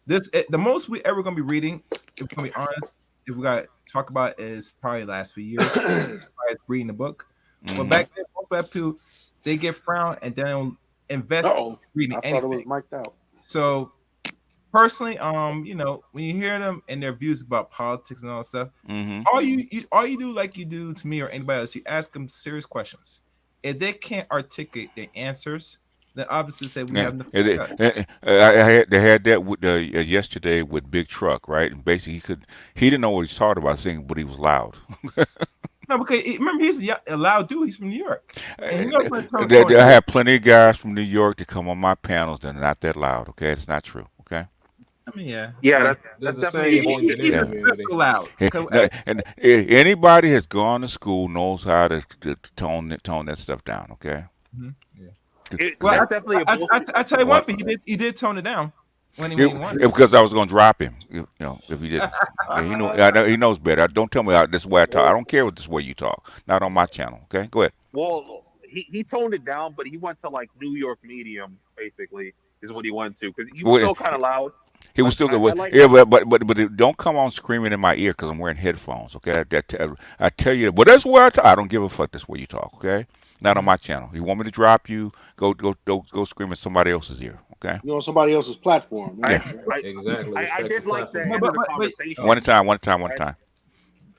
The most we ever gonna be reading, if we're gonna be honest, if we got to talk about is probably the last few years. Is reading the book. But back then, most black people they get frowned and they don't invest in reading I thought anything. it was mic'd out. So personally, when you hear them and their views about politics and all that stuff, all you do like you do to me or anybody else, you ask them serious questions. If they can't articulate their answers, then obviously say we have nothing. They had that with, yesterday with Big Truck, right? And basically, he didn't know what he was talking about, saying, but he was loud. No, because remember he's a loud dude. He's from New York. And I have plenty of guys from New York to come on my panels that are not that loud. Okay, it's not true. Okay. I mean, yeah. That's definitely he's so loud. And anybody has gone to school knows how to tone that stuff down. Okay. Well, I tell you one thing. He did tone it down when he won. Because I was going to drop him. If he didn't, he knows better. Don't tell me this is the way I talk. I don't care what this way you talk. Not on my channel. Okay, go ahead. Well, he toned it down, but he went to like New York medium, basically, is what he went to because he was still kind of loud. He was still good. But don't come on screaming in my ear because I'm wearing headphones. Okay, I tell you. But that's where I talk. I don't give a fuck. That's where you talk. Okay, not on my channel. You want me to drop you? Go scream in somebody else's ear. Okay. You're on somebody else's platform. Yeah. Exactly. I did like the end of the conversation. One time.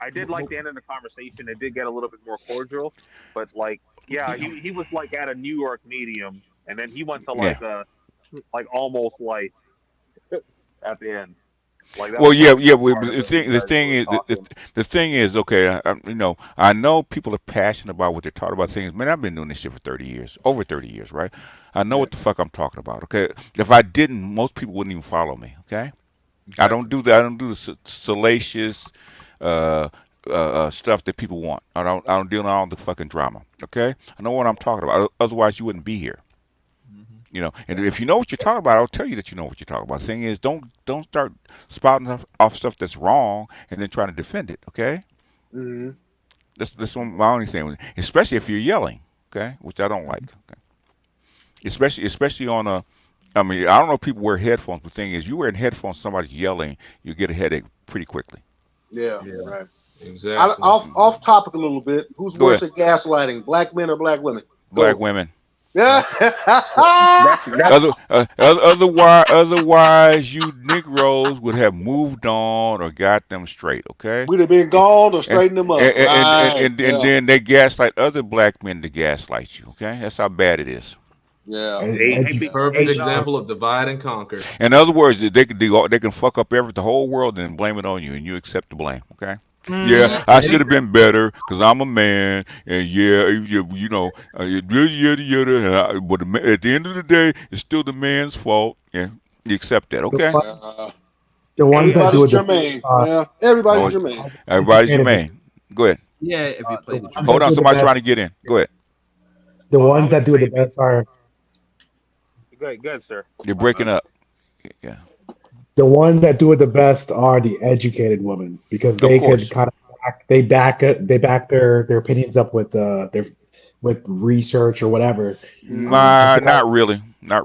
I did like the end of the conversation. It did get a little bit more cordial, but like, yeah, he was like at a New York medium, and then he went to like like almost light at the end. Like that the thing is, okay. I know people are passionate about what they're talking about. Things, man. I've been doing this shit for 30 years, over 30 years, right? I know what the fuck I'm talking about. Okay, if I didn't, most people wouldn't even follow me. Okay, I don't do that. I don't do the salacious stuff that people want. I don't deal in all the fucking drama. Okay, I know what I'm talking about. Otherwise, you wouldn't be here. And if you know what you're talking about, I'll tell you that you know what you're talking about. The thing is, don't start spouting off stuff that's wrong and then trying to defend it. Okay. That's my only thing. Especially if you're yelling. Okay, which I don't like. Okay? Especially on a. I mean, I don't know if people wear headphones, but the thing is, you wearing headphones, somebody's yelling, you get a headache pretty quickly. Yeah, right. Exactly. Off topic a little bit. Who's worse at gaslighting, black men or black women? Black women. Yeah. Otherwise, you Negroes would have moved on or got them straight. Okay. We'd have been gone or straightened them up. And then they gaslight other black men to gaslight you. Okay, that's how bad it is. Yeah. Perfect example of divide and conquer. In other words, they can fuck up the whole world and blame it on you, and you accept the blame. Okay. Yeah, I should have been better because I'm a man, and yada. But at the end of the day, it's still the man's fault, and you accept that, okay? The ones that do it, everybody's Jermaine. Everybody's Jermaine. Go ahead. Yeah, if you play the Hold on, somebody's trying to get in. Go ahead. The ones that do it the best are. Good, sir. You're breaking up. Yeah. The ones that do it the best are the educated women because they could kind of back their opinions up with research or whatever. Not really. Not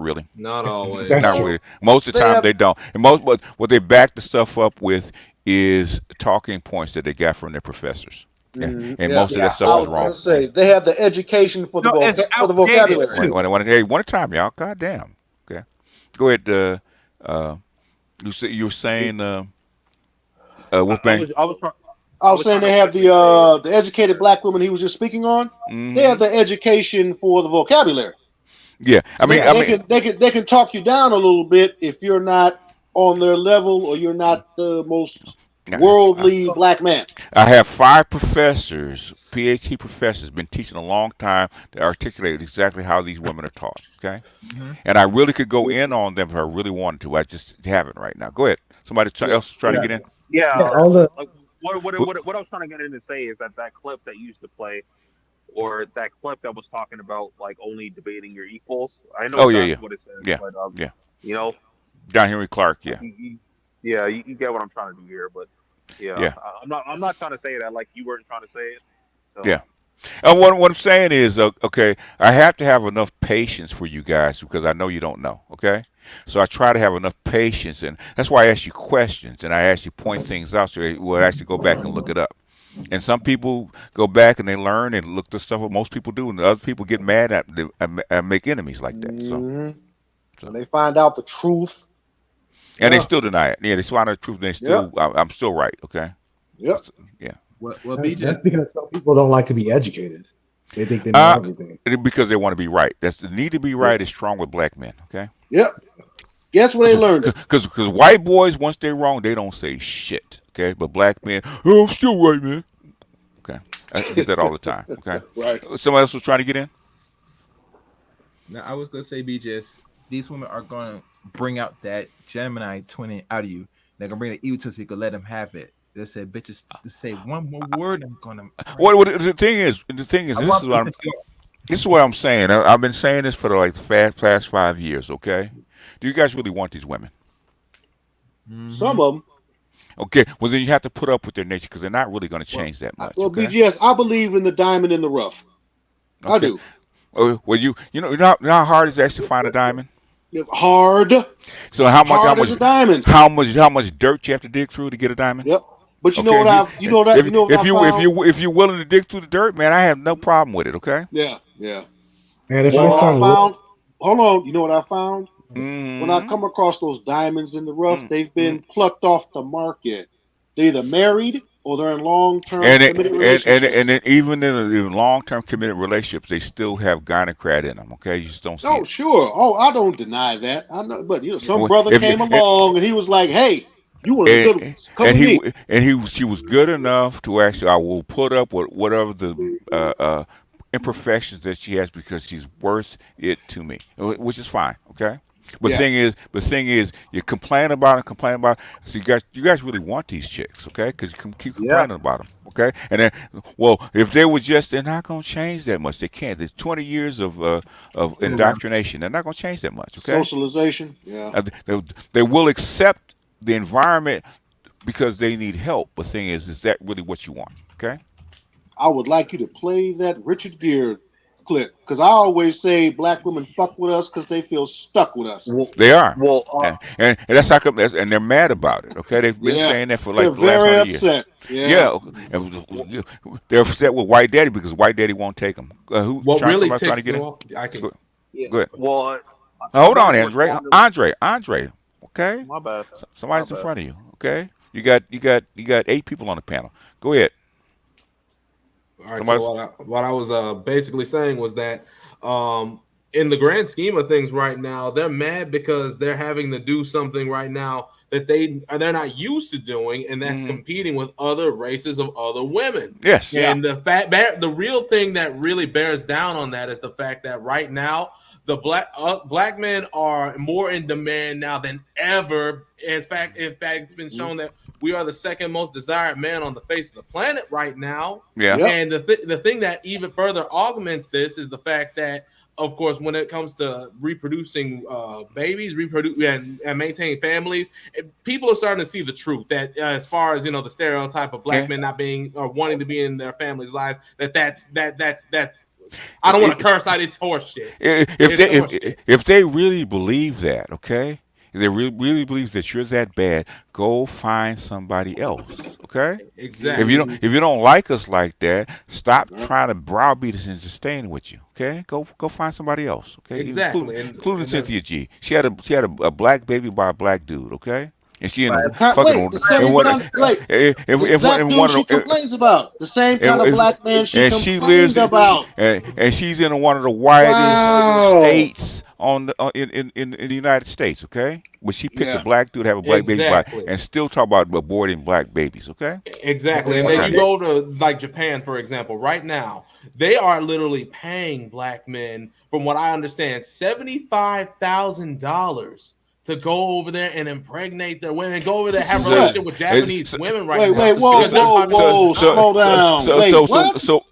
always. Not really. Most of the time they don't. And what they back the stuff up with is talking points that they got from their professors. And most of that stuff is wrong. Let's say they have the education for the vocabulary. Hey, one time, y'all. God damn. Okay. Go ahead. You were saying Wolfbang? I was saying they have the educated black women he was just speaking on. They have the education for the vocabulary. Yeah, they can talk you down a little bit if you're not on their level or you're not the most worldly black man. I have 5 professors, PhD professors, been teaching a long time to articulate exactly how these women are taught. Okay, and I really could go in on them if I really wanted to. I just haven't right now. Go ahead. Somebody else trying to get in. Yeah. What I was trying to get in to say is that clip that you used to play or that clip that was talking about like only debating your equals. I know Oh yeah, exactly yeah, what it says, yeah, but yeah. you know, John Henry Clark. Yeah, you get what I'm trying to do here. But yeah, yeah, I'm not trying to say that like you weren't trying to say it. So yeah. And what I'm saying is, okay, I have to have enough patience for you guys because I know you don't know. Okay, so I try to have enough patience, and that's why I ask you questions and I actually point things out so you will actually go back and look it up. And some people go back and they learn and look the stuff what most people do, and other people get mad at make enemies like that. So, and they find out the truth, and they still deny it. Yeah, they find out the truth. And they still, I'm still right. Okay. Yep. Yeah. Well, that's because some people don't like to be educated. They think they know everything. Because they want to be right. That's the need to be right is strong with black men. Okay. Yep. Guess where they learned it? Because white boys, once they're wrong, they don't say shit. Okay. But black men, oh, I'm still right, man. Okay. I get that all the time. Okay. Right. Somebody else was trying to get in. Now I was gonna say, BJS, these women are gonna bring out that Gemini twin out of you. They're gonna bring the evil to so you can let them have it. They said, "Bitches, to say one more word, I'm gonna." What the thing is, this is what I'm saying. I've been saying this for the past 5 years. Okay, do you guys really want these women? Some of them. Okay, well then you have to put up with their nature because they're not really going to change that much. Well, okay? BGS, I believe in the diamond in the rough. Okay. I do. Well, you know how hard it is to actually find a diamond. Hard. So how much as a diamond. How much dirt you have to dig through to get a diamond? Yep. But you know what I've if you're willing to dig through the dirt, man, I have no problem with it. Okay. Yeah. Man, if hold on. You know what I found? Mm-hmm. When I come across those diamonds in the rough, they've been plucked off the market. They're either married or they're in long-term committed relationships. And then even in long-term committed relationships, they still have gynocrat in them. Okay, you just don't see it. Sure. Oh, I don't deny that. I know, but some brother came along and he was like, "Hey, you want a good ones? Come with me." She was good enough to actually. I will put up with whatever the imperfections that she has because she's worth it to me, which is fine. Okay. But the thing is, you complain about it. So you guys really want these chicks, okay? Because you keep complaining about them, okay? And then, if they were they're not gonna change that much. They can't. There's 20 years of indoctrination. They're not gonna change that much, okay? Socialization, yeah. They will accept the environment because they need help. But the thing is that really what you want, okay? I would like you to play that Richard Gere clip because I always say black women fuck with us because they feel stuck with us. They are. And that's how come. And they're mad about it. Okay, they've been saying that for like the last 100 years. Yeah. They're upset with White Daddy because White Daddy won't take them. What really trying to get in? I can. Go ahead. Well, hold on, Andre. Okay. My bad. Somebody's in front of you. Okay. You got 8 people on the panel. Go ahead. All right. So what I was basically saying was that in the grand scheme of things right now, they're mad because they're having to do something right now that they're not used to doing, and that's competing with other races of other women. Yes. And the real thing that really bears down on that is the fact that right now the black men are more in demand now than ever. In fact, it's been shown that we are the second most desired man on the face of the planet right now. Yeah. And the thing that even further augments this is the fact that, of course, when it comes to reproducing babies, and maintaining families, people are starting to see the truth that as far as, the stereotype of black men not being or wanting to be in their families' lives, that's I don't want to curse out, it's horse shit. If they really believe that, okay? If they really believe that you're that bad, go find somebody else. Okay? Exactly. If you don't like us like that, stop trying to browbeat us into staying with you. Okay? Go find somebody else. Okay? Exactly. Including Cynthia G. She had a black baby by a black dude. Okay? And she ended up fucking the she complains about the same kind of black man she complains about, and she's in one of the whitest states in the United States. Okay, but she picked a black dude to have a black baby by, and still talk about aborting black babies. Okay, exactly. And then you go to like Japan, for example. Right now, they are literally paying black men, from what I understand, $75,000 to go over there and impregnate their women, go over there, have a relationship with Japanese women right now. Wait, whoa, slow down.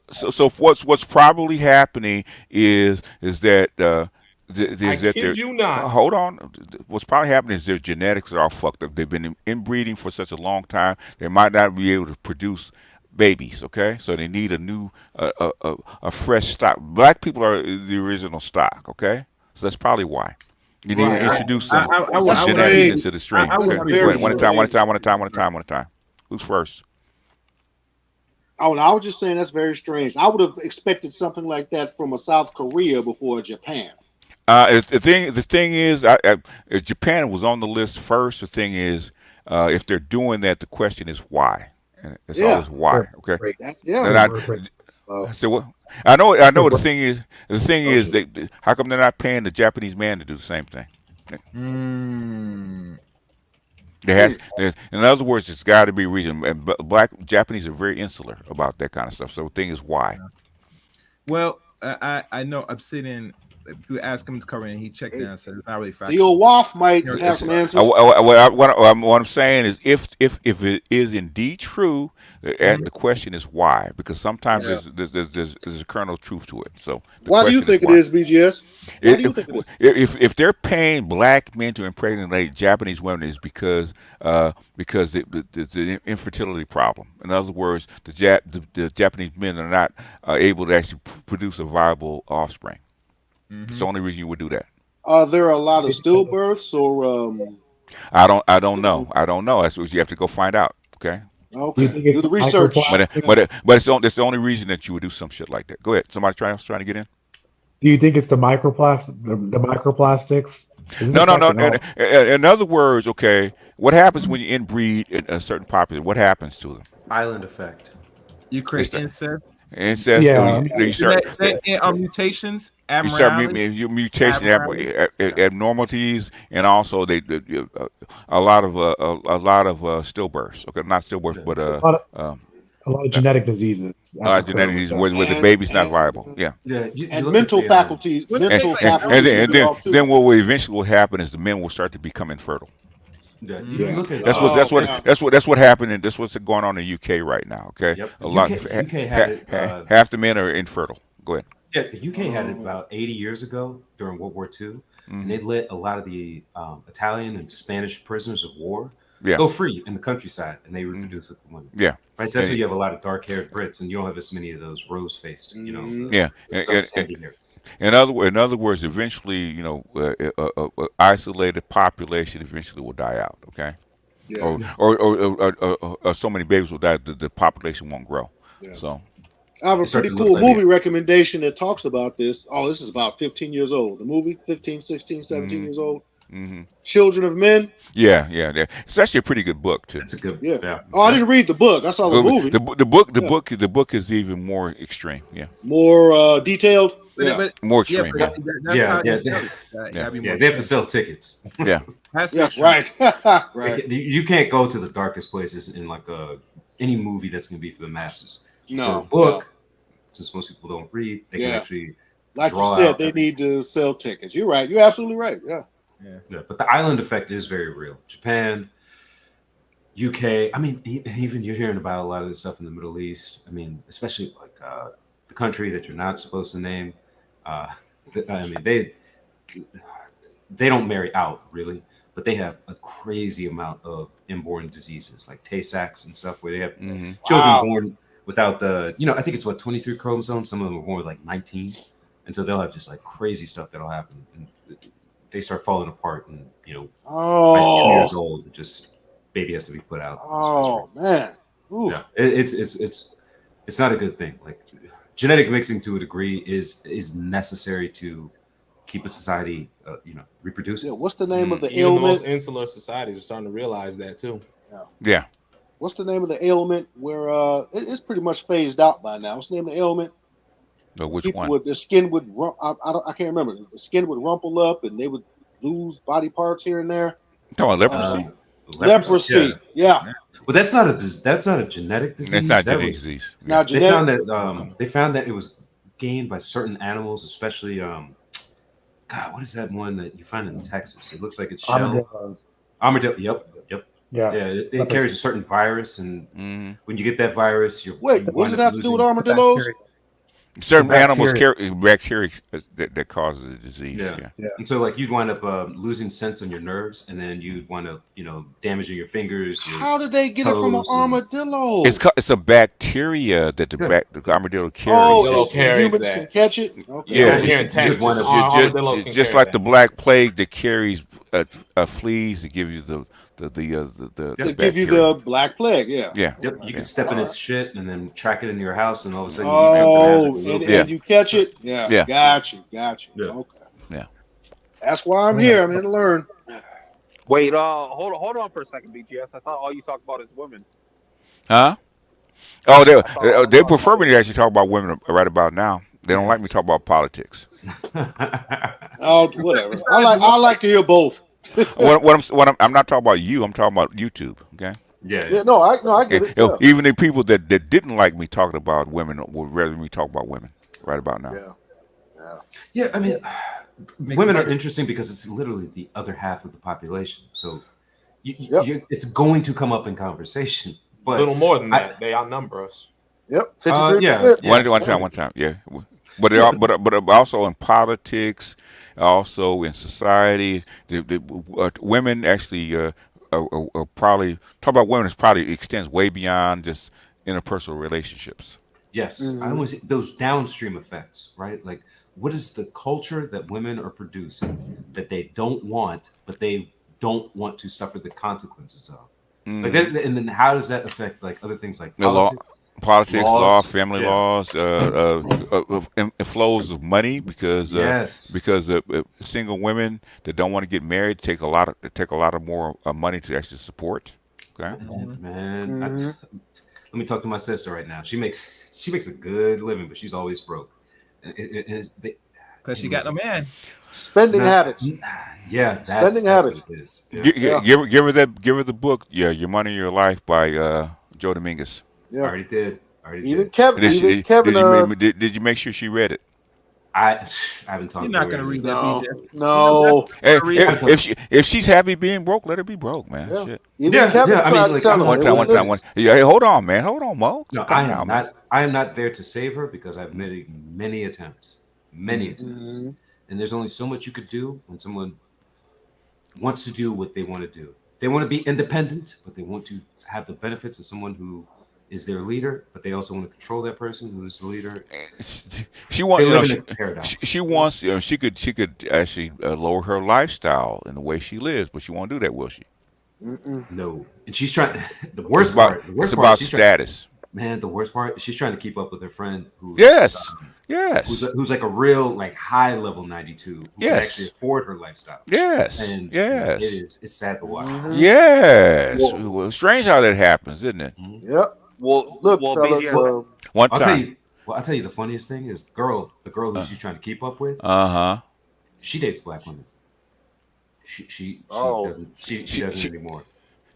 So what's probably happening is that I kid you not. Hold on. What's probably happening is their genetics are all fucked up. They've been inbreeding for such a long time. They might not be able to produce babies. Okay, so they need a new, a fresh stock. Black people are the original stock. Okay, so that's probably why. You need to introduce some genetics into the stream. One at a time. Who's first? Oh, I was just saying that's very strange. I would have expected something like that from a South Korea before Japan. The thing is, if Japan was on the list first. The thing is, if they're doing that, the question is why. And it's always why. Okay. So what? I know. The thing is. The thing is that how come they're not paying the Japanese man to do the same thing? In other words, it's got to be a reason. And Japanese are very insular about that kind of stuff. So the thing is why. Well, I know I'm sitting. You ask him to cover it, and he checked down and said it's not really factual. The old Waff might have some answers. What I'm saying is, if it is indeed true, the question is why, because sometimes there's a kernel of truth to it. So why do you think it is, BGS? Why do you think it is? If they're paying black men to impregnate Japanese women, it's because it's an infertility problem. In other words, the Japanese men are not able to actually produce a viable offspring. It's the only reason you would do that. Are there a lot of stillbirths or? I don't know. That's what you have to go find out. Okay. Okay. Do the research. But it's the only reason that you would do some shit like that. Go ahead. Somebody trying to get in. Do you think it's the microplastics? No. In other words, okay, what happens when you inbreed in a certain population? What happens to them? Island effect. You create incest. Incest. Yeah. You start mutations. You start mutation abnormalities, and also a lot of stillbirths. Okay, not stillbirths, but a lot of genetic diseases. A lot of genetic diseases where the baby's not viable. Yeah. And mental faculties. And then what will eventually happen is the men will start to become infertile. That's what happened, and that's what's going on in the UK right now. Okay, half the men are infertile. Go ahead. Yeah, the UK had it about 80 years ago during World War II, and they let a lot of the Italian and Spanish prisoners of war go free in the countryside, and they reproduce with the women. Yeah, right. So that's why you have a lot of dark-haired Brits, and you don't have as many of those rose-faced. In other words, eventually, isolated population eventually will die out. Okay, or so many babies will die, the population won't grow. Yeah. So. I have a pretty cool movie recommendation that talks about this. Oh, this is about 15 years old. The movie, 15, 16, 17 years old. Children of Men. Yeah. It's actually a pretty good book too. It's a good. Yeah. Oh, I didn't read the book. I saw the movie. The book is even more extreme. Yeah. More detailed. More extreme. They have to sell tickets. Yeah. Right. You can't go to the darkest places in like any movie that's going to be for the masses. No. For a book, since most people don't read, they can actually like you said, they need to sell tickets. You're right. You're absolutely right. Yeah. But the island effect is very real. Japan, UK. I mean, even you're hearing about a lot of this stuff in the Middle East. I mean, especially like the country that you're not supposed to name. I mean, they don't marry out really, but they have a crazy amount of inborn diseases like Tay-Sachs and stuff, where they have children born without I think it's 23 chromosomes. Some of them are born with like 19, and so they'll have just like crazy stuff that'll happen, and they start falling apart, and by 2 years old, just baby has to be put out. Oh man, yeah, it's not a good thing. Like genetic mixing to a degree is necessary to keep a society, reproducing. Yeah, what's the name of the ailment? The most insular societies are starting to realize that too. Yeah. What's the name of the ailment where it's pretty much phased out by now? What's the name of the ailment? Which People one? With the skin would I can't remember. The skin would rumple up, and they would lose body parts here and there. Talking about leprosy. Leprosy. Yeah. Well, that's not a genetic disease. That's not a genetic disease. Now they found that it was gained by certain animals, especially God, what is that one that you find in Texas? It looks like it's shell. Armadillos. Armadillo. Yep. Yeah. It carries a certain virus, and when you get that virus, you Wait, what does it have to do with armadillos? Certain animals carry bacteria that causes the disease. Yeah. And so, like, you'd wind up losing sense on your nerves, and then you'd wind up, damaging your fingers. Your How did they get it from an armadillo? It's a bacteria that the armadillo carries. Oh, humans can catch it. Okay. Yeah, here in Texas, it's just like the Black Plague that carries fleas that give you the give you the Black Plague. Yeah. Yep. You can step in its shit and then track it into your house, and all of a sudden you eat and you catch it. Yeah. Got you. Yeah. Okay. Yeah. That's why I'm here. I'm here to learn. Wait, hold on for a second, BGS. I thought all you talk about is women. Huh? Oh, they prefer me to actually talk about women right about now. They don't like me talk about politics. Oh, whatever. I like to hear both. I'm not talking about you. I'm talking about YouTube. Okay. Yeah. No, I get it. Yeah. Even the people that didn't like me talking about women would rather me talk about women right about now. Yeah. I mean, women are interesting because it's literally the other half of the population. So it's going to come up in conversation. But a little more than that. They outnumber us. Yep. 53%. One time. Yeah. But also in politics, also in society, women actually are probably talk about women. It probably extends way beyond just interpersonal relationships. Yes, I always those downstream effects, right? Like, what is the culture that women are producing that they don't want, but they don't want to suffer the consequences of? Like, and then how does that affect like other things like politics, law, family laws, flows of money because single women that don't want to get married take a lot of more money to actually support. Okay, man. Let me talk to my sister right now. She makes a good living, but she's always broke. Because she got no man. Spending habits. Yeah, spending habits. What it is. Give her the book. Yeah, Your Money, Your Life by Joe Dominguez. Yeah. Already did. Even Kevin. Did you make sure she read it? I haven't talked. You're not gonna read that, BJ. No. If she's happy being broke, let her be broke, man. Yeah. Shit. Even Kevin tried to tell him. One time. Hey, hold on, man. Hold on, Mo. No, I am not there to save her because I've made many attempts, and there's only so much you could do when someone wants to do what they want to do. They want to be independent, but they want to have the benefits of someone who is their leader, but they also want to control that person who is the leader. She wants, she wants, she could actually lower her lifestyle in the way she lives, but she won't do that, will she? No, and she's trying. The worst part. It's about status. Man, the worst part. She's trying to keep up with her friend. Yes. Who's like a real like high level 92 who can actually afford her lifestyle. Yes. And it's sad to watch. Yes. Well, strange how that happens, isn't it? Yep. Well, look, fellas. I'll tell you the funniest thing is the girl who she's trying to keep up with. She dates black women. She doesn't anymore.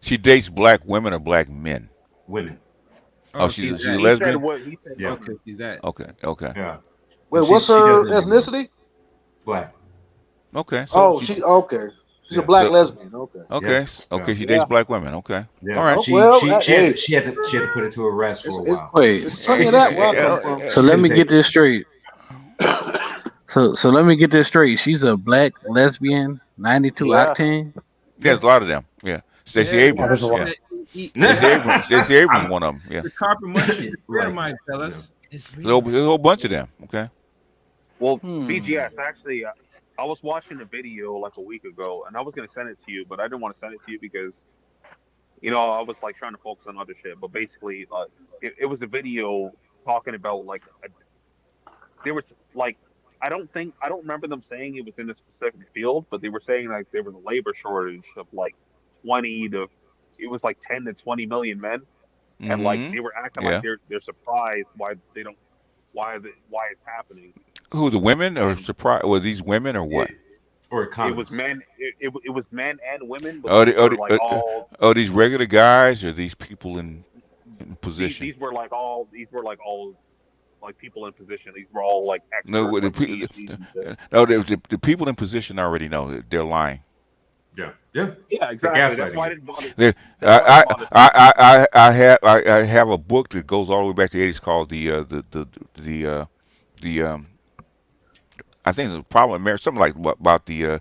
She dates black women or black men? Women. Oh, she's a lesbian. Yeah. Okay, she's that. Okay. Yeah. Wait, what's her ethnicity? Black. Okay. So she's a black lesbian. Okay. Okay. Okay. She dates black women. Okay. Yeah. All right. She had to put it to a rest for a while. Wait. So let me get this straight. So let me get this straight. She's a black lesbian, 92 octane. Yeah, there's a lot of them. Yeah. Stacey Abrams. Stacey Abrams, one of them. Yeah. The carpet munching. Might tell us. There's a whole bunch of them. Okay. Well, BGS, actually, I was watching a video like a week ago, and I was going to send it to you, but I didn't want to send it to you because, I was like trying to focus on other shit. But basically, it was a video talking about like there was like I don't remember them saying it was in a specific field, but they were saying like there was a labor shortage of like 10 to 20 million men, and like they were acting like they're surprised why it's happening. Who, the women, or surprised? Were these women or what? Or it was men. It was men and women. But these regular guys, or these people in position? These were like all like people in position. These were all like No, experts, like PhDs and shit. no, the people in position already know that they're lying. Yeah, yeah, Yeah, they're exactly. That's gaslighting why I you. didn't bother. They, That's why I didn't bother. I have a book that goes all the way back to the 80s called the I think it's a problem in marriage, something like about the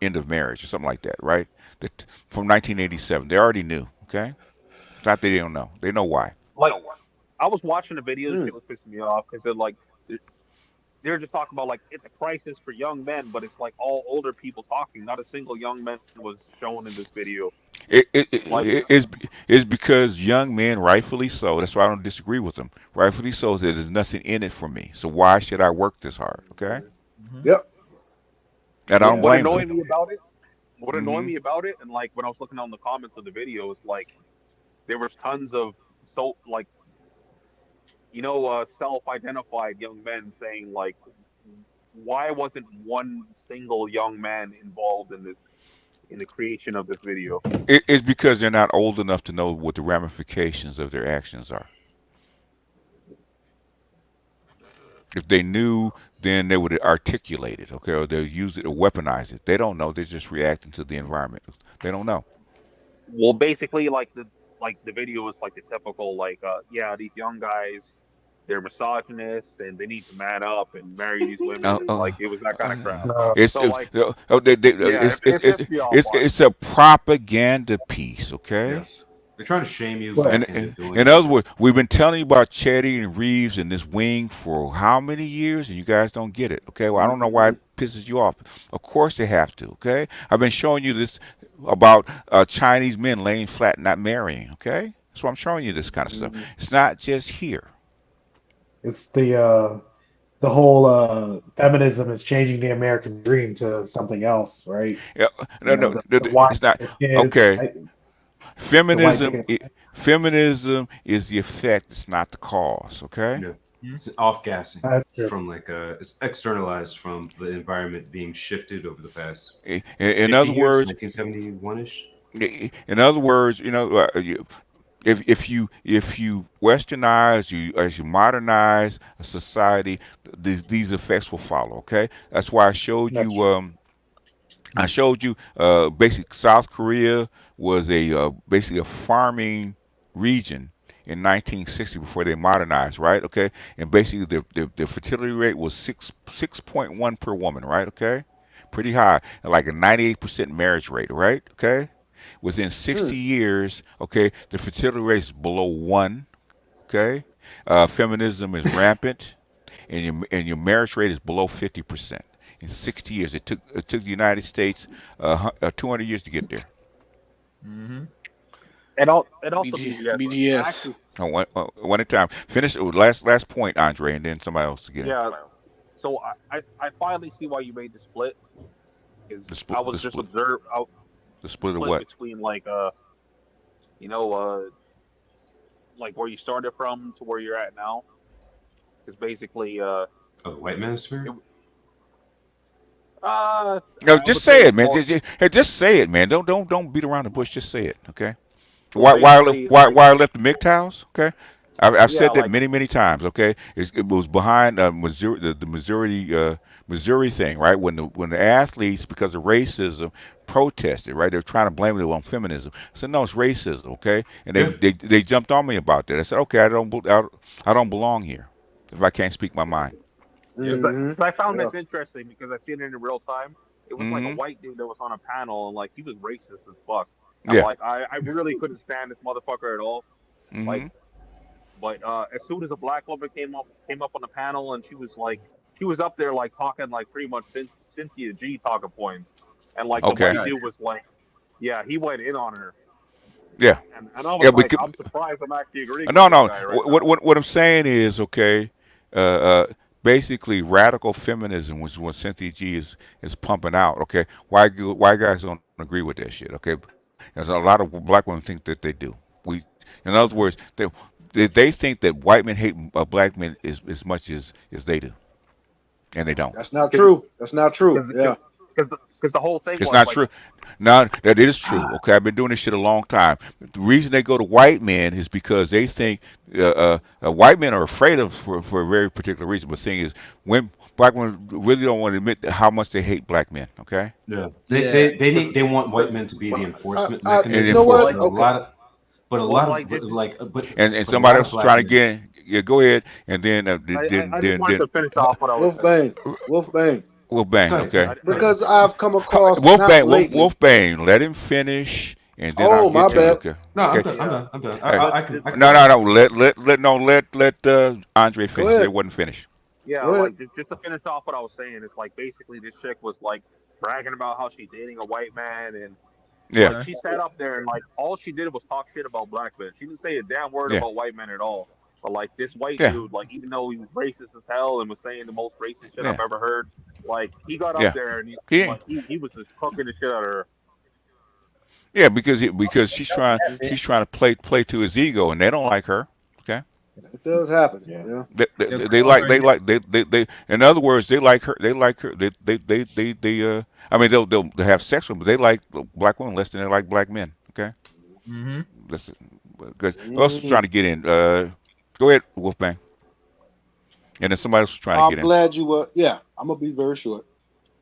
end of marriage or something like that, right? That from 1987. They already knew. Okay, it's not that they don't know. They know why. Like, I was watching the videos, shit was pissing me off because they're just talking about like it's a crisis for young men, but it's like all older people talking. Not a single young man was shown in this video. It's because young men, rightfully so. That's why I don't disagree with them. Rightfully so, that there's nothing in it for me. So why should I work this hard? Okay. Yep. And I don't blame them. What annoyed me about it, and like when I was looking on the comments of the video, is like there was tons of self-identified young men saying like, why wasn't one single young man involved in the creation of this video? It's because they're not old enough to know what the ramifications of their actions are. If they knew, then they would articulate it, okay, or they'll use it or weaponize it. They don't know. They're just reacting to the environment. They don't know. Well, basically, like the video was like the typical these young guys, they're misogynists and they need to man up and marry these women. And, it was that kind of crap. It's a propaganda piece, okay? Yes. They're trying to shame you. In other words, we've been telling you about Chetty and Reeves and this wing for how many years, and you guys don't get it, okay? Well, I don't know why it pisses you off. Of course they have to, okay? I've been showing you this about Chinese men laying flat and not marrying, okay? So I'm showing you this kind of stuff. It's not just here. It's the whole feminism is changing the American dream to something else, right? Yeah, it's not. Okay. Feminism is the effect. It's not the cause. Okay. Yeah. It's off-gassing from it's externalized from the environment being shifted over the past. In other words, 1971-ish. In other words, if you westernized, as you modernize a society, these effects will follow. Okay, that's why I showed you. I showed you basically South Korea was basically a farming region in 1960 before they modernized, right? Okay, and basically the fertility rate was 6.1 per woman, right? Okay, pretty high, and like a 98% marriage rate, right? Okay, within 60 years, okay, the fertility rate is below 1. Okay, feminism is rampant, and your marriage rate is below 50%. In 60 years, it took the United States 200 years to get there. Mm-hmm. And also BGS. One at a time. Finish last point, Andre, and then somebody else again. Yeah. So I finally see why you made the split. I was just observed. The split of what? Between like where you started from to where you're at now. Because basically the white manosphere. No, just say it, man. Just say it, man. Don't beat around the bush. Just say it, okay? Why I left the MGTOWs, okay? I've said that many times, okay? It was behind Missouri, the Missouri thing, right? When the athletes, because of racism, protested, right? They were trying to blame it on feminism. I said, no, it's racism, okay? And they jumped on me about that. I said, okay, I don't belong here if I can't speak my mind. So I found this interesting because I seen it in real time. It was like a white dude that was on a panel and like he was racist as fuck. Yeah. Like I really couldn't stand this motherfucker at all. Like, but as soon as a black woman came up on the panel and she was up there like talking like pretty much Cynthia G talking points, and like the white dude was like, yeah, he went in on her. Yeah. And I was I'm surprised I'm actually agreeing. No. With this guy right What I'm saying is, okay. Basically, radical feminism, which is what Cynthia G is pumping out. Okay, why guys don't agree with that shit? Okay, there's a lot of black women think that they do. In other words, they think that white men hate black men as much as they do, and they don't. That's not true. That's not true. Yeah. because the whole thing It's was not like, true. No, that is true. Okay, I've been doing this shit a long time. The reason they go to white men is because they think white men are afraid of for a very particular reason. But the thing is, when black women really don't want to admit how much they hate black men. Okay. Yeah, they want white men to be the enforcement mechanism. You know what? But a lot of, but a Well, lot like, of like, but And but a somebody lot else of is black trying to men. get in. Yeah, go ahead. And then I just wanted to finish off what I was saying. Wolfbang. Wolfbang. Okay. Because I've come across not Wolfbang. lately. Wolfbang. Let him finish, and then Oh, I'll my get to you. bad. Okay. No, I'm Okay. done. I'm done. I can. No. Let Andre finish. ahead. It wasn't finished. Yeah, Go ahead. like just to finish off what I was saying, it's like basically this chick was like bragging about how she's dating a white man, and Yeah. like she sat up there and like all she did was talk shit about black men. She didn't say a damn word Yeah. about white men at all. But like this white Yeah. dude, like even though he was racist as hell and was saying the most racist shit Yeah. I've ever heard, like he got Yeah. up there and He- he was just cooking the shit out of her. Yeah, because she's trying to play to his ego, and they don't like her. Okay. It does happen. Yeah. They in other words, they like her. I mean, they'll have sex with them, but they like black women less than they like black men. Okay. Mm-hmm. Listen, because who else is trying to get in? Go ahead, Wolfbang. And then somebody else is trying to I'm get in. glad you were. Yeah, I'm gonna be very short,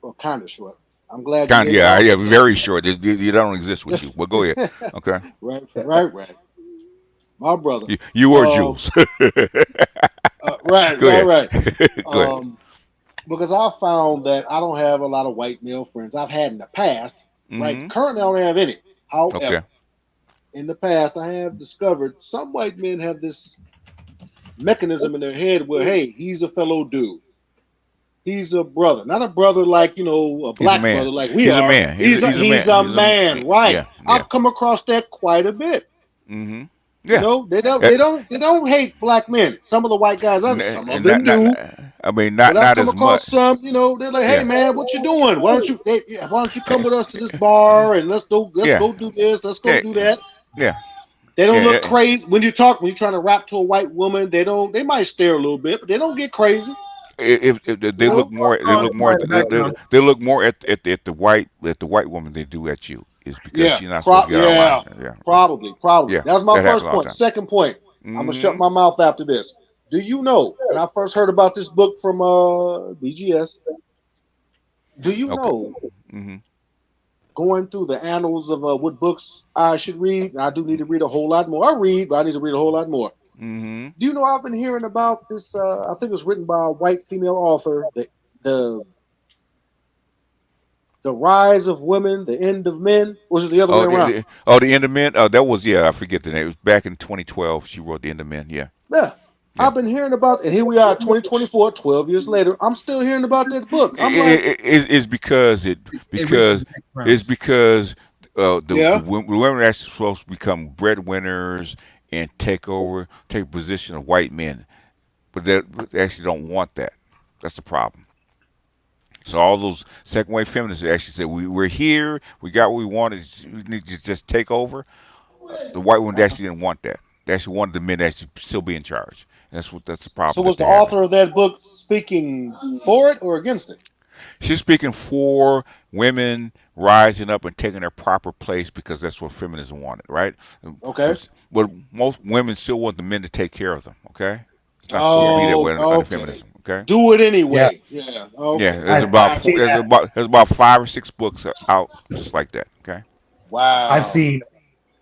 or kind of short. I'm glad. You Yeah, very short. You don't exist with you. Well, go ahead. Okay. Right. My brother. You or Jules. Right. Go ahead. Go ahead. Because I found that I don't have a lot of white male friends. I've had in the past. Right. Mhm. Currently, I don't have any. However, Okay. in the past, I have discovered some white men have this mechanism in their head where, hey, he's a fellow dude. He's a brother, not a brother like a black man. brother like we He's are. a man. He's a man, right? Yeah. I've come across that quite a bit. Mm-hmm. Yeah. They don't hate black men. Some of the white guys, some of them do. I mean, But not I've as come across much. some, they're like, hey Yeah. man, what you doing? Why don't you come with us to this bar and let's go do this, let's go do that. Yeah. They don't look crazy when you're trying to rap to a white woman. They might stare a little bit, but they don't get crazy. If they look more, they look more at the white woman they do at you. Is because she's not supposed to get out of line. Yeah. Probably. Yeah. That's my That happens first all the point. time. Second point, I'm gonna shut Mhm. my mouth after this. Do you know? And I first heard about this book from BGS. Do you know? Mm-hmm. Going through the annals of what books I should read, and I do need to read a whole lot more. I read, but I need to read a whole lot more. Mm-hmm. Do you know I've been hearing about this? I think it was written by a white female author. The rise of women, the end of men. Or was it the other way around? The End of Men. That was I forget the name. It was back in 2012. She wrote The End of Men. Yeah. Yeah. I've been hearing about, and here we are, 2024, 12 years later. I'm still hearing about that book. I'm It's because the women are actually supposed to become breadwinners and take position of white men, but they actually don't want that. That's the problem. So all those second wave feminists actually said we're here, we got what we wanted, we need to just take over. The white women actually didn't want that. They actually wanted the men to actually still be in charge. That's the problem. So was the author of that book speaking for it or against it? She's speaking for women rising up and taking their proper place because that's what feminism wanted, right? Okay. But most women still want the men to take care of them, okay? It's not supposed to be that way under feminism, okay? Do it anyway. Yeah. Okay. Yeah, there's about 5 or 6 books out just like that, okay? Wow.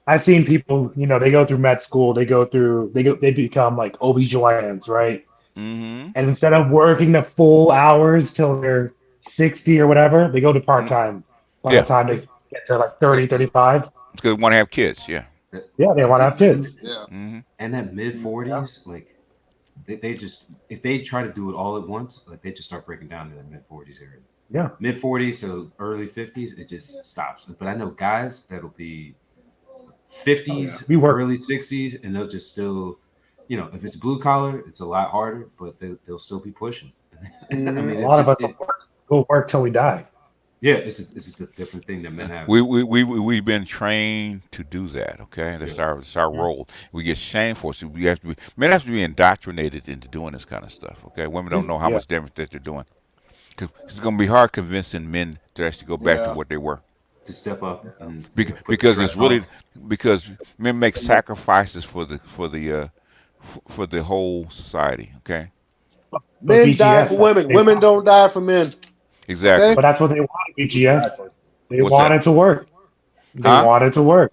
I've seen people, they go through med school, they become like OBGYNs, right? Mm-hmm. And instead of working the full hours till they're 60 or whatever, they go to part-time by the time they get to like 30, 35. Because they want to have kids, yeah. Yeah, they want to have kids. Yeah. Mm-hmm. And that mid-40s, like they just, if they try to do it all at once, like they just start breaking down in the mid-40s area. Yeah. Mid-40s to early 50s, it just stops. But I know guys that'll be 50s, early 60s, and they'll just still, if it's blue collar, it's a lot harder, but they'll still be pushing. I mean, a lot of us will work till we die. Yeah, it's just a different thing that men have. We've been trained to do that, okay? That's our role. We get shamed for it. So men have to be indoctrinated into doing this kind of stuff, okay? Women don't know how much damage that they're doing. It's going to be hard convincing men to actually go back to what they were. To step up and Because it's really because men make sacrifices for the whole society. Okay. Men die for women. Women don't die for men. Exactly. Okay? But that's what they wanted, BGS. They What's wanted that? to work. They Huh? wanted to work.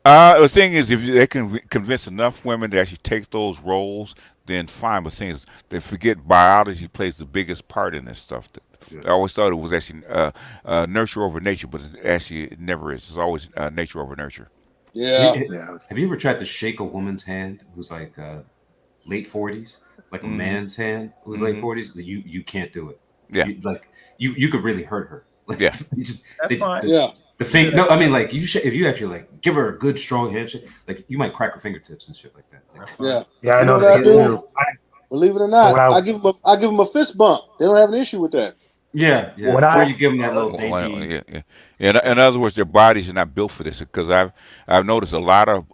The thing is, if they can convince enough women to actually take those roles, then fine. But the thing is, they forget biology plays the biggest part in this stuff. I always thought it was actually nurture over nature, but it never is. It's always nature over nurture. Yeah. Have you ever tried to shake a woman's hand who's like late 40s, like a man's hand who's late 40s? You can't do it. Yeah. You could really hurt her. Like, Yeah. That's fine. The thing, no, I mean, like if you actually like give her a good strong handshake, like you might crack her fingertips and shit like that. Like, Yeah, I know what that I do? too. Believe it or not, I give them a fist bump. They don't have an issue with that. Yeah. Or you give them that little dainty. Yeah. In other words, their bodies are not built for this. Because I've noticed a lot of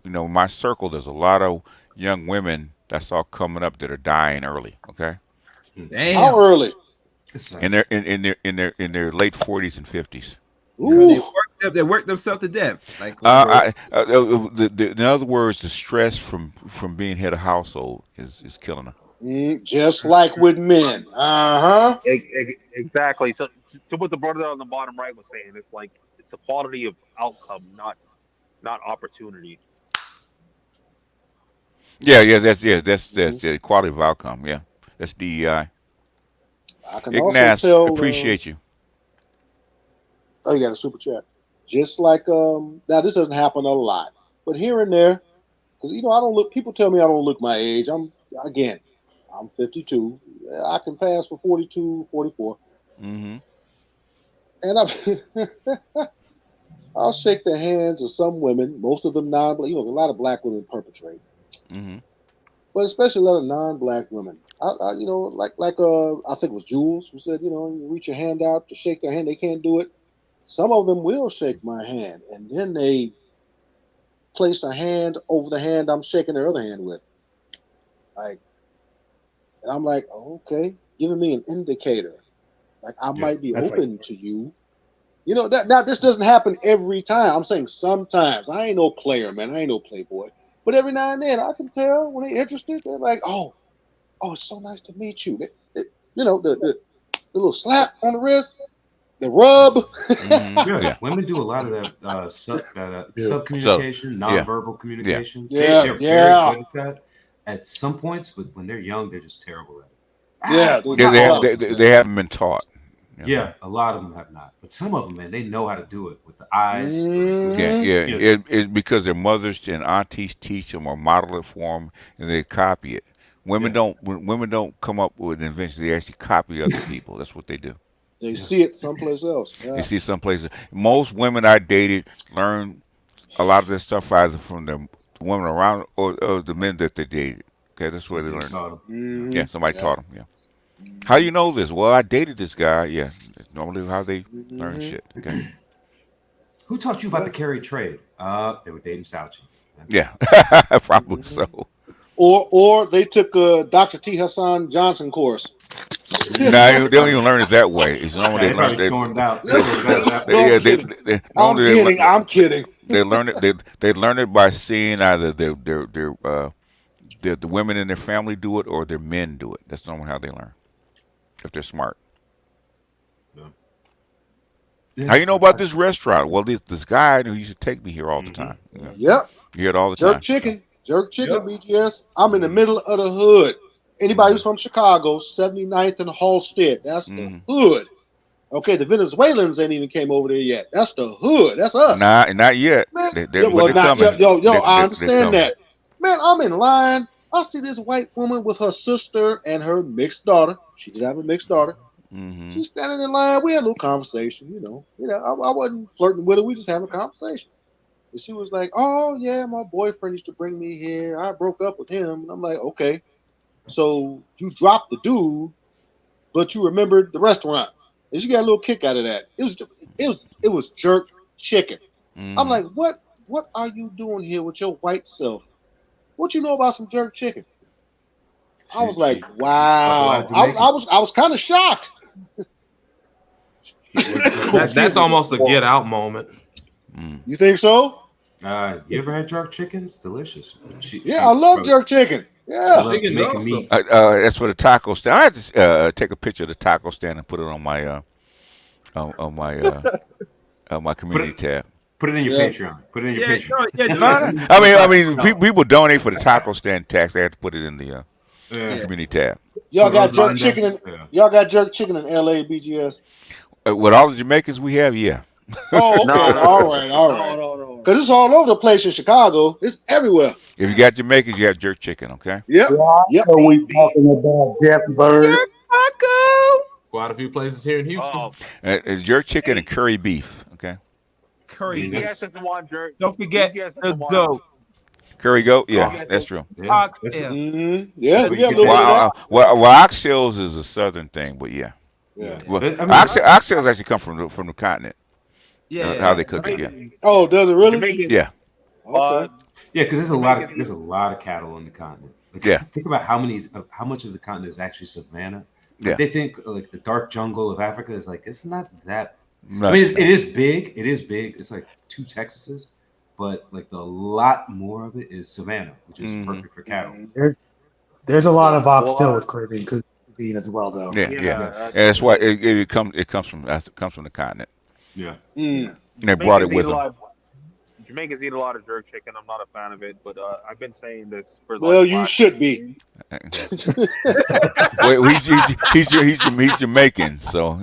in my circle, there's a lot of young women that's all coming up that are dying early. Okay. Damn. How early? In their late 40s and 50s. They worked themselves to death. Like in other words, the stress from being head of household is killing them. Just like with men. Exactly. So to what the brother on the bottom right was saying, it's like it's the quality of outcome, not opportunity. That's the quality of outcome. Yeah, that's DEI. I can Ignace, also tell. appreciate you. Oh, you got a super chat. Just like now this doesn't happen a lot, but here and there, because I don't look. People tell me I don't look my age. I'm 52. I can pass for 42, 44. Mm-hmm. And I'll shake the hands of some women, most of them non-black. A lot of black women perpetrate, but especially a lot of non-black women. I I think it was Jules who said, you reach your hand out to shake their hand, they can't do it. Some of them will shake my hand, and then they place a hand over the hand I'm shaking their other hand with. And I'm like, okay, giving me an indicator. Like I might be open to you. Now this doesn't happen every time. I'm saying sometimes. I ain't no player, man. I ain't no playboy. But every now and then I can tell when they're interested. They're like, oh, it's so nice to meet you. The little slap on the wrist. The rub. Women do a lot of that sub communication, nonverbal communication. They're very good at that. At some points, but when they're young, they're just terrible at it. They haven't been taught. Yeah, a lot of them have not, but some of them, man, they know how to do it with the eyes. It's because their mothers and aunties teach them or model it for them, and they copy it. Women don't come up with inventions; they actually copy other people. That's what they do. They see it someplace else. Yeah. They see someplace. Most women I dated learned a lot of this stuff either from the women around or the men that they dated. Okay, that's where they learned. Yeah, somebody taught them. Yeah. How do you know this? Well, I dated this guy. Yeah, it's normally how they learn shit. Okay. Who taught you about the carry trade? They were dating Fauci. Yeah, probably so. Or they took a Dr. T. Hassan Johnson course. No, they don't even learn it that way. It's normally they probably stormed out. I'm kidding. They learn it. They learn it by seeing either the women in their family do it or their men do it. That's normally how they learn. If they're smart. How you know about this restaurant? Well, this guy who used to take me here all the time. Yep. You hear it all the time. Jerk chicken, BGS. I'm in the middle of the hood. Anybody who's from Chicago, 79th and Halstead, that's the hood. Okay, the Venezuelans ain't even came over there yet. That's the hood. That's us. Not yet. They're coming. I understand that. Man, I'm in line. I see this white woman with her sister and her mixed daughter. She did have a mixed daughter. She's standing in line. We had a little conversation, I wasn't flirting with her. We just having a conversation. And she was like, oh, yeah, my boyfriend used to bring me here. I broke up with him. And I'm like, okay. So you dropped the dude, but you remembered the restaurant. And she got a little kick out of that. It was jerk chicken. I'm like, what are you doing here with your white self? What you know about some jerk chicken? I was like, wow. I was kind of shocked. That's almost a Get Out moment. You think so? You ever had jerk chicken? It's delicious. I love jerk chicken. Yeah, chicken's awesome. Meat. That's for the taco stand. I had to take a picture of the taco stand and put it on my my community tab. Put it in your Patreon. Put it in your Patreon. No, I mean, people donate for the taco stand tax. They have to put it in the community tab. Y'all got jerk chicken in LA, BGS. With all the Jamaicans we have, yeah. Oh, okay. All right. Because it's all over the place in Chicago. It's everywhere. If you got Jamaicans, you have jerk chicken, okay? Yep. So we talking about Jeff Bird. Quite a few places here in Houston. Jerk chicken and curry beef, okay? Curry beef. Jerk. Don't forget the goat. Curry goat, yeah, that's true. Oxtail. Yeah, we got a little bit of that. Well, oxtails is a southern thing, but yeah. Well, oxtails actually come from the continent. Yeah. How they cook it, yeah. Oh, does it really? Yeah. Okay. Yeah, because there's a lot of cattle on the continent. Like, think about how much of the continent is actually savanna. Yeah. They think like the dark jungle of Africa is like it's not that. No, I mean, it is big. It is big. It's like 2 Texases, but like a lot more of it is savanna, which is perfect for cattle. There's a lot of oxtail with Caribbean cuisine as well, though. Yeah. And that's why it comes from the continent. Yeah. And they brought it with them. Jamaicans eat a lot of jerk chicken. I'm not a fan of it, but I've been saying this for like. Well, you should be. Wait, he's Jamaican, so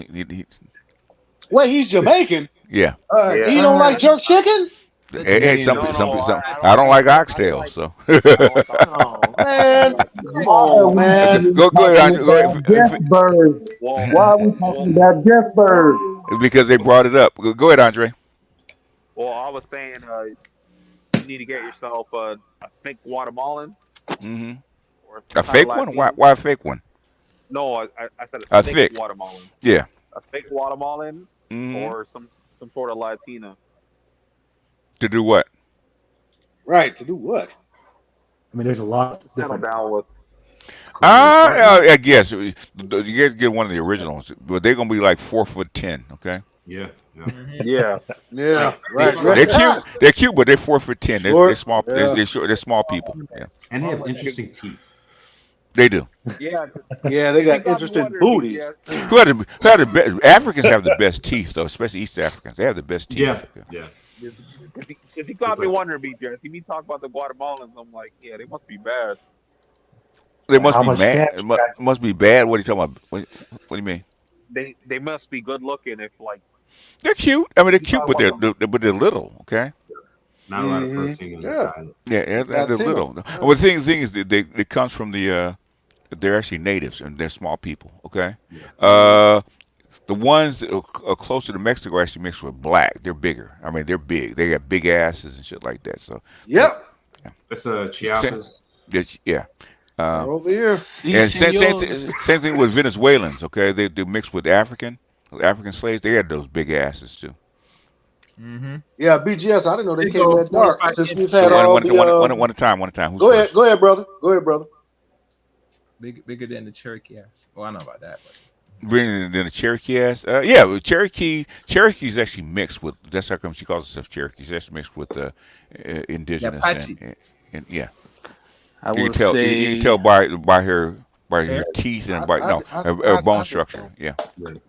Wait, he's Jamaican? Yeah. He don't like jerk chicken? Hey, some I don't like oxtail, so. Oh man, come on, man. Go ahead, Jeff Bird. Why are we talking about Jeff Bird? Because they brought it up. Go ahead, Andre. Well, I was saying you need to get yourself a fake Guatemalan. Mm-hmm. A fake one? Why a fake one? No, I said a fake Guatemalan. Yeah. A fake Guatemalan or some sort of Latina. To do what? Right, to do what? I mean, there's a lot of Settle down with. I guess you guys get one of the originals, but they're gonna be like 4'10", okay? Yeah. Right. They're cute, but they're 4'10". They're small. Yeah. They're small people. Yeah. And they have interesting teeth. They do. Yeah. They got interesting booties. Africans have the best teeth, though, especially East Africans. They have the best teeth. Yeah. Because he got me wondering, BJ. He talk about the Guatemalans. I'm like, yeah, they must be bad. They must be mad. It must be bad. What are you talking about? What do you mean? They must be good looking if like. They're cute. I mean, they're cute, but they're little. Okay. Not a lot of protein in their diet. Yeah, they're little. Well, the thing is, it comes from they're actually natives and they're small people. Okay. The ones closer to Mexico are actually mixed with black. They're bigger. I mean, they're big. They got big asses and shit like that. So. Yep. That's a Chiapas. They're over here. And same thing with Venezuelans. Okay, they mixed with African slaves. They had those big asses too. Mm-hmm. Yeah, BGS. I didn't know they came that dark. Since we've had all one at a time. Who's go first? ahead, brother. Bigger than the Cherokee ass. Well, I know about that. Bigger than the Cherokee ass. Yeah, Cherokee's actually mixed with. That's how come she calls herself Cherokee. She's actually mixed with the indigenous and yeah. You can tell by her teeth and by her bone structure. Yeah.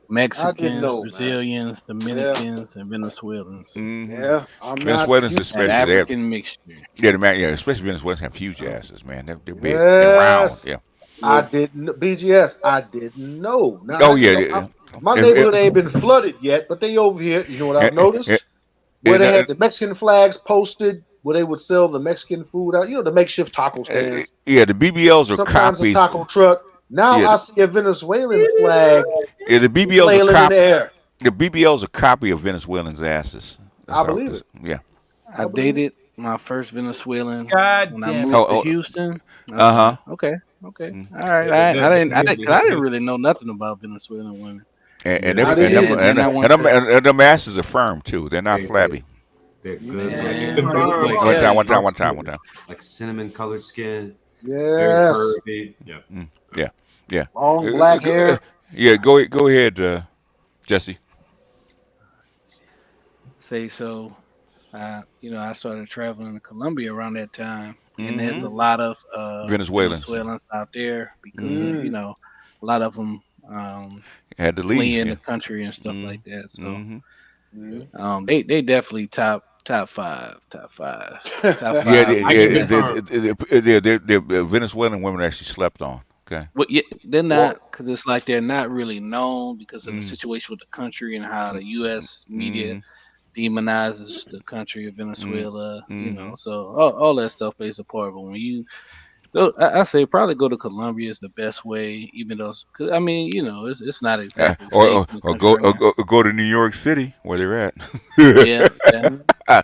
Mexican, Brazilians, Dominicans, and Venezuelans. Mm-hmm. Yeah, Venezuelans especially. African mixture. Yeah, especially Venezuelans have huge asses, man. They're big and round. Yeah. I didn't BGS. I didn't know. Now, my neighborhood ain't been flooded yet, but they over here. You know what I've noticed? Where they had the Mexican flags posted, where they would sell the Mexican food out. You know, the makeshift taco stands. The BBLs are sometimes copies. a taco truck. Now I see a Venezuelan flag. Yeah, the BBLs are in the air. The BBLs are a copy of Venezuelans' asses. I believe it. Yeah. I dated my first Venezuelan when I moved to Houston. Okay. All right. I didn't really know nothing about Venezuelan women. And them asses are firm too. They're not flabby. They're good. One time. Like cinnamon colored skin. Yes. Very curvy. Yeah. Long black hair. Yeah, go ahead, Jesse. Say so. I started traveling to Colombia around that time, and there's a Mm-hmm. lot of Venezuelans. Venezuelans out there because of Mm-hmm. a lot of them Had to leave. fleeing Yeah. the country and stuff like that. So Mm-hmm. they definitely top five, top five, top Yeah, five. I can confirm. the Venezuelan women actually slept on. Okay. Well, yeah, they're Well, not because it's like they're not really known because of the Mm. situation with the country and how the U.S. media Mm. demonizes the country of Mm. Venezuela. Mm-hmm. So all that stuff plays a part. But when you go, I say probably go to Colombia is the best way, even though, cause, I mean, it's not exactly safe in the country right now. Or go to New York City where they're at. Yeah, yeah.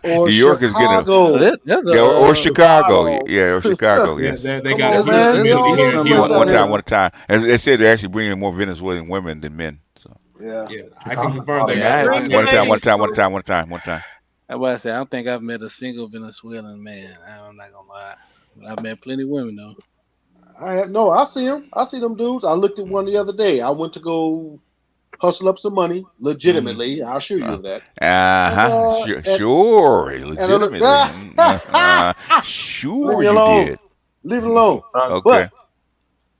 or New York is getting Oh, Chicago. there's yeah, or Chicago. Chicago. Yeah, or Chicago. Yeah, Yes. they Come got a on, huge man. They at community all least over here the in some place out One here. Houston. time, and they said they're actually bringing more Venezuelan women than men. So Yeah. Yeah, I can confirm they got yeah. a lot Bring of your one time, ladies one time, Venezuelans. one through. time, one time, one time. That's why I say I don't think I've met a single Venezuelan man. I'm not gonna lie, but I've met plenty of women though. No, I see them. I see them dudes. I looked at one the other day. I went to go hustle up some money Mm-hmm. legitimately. I'll assure you of that. And Uh-huh. and Sure, and I look. legitimately. Sure, Leave me you alone. did. Leave it alone. Okay. But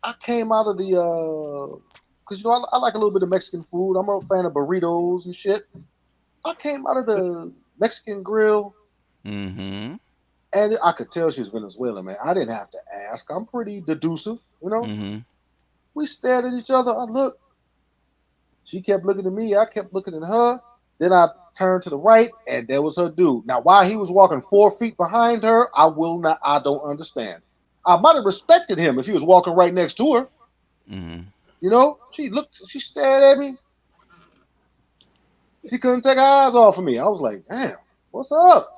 I came out of the because I like a little bit of Mexican food. I'm a fan of burritos and shit. I came out of the Mexican grill Mm-hmm. and I could tell she was Venezuelan, man. I didn't have to ask. I'm pretty deductive. Mm-hmm. We stared at each other. I looked. She kept looking at me. I kept looking at her. Then I turned to the right, and there was her dude. Now, why he was walking 4 feet behind her, I will not. I don't understand. I might have respected him if he was walking right next to her. Mm-hmm. She looked. She stared at me. She couldn't take her eyes off of me. I was like, damn, what's up?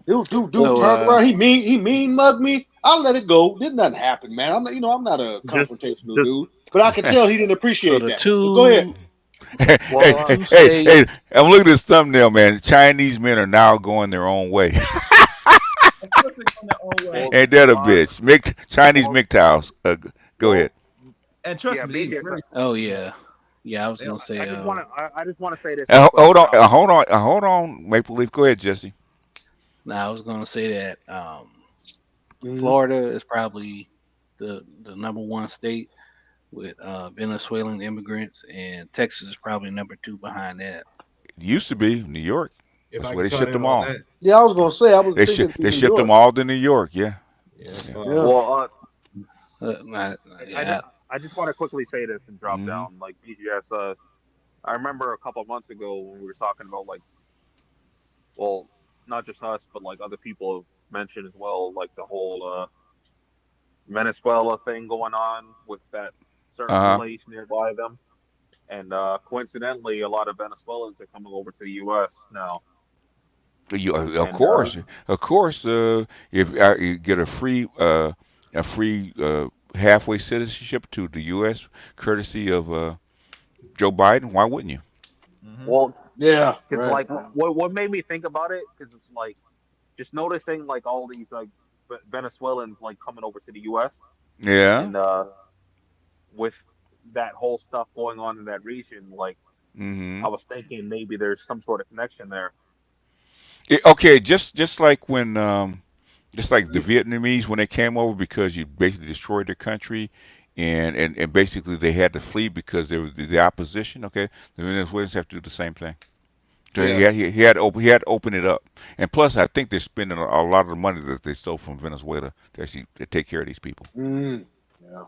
Dude So turned around. He mean mugged me. I let it go. Did nothing happen, man. I'm not a confrontational dude, but I could tell he didn't so appreciate the that. But go ahead. two Hey, the hey, two hey, states. I'm looking at this thumbnail, man. Chinese men are now going their own way. Ain't that a bitch? Chinese MGTOWs. Go ahead. And trust Yeah, me, BJ. Oh yeah. I was gonna say. I just want to say this real quick. Hold on, Maple Leaf. Go ahead, Jesse. Now I was gonna say that Mhm. Florida is probably the number one state with Venezuelan immigrants, and Texas is probably number two behind that. It used to be New York. If That's I where can they cut shipped in them on all. that. Yeah, I was gonna say I was They thinking they New shipped them York. all to New York. Yeah. Yeah, Yeah. Well, Yeah. I just want to quickly say this and drop Mm-hmm. down. Like BGS, I remember a couple of months ago when we were talking about like, well, not just us, but like other people have mentioned as well, like the whole Venezuela thing going on with that certain Uh huh. place nearby them. And coincidentally, a lot of Venezuelans are coming over to the U.S. now. You, And of course. If you get a free halfway citizenship to the U.S. courtesy of Joe Biden, why wouldn't you? well, Yeah. because Right. like what made me think about it, because it's like just noticing like all these like Venezuelans like coming over to the U.S. Yeah. and with that whole stuff going on in that region, like Mm-hmm. I was thinking maybe there's some sort of connection there. Okay, just like when just like the Vietnamese when they came over because you basically destroyed their country, and basically they had to flee because there was the opposition. Okay, the Venezuelans have to do the same thing. So Yeah. he had to open it up, and plus I think they're spending a lot of the money that they stole from Venezuela to actually to take care of these people. Yeah.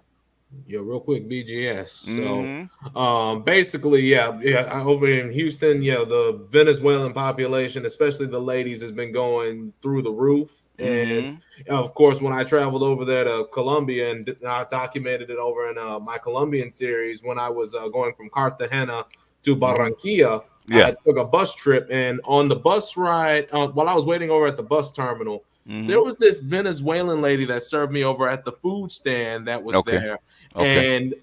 Yo, real quick, BGS. So, Mm-hmm. basically, over in Houston, the Venezuelan population, especially the ladies, has been going through the roof. And Mm-hmm. of course, when I traveled over there to Colombia, and I documented it over in my Colombian series, when I was going from Cartagena to Mm-hmm. Barranquilla, Yeah. I took a bus trip, and on the bus ride, while I was waiting over at the bus terminal, there Mm-hmm. was this Venezuelan lady that served me over at the food stand that was Okay. there. Okay. And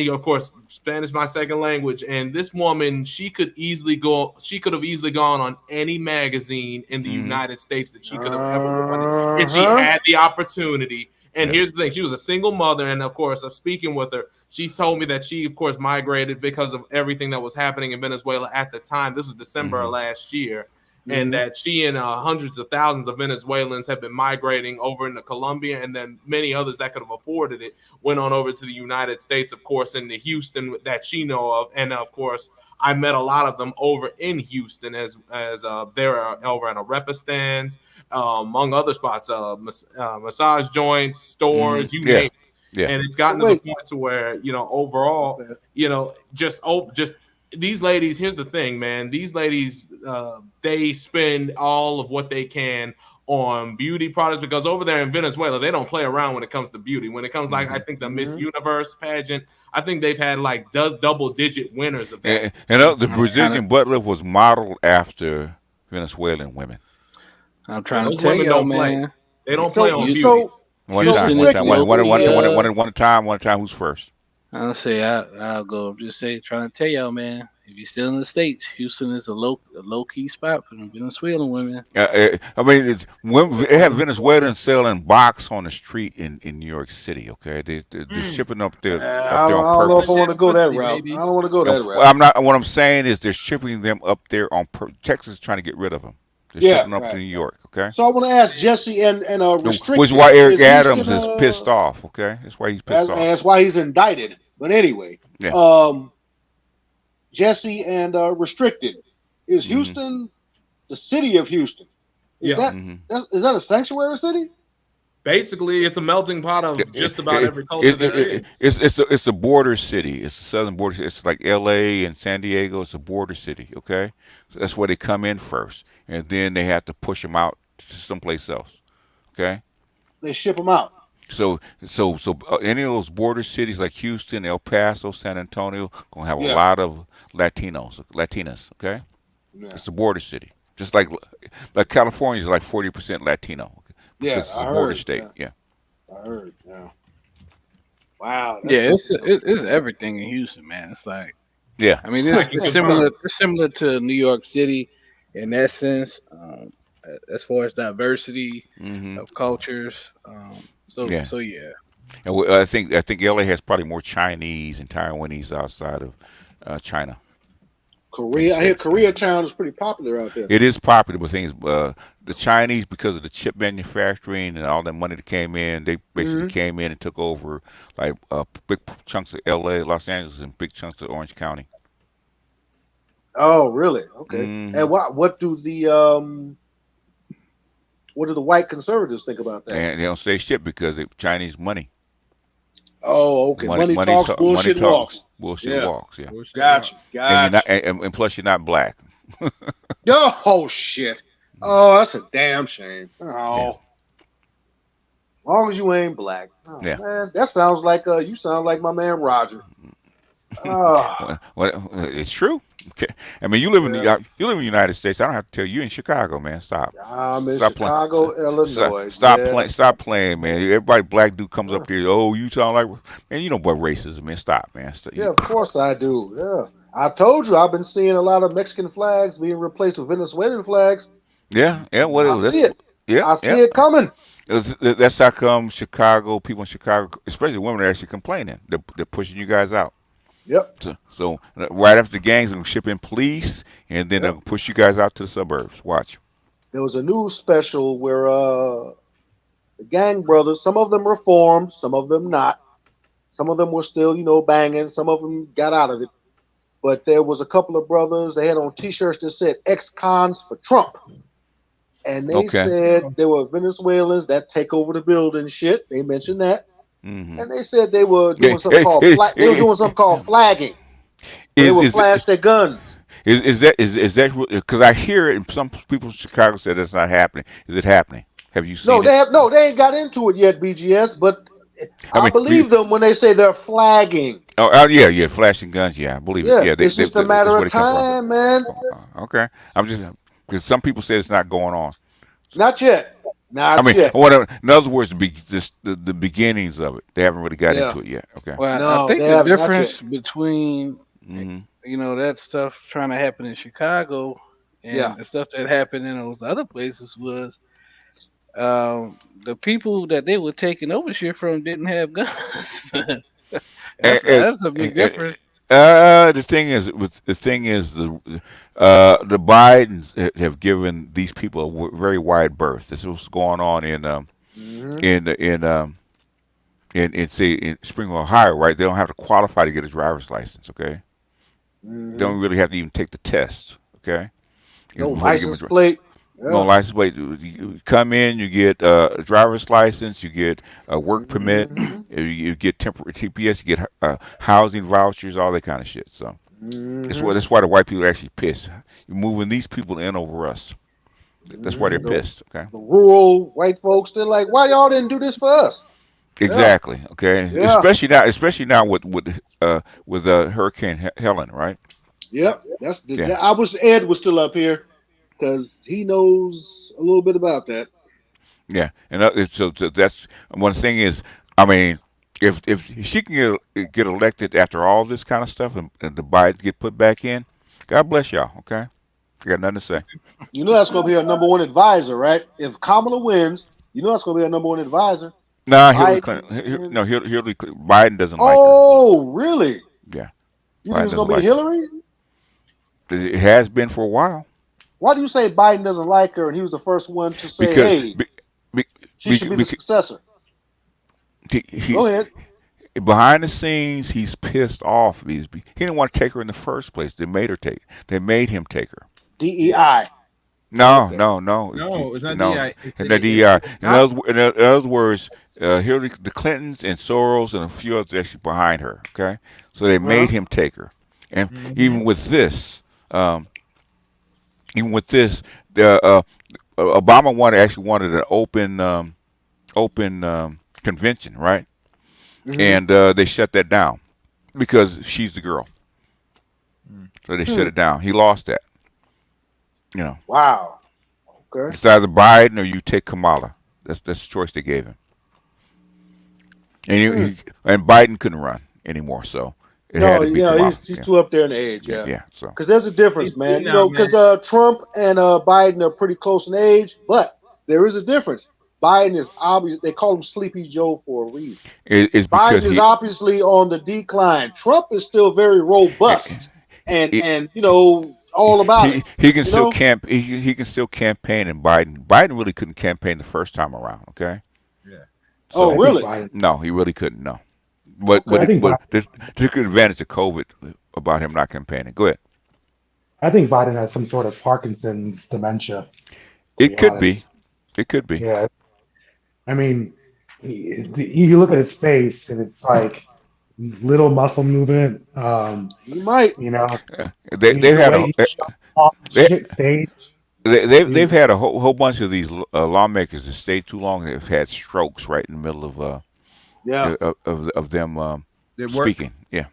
of course, Spanish my second language. And this woman, she could have easily gone on any magazine in the Mm-hmm. United States that she could have ever wanted if she Uh-huh. had the opportunity. And here's the thing: she was a single mother, and of course, of speaking with her, she told me that she, of course, migrated because of everything that was happening in Venezuela at the time. This was December of last year, and that she and hundreds of thousands of Venezuelans have been migrating over into Colombia, and then many others that could have afforded it went on over to the United States, of course, in the Houston that she know of, and of course, I met a lot of them over in Houston as they're over at Arepa stands, among other spots, massage joints, stores, you name it. Yeah. And it's gotten to the point to where, overall, just these ladies, here's the thing, man. These ladies, they spend all of what they can on beauty products, because over there in Venezuela, they don't play around when it comes to beauty. When it comes I think the Miss Universe pageant, I think they've had like double-digit winners of that. And the Brazilian butt lift was modeled after Venezuelan women. I'm trying to tell y'all, man. They don't play on beauty. One time. Who's first? I'll say I'll go. I'm just trying to tell y'all, man. If you're still in the States, Houston is a low key spot for the Venezuelan women. I mean, they have Venezuelans selling box on the street in New York City. Okay, they're shipping up there. I don't know if I want to go that route. I don't want to go that route. I'm not. What I'm saying is they're shipping them up there on Texas is trying to get rid of them. They're shipping up to New York. Okay. So I want to ask Jesse and restricted. Which is why Eric Adams is pissed off. Okay, that's why he's pissed off. That's why he's indicted. But anyway, Jesse and restricted. Is Houston the city of Houston? Is that a sanctuary city? Basically, it's a melting pot of just about every culture there is. It's a border city. It's a southern border. It's like L.A. and San Diego. It's a border city. Okay, so that's where they come in first, and then they have to push them out to someplace else. Okay, they ship them out. So any of those border cities like Houston, El Paso, San Antonio gonna have a lot of Latinas. Okay, it's a border city, just like California is like 40% Latino. Because it's a border state. Yeah. I heard. Yeah. Wow. It's everything in Houston, man. It's like, I mean, it's similar. It's similar to New York City in that sense, as far as diversity of cultures. So yeah. And I think LA has probably more Chinese and Taiwanese outside of China. Korea, I hear Koreatown is pretty popular out there. It is popular, but the thing is, the Chinese, because of the chip manufacturing and all that money that came in, they basically came in and took over like big chunks of LA, Los Angeles, and big chunks of Orange County. Oh, really? Okay. And what do the white conservatives think about that? And they don't say shit because it's Chinese money. Oh, okay. Money talks, bullshit walks. Bullshit walks, yeah. Gotcha. And plus, you're not black. Oh, shit. Oh, that's a damn shame. Oh. As long as you ain't black. Oh, man, that sounds like you sound like my man Roger. Well, it's true. Okay. I mean, you live in the United States. I don't have to tell you. In Chicago, man. Stop. I'm in Chicago, Illinois. Stop playing, man. Everybody black dude comes up there. Oh, you sound like, man. You know what racism, man. Stop, man. Yeah, of course I do. Yeah, I told you I've been seeing a lot of Mexican flags being replaced with Venezuelan flags. Yeah. What I see it. Yeah, I see it coming. That's how come people in Chicago, especially women, are actually complaining. They're pushing you guys out. Yep. So right after the gangs, they're gonna ship in police, and then they'll push you guys out to the suburbs. Watch. There was a news special where the gang brothers, some of them reformed, some of them not. Some of them were still, banging. Some of them got out of it. But there was a couple of brothers. They had on T-shirts that said "ex-cons for Trump," and they said they were Venezuelans that take over the building. Shit, they mentioned that. And they said they were doing something called flagging. They would flash their guns. Is that because I hear it and some people in Chicago said that's not happening. Is it happening? Have you seen it? They ain't got into it yet, BGS, but I believe them when they say they're flagging. Oh yeah, flashing guns, yeah, I believe it. Yeah, it's just a matter of time, man. Okay. I'm just because some people say it's not going on. Not yet. In other words, the beginnings of it. They haven't really got into it yet. Okay. Well, I think the difference between that stuff trying to happen in Chicago and the stuff that happened in those other places was the people that they were taking over shit from didn't have guns. That's a big difference. The thing is, the Bidens have given these people a very wide berth. This is what's going on in say in Springfield, Ohio, right? They don't have to qualify to get a driver's license. Okay, they don't really have to even take the test. Okay, no license plate. Yeah. No license plate. You come in, you get a driver's license, you get a work permit, you get temporary TPS, you get housing vouchers, all that kind of shit. So that's why the white people are actually pissed. You're moving these people in over us. That's why they're pissed. Okay. The rural white folks, they're like, why y'all didn't do this for us? Exactly. Yeah. Okay. Yeah. Especially now with Hurricane Helen, right? Yep. I wish Ed was still up here because he knows a little bit about that. Yeah, and so that's one thing is, I mean, if she can get elected after all this kind of stuff and the Biden get put back in, God bless y'all. Okay, I got nothing to say. You know that's going to be our number one advisor, right? If Kamala wins, you know that's going to be our number one advisor. Nah, Hillary Clinton. Hillary Biden doesn't like her. Oh, really? Yeah. You think it's going to be Hillary? It has been for a while. Why do you say Biden doesn't like her and he was the first one to say, she should be the successor? Go ahead. Behind the scenes, he's pissed off. He didn't want to take her in the first place. They made him take her. DEI. No, it's not DEI. It's not DEI. In other words, Hillary, the Clintons and Soros and a few others actually behind her. Okay, so they made him take her, and even with this, Obama wanted an open convention, right? And they shut that down because she's the girl. So they shut it down. He lost that. You know. Wow. Okay. It's either Biden or you take Kamala. That's the choice they gave him. And and Biden couldn't run anymore, so it had to be Kamala. He's too up there in age. Yeah. So because there's a difference, man. You know, because Trump and Biden are pretty close in age, but there is a difference. Biden is obvious. They call him Sleepy Joe for a reason. Biden is obviously on the decline. Trump is still very robust and you know all about it. He can still he can still campaign, and Biden really couldn't campaign the first time around. Okay. Yeah. So, really? No, he really couldn't. No. But there's took advantage of COVID about him not campaigning. Go ahead. I think Biden has some sort of Parkinson's dementia. It could be. It could be. Yeah. I mean, you look at his face, and it's like little muscle movement. He might, you know. They've had a whole bunch of these lawmakers that stay too long. They've had strokes right in the middle of them speaking. Yeah.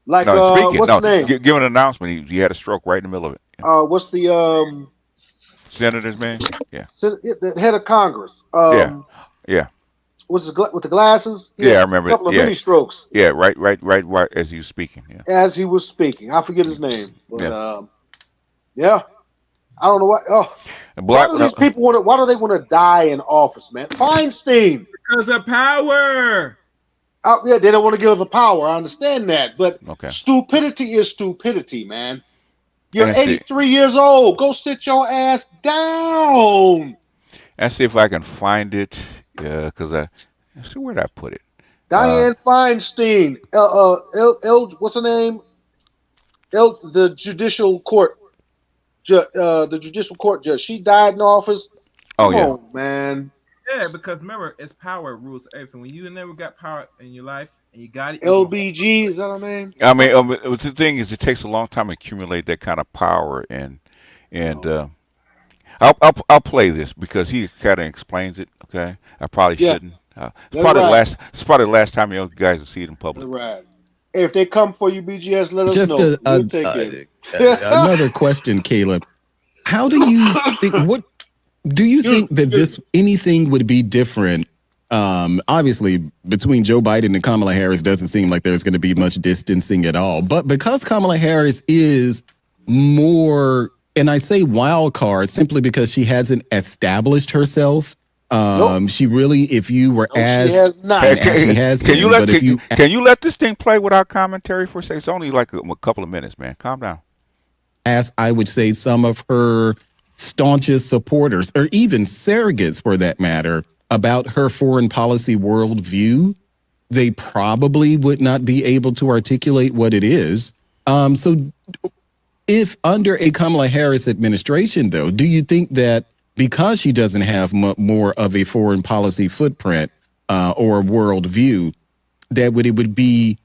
Like what's his name? Give an announcement. He had a stroke right in the middle of it. Yeah. What's the senator's name? Yeah. The head of Congress. Yeah. With the glasses? I remember. A couple of mini strokes. Yeah, right as he was speaking. Yeah. As he was speaking. I forget his name. But I don't know what why do these people why do they want to die in office, man? Feinstein. Because of power. They don't want to give the power. I understand that. But stupidity is stupidity, man. You're 83 years old. Go sit your ass down. Let's see if I can find it. Because let's see where did I put it. Dianne Feinstein. What's her name? The judicial court. The judicial court judge. She died in office. Come on, man. Yeah, because remember, it's power rules everything. When you never got power in your life and you got it. LBG, is that her name? I mean, the thing is, it takes a long time to accumulate that kind of power, and I'll play this because he kind of explains it. Okay, I probably shouldn't. It's probably the last time you guys will see it in public. Right. Hey, if they come for you, BGS, let us know. We'll take it. Another question, Caleb. How do you think? What do you think that anything would be different? Obviously, between Joe Biden and Kamala Harris, doesn't seem like there's going to be much distancing at all. But because Kamala Harris is more, and I say wild card simply because she hasn't established herself She really, if you were asked, she has not. She has can you been, let but if you can you let this thing play without commentary for a second? It's only like a couple of minutes, man. Calm down. ask, I would say some of her staunchest supporters, or even surrogates for that matter, about her foreign policy worldview, they probably would not be able to articulate what it is. So if under a Kamala Harris administration, though, do you think that because she doesn't have more of a foreign policy footprint or worldview, that it would be,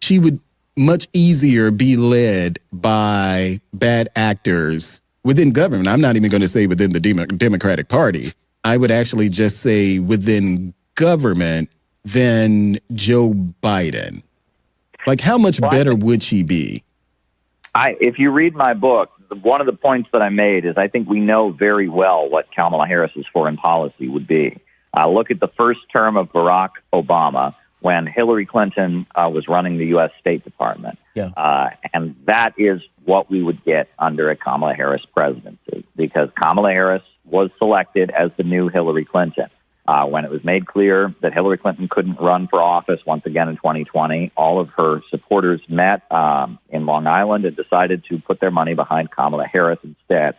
she would much easier be led by bad actors within government? I'm not even going to say within the Democratic Party. I would actually just say within government than Joe Biden. Like, how much better would she be? If you read my book, one of the points that I made is I think we know very well what Kamala Harris's foreign policy would be. Look at the first term of Barack Obama when Hillary Clinton was running the U.S. State Department. Yeah. And that is what we would get under a Kamala Harris presidency, because Kamala Harris was selected as the new Hillary Clinton. When it was made clear that Hillary Clinton couldn't run for office once again in 2020, all of her supporters met in Long Island and decided to put their money behind Kamala Harris instead.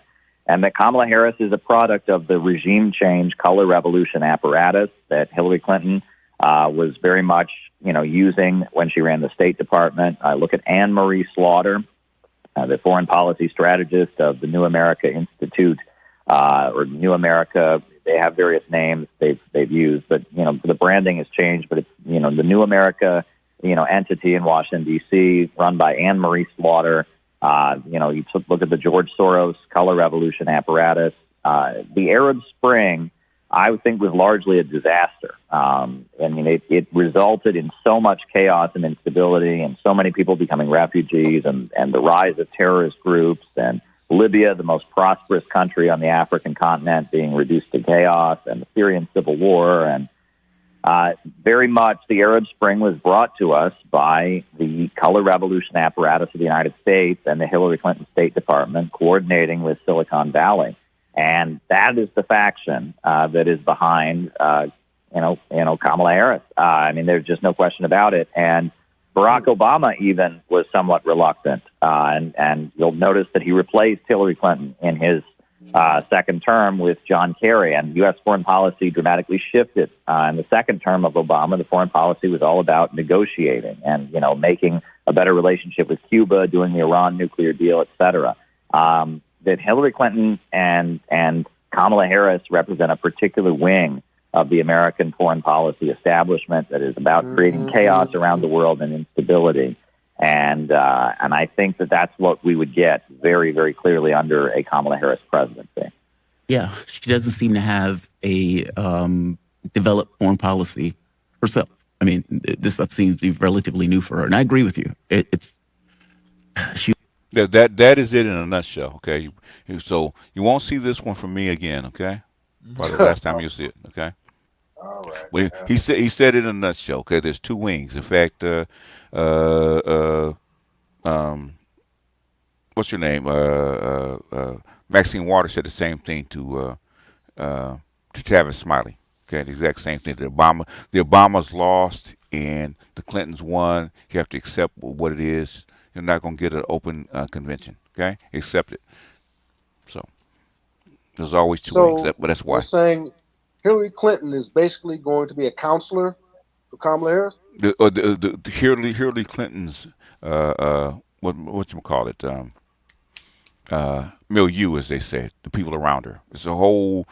And that Kamala Harris is a product of the regime change color revolution apparatus that Hillary Clinton was very much, using when she ran the State Department. Look at Anne Marie Slaughter, the foreign policy strategist of the New America Institute, or New America. They have various names they've used, but the branding has changed. But it's the New America entity in Washington D.C. run by Anne Marie Slaughter. You look at the George Soros color revolution apparatus. The Arab Spring, I would think, was largely a disaster. It resulted in so much chaos and instability, and so many people becoming refugees, and the rise of terrorist groups, and Libya, the most prosperous country on the African continent, being reduced to chaos, and the Syrian civil war. And very much the Arab Spring was brought to us by the color revolution apparatus of the United States and the Hillary Clinton State Department coordinating with Silicon Valley. And that is the faction that is behind, Kamala Harris. There's just no question about it. And Barack Obama even was somewhat reluctant, and you'll notice that he replaced Hillary Clinton in his second term with John Kerry, and U.S. foreign policy dramatically shifted. In the second term of Obama, the foreign policy was all about negotiating and making a better relationship with Cuba, doing the Iran nuclear deal, etc. That Hillary Clinton and Kamala Harris represent a particular wing of the American foreign policy establishment that is about creating chaos around the world and instability. And I think that that's what we would get very, very clearly under a Kamala Harris presidency. Yeah, she doesn't seem to have a developed foreign policy herself. This stuff seems to be relatively new for her, and I agree with you. That is it in a nutshell. Okay, so you won't see this one from me again. Okay, probably the last time you'll see it. Okay. All right. Well, he said it in a nutshell. Okay, there's two wings. In fact, what's your name? Maxine Waters said the same thing to Travis Smiley. Okay, the exact same thing. The Obamas lost and the Clintons won. You have to accept what it is. You're not going to get an open convention. Okay, accept it. So there's always two wings, but that's why. You're saying Hillary Clinton is basically going to be a counselor for Kamala Harris? The Hillary Clinton's what you call it, milieu, as they say, the people around her. It's a whole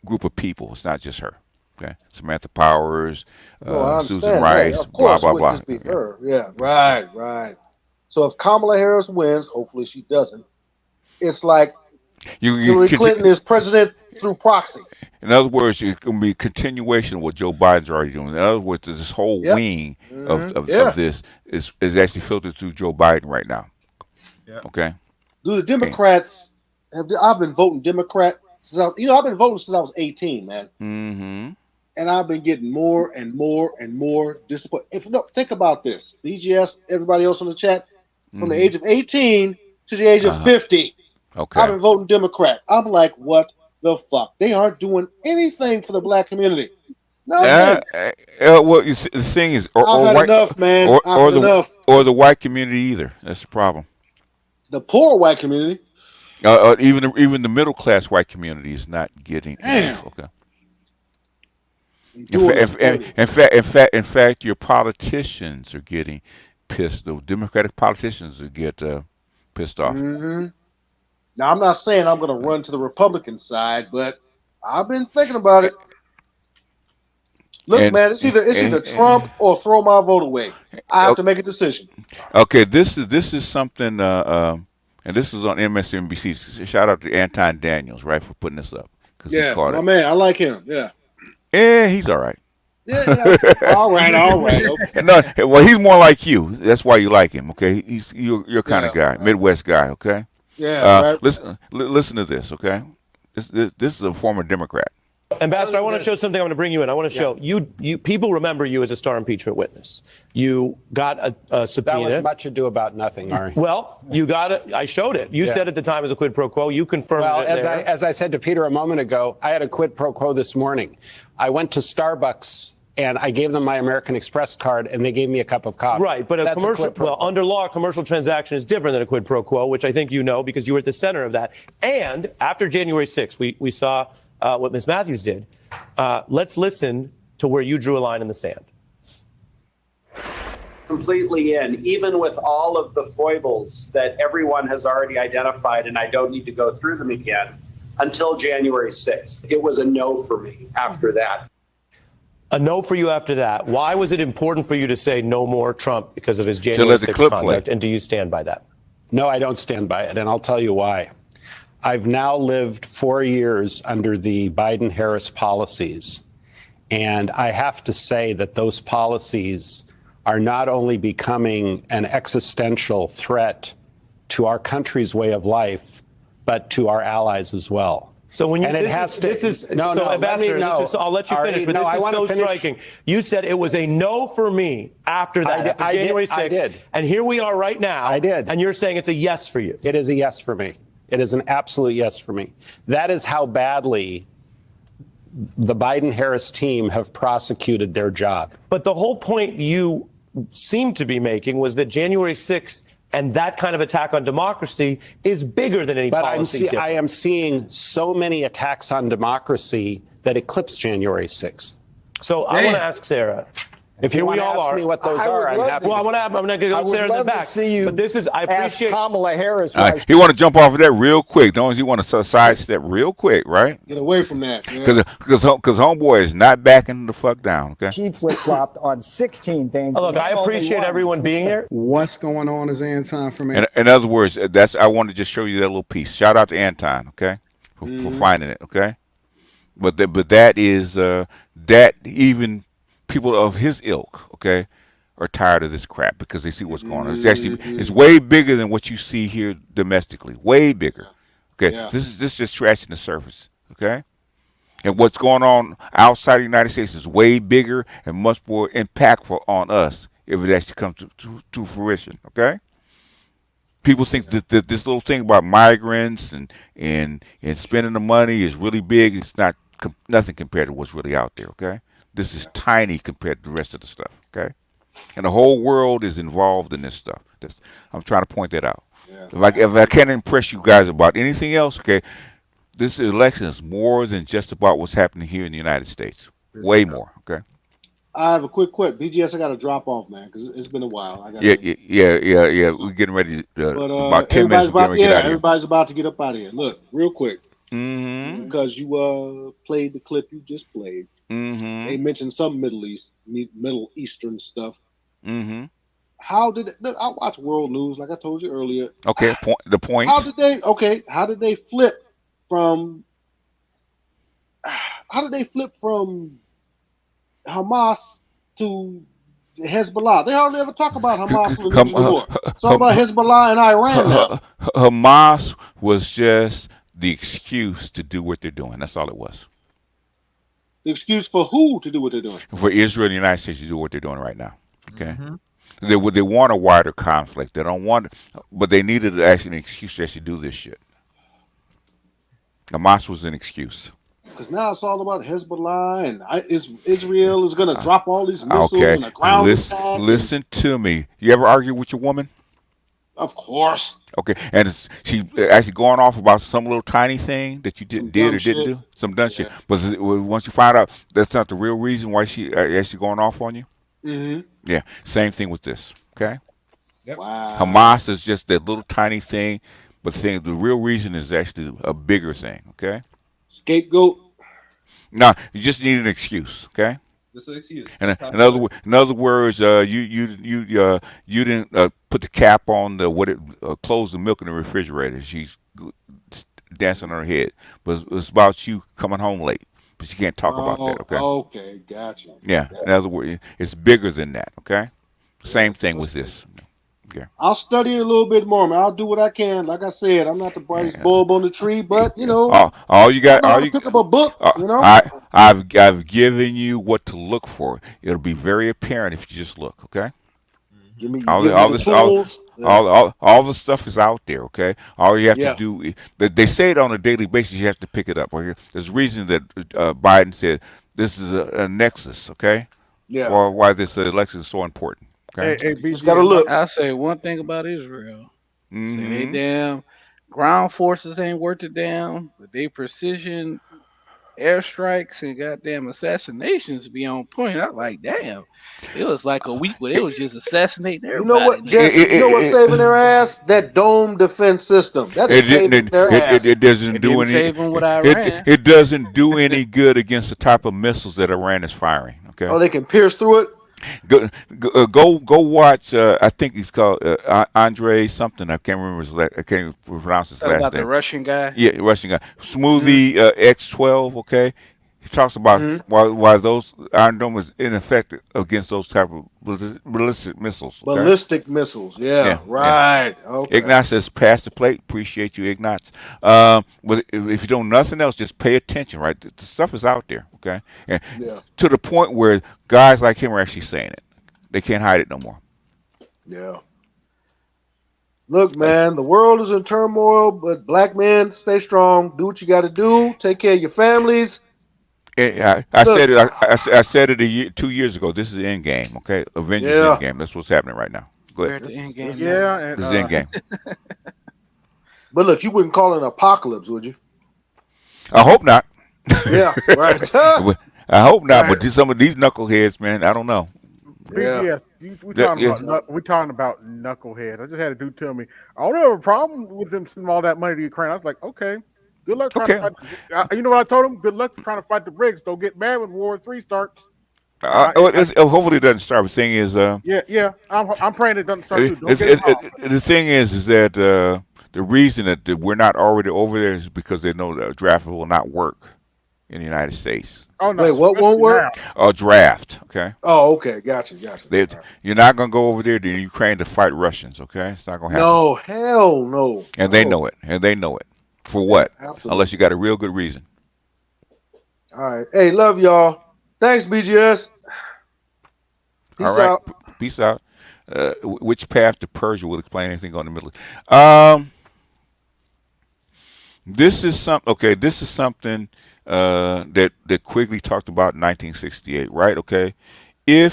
group of people. It's not just her. Okay, Samantha Powers, Susan Rice, of course, blah blah blah. Just be her. Yeah, right. So if Kamala Harris wins, hopefully she doesn't, it's like Hillary Clinton is president through proxy. In other words, it's going to be a continuation of what Joe Biden's already doing. In other words, this whole wing of this is actually filtered through Joe Biden right now. Yep. Okay. Do the Democrats I've been voting Democrat since I've been voting since I was 18, man. Mm-hmm. And I've been getting more and more and more disappointed. Think about this. DGS, everybody else on the chat, from the age of 18 to the age of 50. Okay. I've been voting Democrat. I'm like, what the fuck? They aren't doing anything for the black community. Nothing. Well, the thing is, I've had enough, man. I've had enough. Or the white community either. That's the problem. The poor white community. Even the middle class white community is not getting enough. Okay. In fact, your politicians are getting pissed. The Democratic politicians are get pissed off. Mm-hmm. Now, I'm not saying I'm going to run to the Republican side, but I've been thinking about it. Look, man, it's either Trump or throw my vote away. I have to make a decision. Okay, this is something, and this is on MSNBC. Shout out to Anton Daniels, right, for putting this up. Yeah, he caught my man, I like him. Yeah. Yeah, he's all right. Yeah. all right. Okay. No, well, he's more like you. That's why you like him. Okay, he's your kind of guy, Midwest guy. Okay. Yeah. Right. Listen to this. Okay, this is a former Democrat. Ambassador, I want to show something. I'm going to bring you in. I want to show you. People remember you as a star impeachment witness. You got a subpoena. That was much ado about nothing, Ari. Well, you got it. I showed it. You said at the time it was a quid pro quo. You confirmed it. Well, as I said to Peter a moment ago, I had a quid pro quo this morning. I went to Starbucks and I gave them my American Express card, and they gave me a cup of coffee. Right, but a commercial, under law, a commercial transaction is different than a quid pro quo, which I think you know because you were at the center of that. And after January 6th, we saw what Ms. Matthews did. Let's listen to where you drew a line in the sand. Completely in, even with all of the foibles that everyone has already identified, and I don't need to go through them again, until January 6th. It was a no for me after that. A no for you after that. Why was it important for you to say no more Trump because of his January 6th conduct? And do you stand by that? No, I don't stand by it, and I'll tell you why. I've now lived 4 years under the Biden-Harris policies, and I have to say that those policies are not only becoming an existential threat to our country's way of life, but to our allies as well. So when you and Ambassador, I'll let you finish, but this is so striking. You said it was a no for me after that, after January 6th. I did. And here we are right now. I did. And you're saying it's a yes for you. It is a yes for me. It is an absolute yes for me. That is how badly the Biden-Harris team have prosecuted their job. But the whole point you seem to be making was that January 6th and that kind of attack on democracy is bigger than any policy. But I am seeing so many attacks on democracy that eclipse January 6th. So I want to ask Sarah. If you want to ask me what those are, I'm happy. Well, I'm not going to go Sarah in the back. But this is, I appreciate Kamala Harris. Right. You want to jump off of that real quick, don't you? Want to sidestep real quick, right? Get away from that, because homeboy is not backing the fuck down. Okay. She flip flopped on 16 things. Look, I appreciate everyone being here. What's going on is Anton for me. In other words, I wanted to just show you that little piece. Shout out to Anton, okay, for finding it, okay. But that is that even people of his ilk, okay, are tired of this crap because they see what's going on. It's way bigger than what you see here domestically. Way bigger. Okay, this is just scratching the surface. Okay, and what's going on outside the United States is way bigger and much more impactful on us if it actually comes to fruition. Okay. People think that this little thing about migrants and spending the money is really big. It's not nothing compared to what's really out there. Okay. This is tiny compared to the rest of the stuff, okay? And the whole world is involved in this stuff. I'm trying to point that out. Yeah. If I can't impress you guys about anything else, okay, this election is more than just about what's happening here in the United States. Way more, okay? I have a quick. BGS, I got to drop off, man, because it's been a while. Yeah. We're getting ready to, about 10 minutes. Everybody's about to get up out of here. Look, real quick. Because you played the clip you just played. They mentioned some Middle Eastern stuff. How did I watch World News? Like I told you earlier. Okay, the point. How did they flip from? How did they flip from Hamas to Hezbollah? They hardly ever talk about Hamas anymore. It's all about Hezbollah and Iran now. Hamas was just the excuse to do what they're doing. That's all it was. The excuse for who to do what they're doing? For Israel and the United States to do what they're doing right now. Okay. They want a wider conflict. They don't want, but they needed actually an excuse to actually do this shit. Hamas was an excuse. Because now it's all about Hezbollah and Israel is going to drop all these missiles Okay, and a ground attack. listen to me. You ever argue with your woman? Of course. Okay, and she actually going off about some little tiny thing that you did or didn't do, some dumb shit. But once you find out that's not the real reason why she actually going off on you, yeah, same thing with this. Okay, wow. Hamas is just that little tiny thing, but the real reason is actually a bigger thing. Okay, scapegoat. No, you just need an excuse. Okay. Just an excuse. And in other words, you didn't put the cap on close the milk in the refrigerator. She's dancing on her head, but it's about you coming home late. But you can't talk about that. Okay. Okay, gotcha. Yeah. In other words, it's bigger than that. Okay. Same thing with this. Okay. I'll study it a little bit more, man. I'll do what I can. Like I said, I'm not the brightest bulb on the tree, but you know, all you got, I know how to pick up a book. You know, I've given you what to look for. It'll be very apparent if you just look. Okay. Give me all the tools. All the stuff is out there. Okay. All you have to do. They say it on a daily basis. You have to pick it up. Okay? There's a reason that Biden said this is a nexus. Okay. Yeah. Or why this election is so important. Okay. Hey, just gotta look. I'll say one thing about Israel. Say they damn ground forces ain't worth a damn, but they precision airstrikes and goddamn assassinations be on point. I like, damn, it was like a week where they was just assassinating everybody. You know what, Jesse? You know what's saving their ass? That dome defense system. That is saving their ass. It doesn't do any. It doesn't do any good against the type of missiles that Iran is firing. Okay. Oh, they can pierce through it. Go watch. I think he's called Andre something. I can't remember I can't even pronounce his last about name. The Russian guy. Yeah, Russian guy. Smoothie X12. Okay, he talks about why those Iron Dome is ineffective against those type of ballistic missiles. Okay? Ballistic missiles. Yeah. Right. Yeah. Okay. Ignatz says, "Pass the plate." Appreciate you, Ignatz. But if you don't nothing else, just pay attention. Right, the stuff is out there. Okay, and to the point where guys like him are actually saying it. They can't hide it no more. Yeah. Look, man, the world is in turmoil, but black men, stay strong. Do what you got to do. Take care of your families. I said it. I said it 2 years ago. This is the end game. Okay, Avengers end game. That's what's happening right now. Go ahead. This is this is end game. But look, you wouldn't call it an apocalypse, would you? I hope not. Yeah, right. I hope not. Right. But some of these knuckleheads, man, I don't know. Yeah, we talking about knuckleheads. I just had a dude tell me, I don't have a problem with them sending all that money to Ukraine. I was like, okay, good luck trying to fight. You know what I told him? Good luck trying to fight the Briggs. Don't get mad when War 3 starts. Hopefully it doesn't start. The thing is, I'm praying it doesn't start too. The thing is that the reason that we're not already over there is because they know the draft will not work in the United States. Oh no! Wait, what won't work? Draft. Okay. Oh, okay. Gotcha. You're not gonna go over there to Ukraine to fight Russians. Okay, it's not gonna happen. No, hell no. And they know it. For what? Absolutely. Unless you got a real good reason. All right. Hey, love y'all. Thanks, BGS. Peace out. Peace out. Which path to Persia will explain anything on the Middle East? This is something that Quigley talked about in 1968, right? Okay, and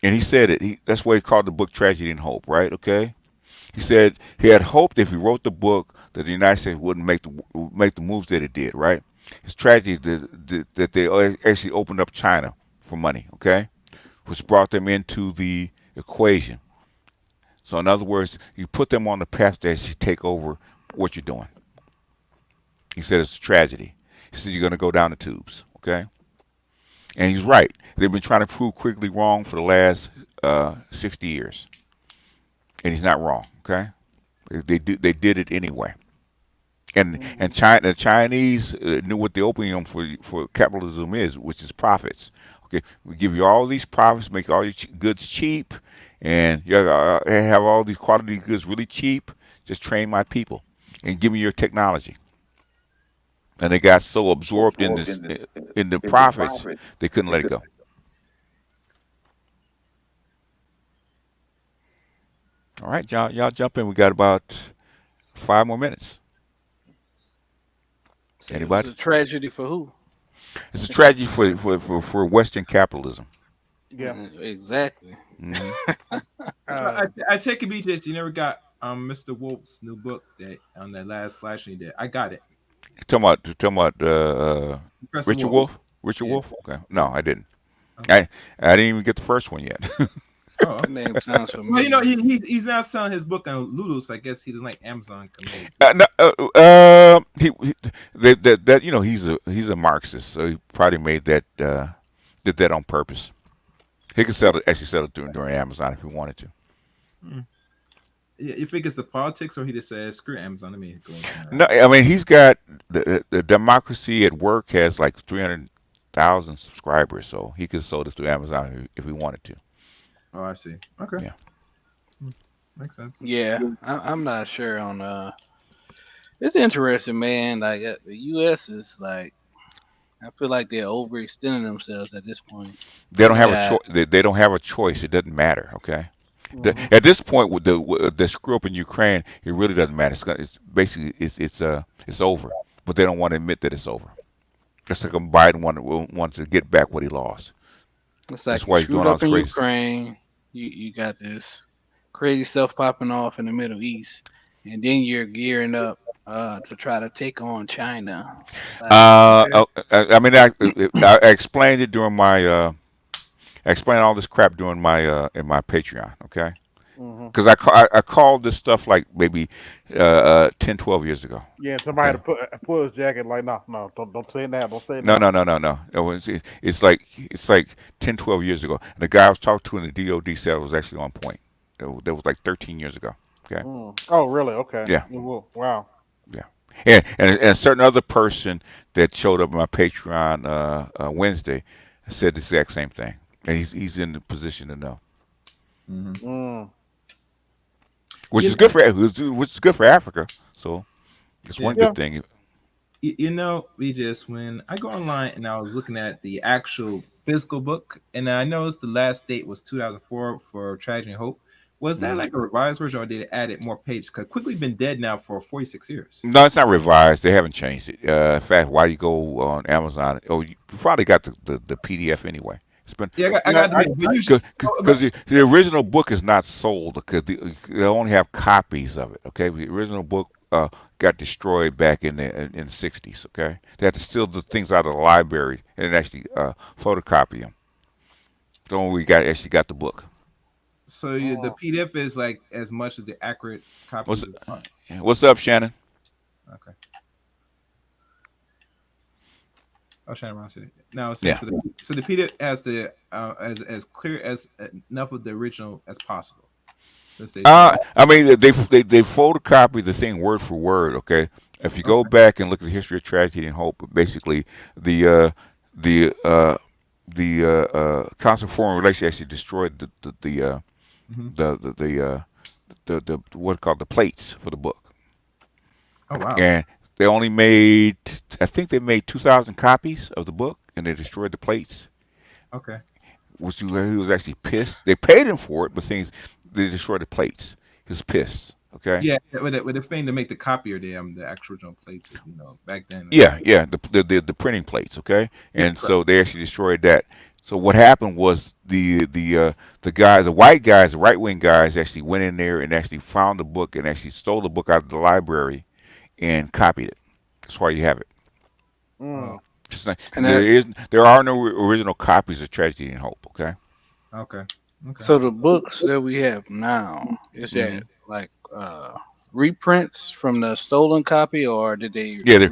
he said it. That's why he called the book "Tragedy and Hope," right? Okay, he said he had hoped if he wrote the book that the United States wouldn't make the moves that it did, right? It's tragedy that they actually opened up China for money, okay, which brought them into the equation. So in other words, you put them on the path that should take over what you're doing. He said it's a tragedy. He said you're going to go down the tubes, okay? And he's right. They've been trying to prove Quigley wrong for the last 60 years, and he's not wrong, okay? They did it anyway. And the Chinese knew what the opium for capitalism is, which is profits. Okay, we give you all these profits, make all your goods cheap, and you have all these quality goods really cheap. Just train my people and give me your technology. And they got so absorbed in the profits, they couldn't let it go. All right, y'all jump in. We got about 5 more minutes. Anybody? It's a tragedy for who? It's a tragedy for Western capitalism. Yeah, exactly. I take it, BJS. You never got Mr. Wolf's new book that on that last slash he did. I got it. Talking about Richard Wolf. Richard Yeah. Wolf. Okay. No, I didn't. Okay. I didn't even get the first one yet. Oh, that name sounds familiar. Well, you know, he's now selling his book on Lulu, so I guess he doesn't like Amazon. That you know he's a Marxist, so he probably made that did that on purpose. He could actually sell it during Amazon if he wanted to. Yeah, you think it's the politics, or he just says screw Amazon? Let me go. No, I mean he's got the Democracy at Work has like 300,000 subscribers, so he could sell it to Amazon if he wanted to. Oh, I see. Okay. Yeah. Makes sense. Yeah, I'm not sure on. It's interesting, man. Like the U.S. is like, I feel like they're overextending themselves at this point. They don't have a choice. They don't have a choice. It doesn't matter. Okay. At this point, with the screw up in Ukraine, it really doesn't matter. It's basically it's over. But they don't want to admit that it's over. Just like Biden wants to get back what he lost. It's like that's why he's doing all this in crazy Ukraine. You got this crazy stuff popping off in the Middle East, and then you're gearing up to try to take on China. I mean, I explained it during my. I explained all this crap during my in my Patreon, okay? Because I called this stuff like maybe 10, 12 years ago. Yeah, somebody had to pull his jacket like, no, don't say that, don't say that. No. It's like 10, 12 years ago. And the guy I was talking to in the DOD said it was actually on point. That was like 13 years ago. Okay. Oh, really? Okay. Yeah. Wow. Yeah. And a certain other person that showed up in my Patreon Wednesday said the exact same thing. And he's in the position to know. Which is good for Africa. So it's one good thing. You know, just when I go online and I was looking at the actual physical book, and I noticed the last date was 2004 for Tragedy and Hope. Was that like a revised version, or did it add more pages? Because Quickly been dead now for 46 years. No, it's not revised. They haven't changed it. In fact, why you go on Amazon? Oh, you probably got the PDF anyway. It's been because the original book is not sold because they only have copies of it. Okay, the original book got destroyed back in the 60s. Okay, they had to steal the things out of the library and actually photocopy them. So we actually got the book. So the PDF is like as much as the accurate copy. What's up, Shannon? Okay. Oh, Shannon Ross. Now, so the PDF has the as clear as enough of the original as possible. I mean, they photocopy the thing word for word. Okay, if you go back and look at the history of Tragedy and Hope, basically the Council of Foreign Relations actually destroyed the what's called the plates for the book. Oh wow! And they only made, I think they made 2,000 copies of the book, and they destroyed the plates. Okay. He was actually pissed. They paid him for it, but they destroyed the plates. He was pissed. Okay. Yeah, with the thing to make the copier, the actual original plates, back then. Yeah, the printing plates. Okay, and so they actually destroyed that. So what happened was the white guys, the right wing guys, actually went in there and actually found the book and actually stole the book out of the library and copied it. That's why you have it. Just like, there are no original copies of Tragedy and Hope. Okay. Okay. So the books that we have now, is that like reprints from the stolen copy, or did they? Yeah, the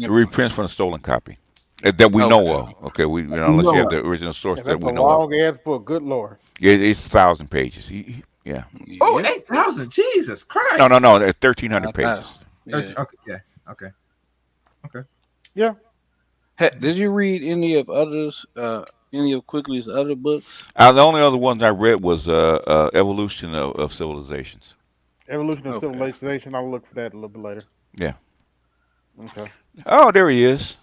reprints from the stolen copy that we know of. Okay, unless you have the original source that we know of. Long ass book. Good Lord. Yeah, it's 1,000 pages. Yeah. Oh, 8,000! Jesus Christ! No, 1,300 pages. Yeah. Okay. Yeah. Did you read any of Quigley's other books? The only other ones I read was Evolution of Civilizations. Evolution of Civilization. I'll look for that a little bit later. Yeah. Okay. Oh, there he is.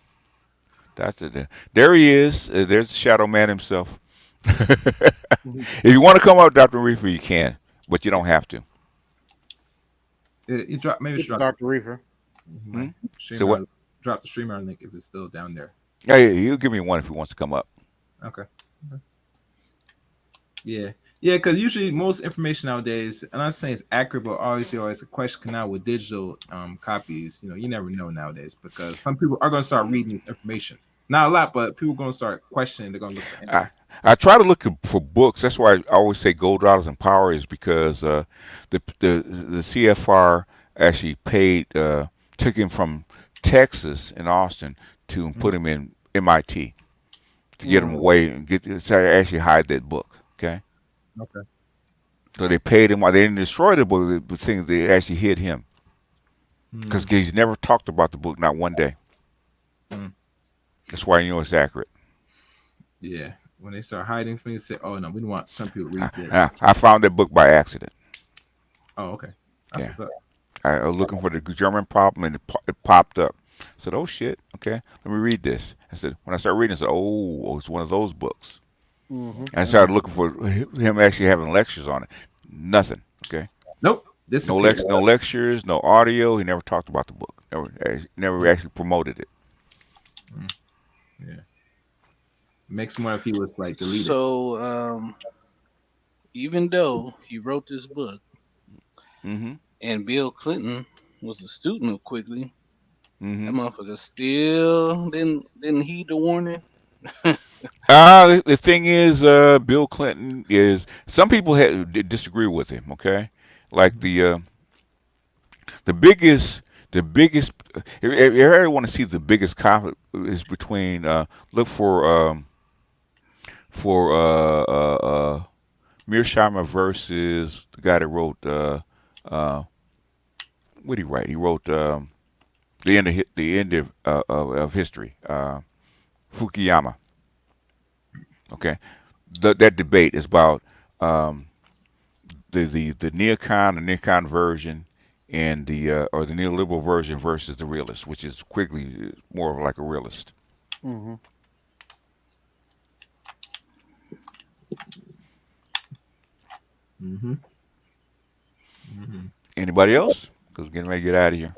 That's it. There he is. There's the Shadow Man himself. If you want to come up, Dr. Reefer, you can, but you don't have to. Maybe Dr. Reefer. So what? drop the streamer link if it's still down there. Yeah, he'll give me one if he wants to come up. Okay. Yeah, because usually most information nowadays, and I'm not saying it's accurate, but obviously always a question now with digital copies. You never know nowadays because some people are going to start reading this information. Not a lot, but people are going to start questioning. They're going to look for I try to look for books. That's why I always say Gold Dollars and Power is because the CFR actually paid took him from Texas and Austin to put him in MIT to get him away and to actually hide that book. Okay. So they paid him. They didn't destroy the book. The thing they actually hid him because he's never talked about the book, not one day. That's why you know it's accurate. Yeah. When they start hiding from you, say, "Oh no, we don't want some people to read this." I found that book by accident. Oh, okay. That's what's up. I was looking for the German problem, and it popped up. I said, "Oh shit, okay, let me read this." I said, when I started reading, I said, "Oh, it's one of those books." And I started looking for him actually having lectures on it. Nothing. Okay. Nope. No lectures, no audio. He never talked about the book. Never actually promoted it. Yeah. Makes me wonder if he was like deleted. So, even though he wrote this book, and Bill Clinton was a student of Quigley, that motherfucker still didn't heed the warning. The thing is, Bill Clinton is. Some people disagree with him. Okay, like the biggest. If you ever want to see the biggest conflict is between look for Mearsheimer versus the guy that wrote what did he write? He wrote the end of history. Fukuyama. Okay, that debate is about the neocon version and the neoliberal version versus the realist, which is Quigley more of like a realist. Anybody else? Because we're getting ready to get out of here.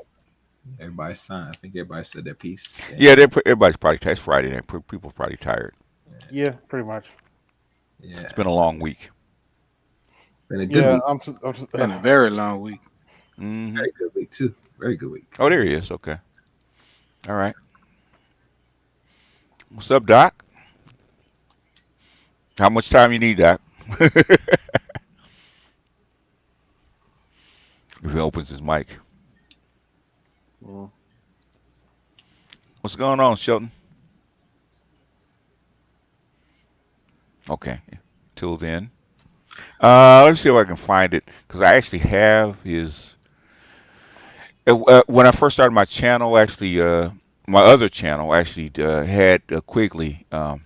Everybody's signed. I think everybody said their piece. Yeah, everybody's probably tired. It's Friday night. People are probably tired. Yeah, pretty much. Yeah, it's been a long week. Been a good week. Been a very long week. Very good week too. Very good week. Oh, there he is. Okay. All right. What's up, Doc? How much time you need, Doc? If he opens his mic. What's going on, Shelton? Okay. Till then. Let's see if I can find it. Because I actually have his... when I first started my channel, actually, my other channel actually had Quigley and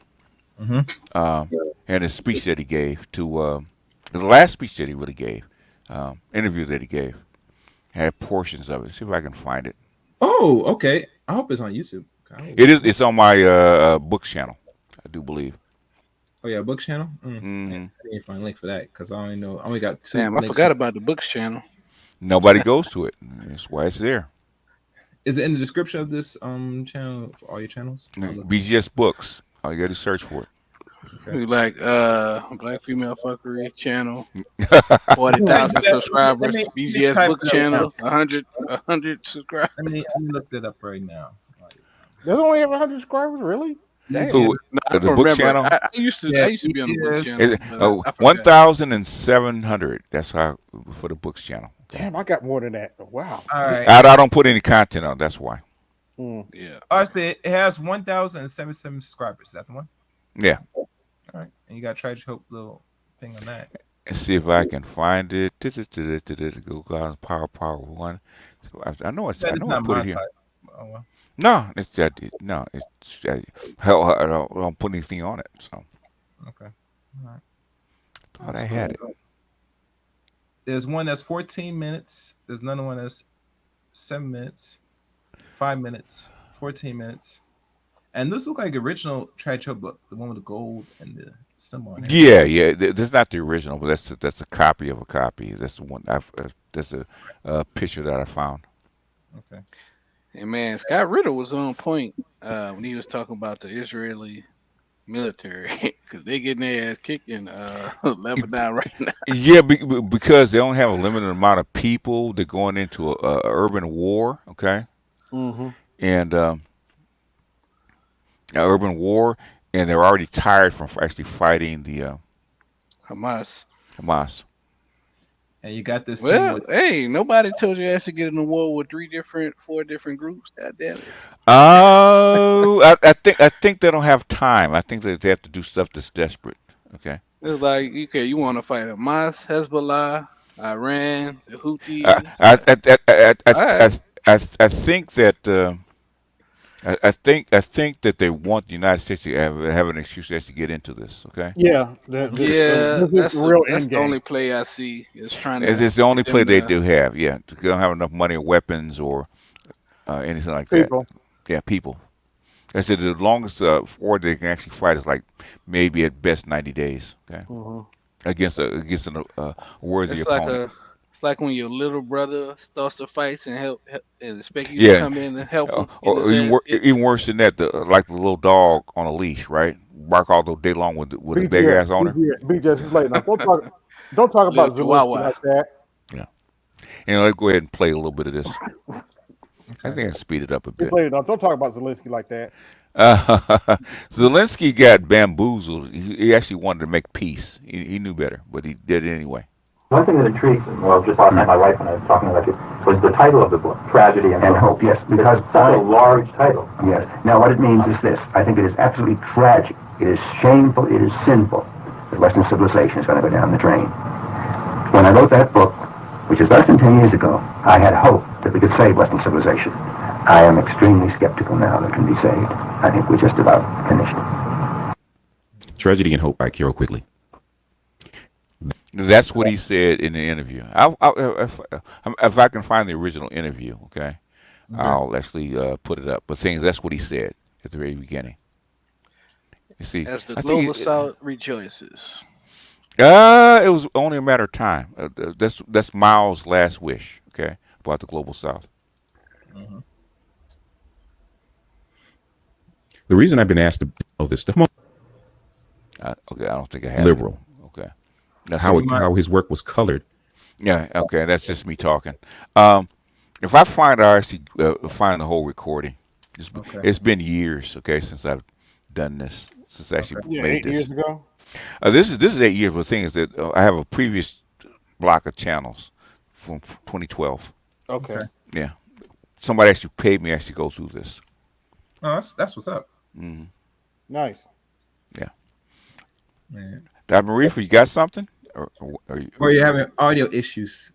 his speech that he gave to... the last speech that he really gave. Interview that he gave. Had portions of it. See if I can find it. Oh, okay. I hope it's on YouTube. It is. It's on my book channel, I do believe. Oh yeah, book channel. I didn't find a link for that because I only got 2. Damn, I forgot about the books channel. Nobody goes to it. That's why it's there. Is it in the description of this channel for all your channels? BGS Books. All you got to search for it. Okay. We like Black Female Fuckery channel, 40,000 subscribers. BGS Book channel, 100 subscribers. Let me look that up right now. Does it only have 100 subscribers? Really? Ooh, the book channel. I used to be on the book channel. 1,700. That's how for the books channel. Damn, I got more than that. Wow. All right. I don't put any content on. That's why. Yeah. I see it has 1,077 subscribers. Is that the one? Yeah. All right. And you got Tragic Hope little thing on that. Let's see if I can find it. Google Power 1. I know it's. I know I put it here. Oh, well. No, it's no. It's hell. I don't put anything on it. So. Okay. All right. Thought I had it. There's one that's 14 minutes. There's another one that's 7 minutes, 5 minutes, 14 minutes. And this looks like original Tragic Hope book, the one with the gold and the symbol on it. Yeah. That's not the original, but that's a copy of a copy. That's the one. That's a picture that I found. Okay. And man, Scott Ritter was on point when he was talking about the Israeli military because they getting their ass kicked in Lebanon right now. Yeah, because they only have a limited amount of people. They're going into a urban war, okay? Mm-hmm. And urban war, and they're already tired from actually fighting the Hamas. And you got this. Well, hey, nobody told you ass to get in a war with 4 different groups. God damn it. Oh, I think they don't have time. I think that they have to do stuff that's desperate. Okay. It's like, okay, you want to fight Hamas, Hezbollah, Iran, the Houthis. I think that I think that they want the United States to have an excuse to actually get into this. Okay. Yeah. That's the only play I see. Is trying to. It's the only play they do have. Yeah, they don't have enough money or weapons or anything like that. Yeah, people. I said the longest war they can actually fight is like maybe at best 90 days. Okay. Mm-hmm. Against a worthy opponent. It's like when your little brother starts to fight and help and expect you to come in and help him. Or even worse than that, like the little dog on a leash, right? Bark all the day long with a big ass owner. BJ, she's late now. Don't talk about Zelensky like that. Yeah. Let's go ahead and play a little bit of this. I think I speed it up a bit. Don't talk about Zelensky like that. Zelensky got bamboozled. He actually wanted to make peace. He knew better, but he did it anyway. One thing that intrigues me, well, just last night my wife and I was talking about it, was the title of the book, Tragedy and Hope. Yes, because it's such a large title. Yes. Now, what it means is this. I think it is absolutely tragic. It is shameful. It is sinful that Western civilization is going to go down the drain. When I wrote that book, which is less than 10 years ago, I had hope that we could save Western civilization. I am extremely skeptical now that it can be saved. I think we're just about finished. Tragedy and Hope by Carol Quigley. That's what he said in the interview. If I can find the original interview, okay, I'll actually put it up. But that's what he said at the very beginning. You see, as the global South rejoices. It was only a matter of time. That's Mao's last wish, okay, about the global South. Mm-hmm. The reason I've been asked to know this stuff. Okay, I don't think I have. Liberal. Okay. That's how his work was colored. Yeah, okay, that's just me talking. If I find the whole recording, it's been years, okay, since I've done this, since I actually made 8 years ago. This is 8 years, but the thing is that I have a previous block of channels from 2012. Okay. Yeah, somebody actually paid me to actually go through this. Oh, that's what's up. Mm-hmm. Nice. Yeah. Man. Marifa, you got something? Or you're having audio issues.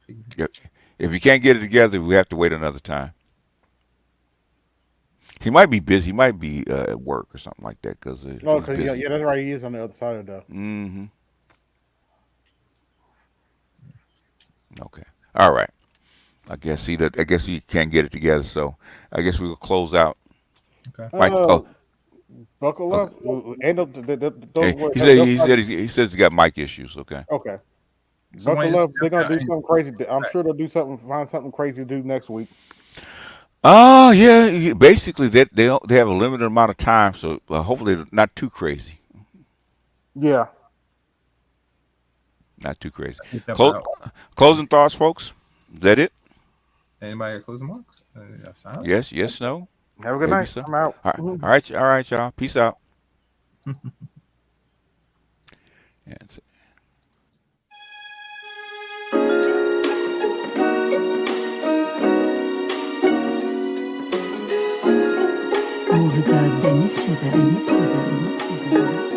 If you can't get it together, we have to wait another time. He might be busy. He might be at work or something like that. That's right. He is on the other side of the. Mm-hmm. Okay. All right. I guess you can't get it together. So I guess we'll close out. Okay. Mike, buckle up. He says he got mic issues. Okay. Okay. Buckle up. They're gonna do something crazy. I'm sure they'll find something crazy to do next week. Oh yeah. Basically, they have a limited amount of time, so hopefully not too crazy. Yeah. Not too crazy. Closing thoughts, folks. Is that it? Anybody got closing marks? Yes, no. Have a good night. So. I'm out. All right, y'all. Peace out. Музыка Денис Шидер.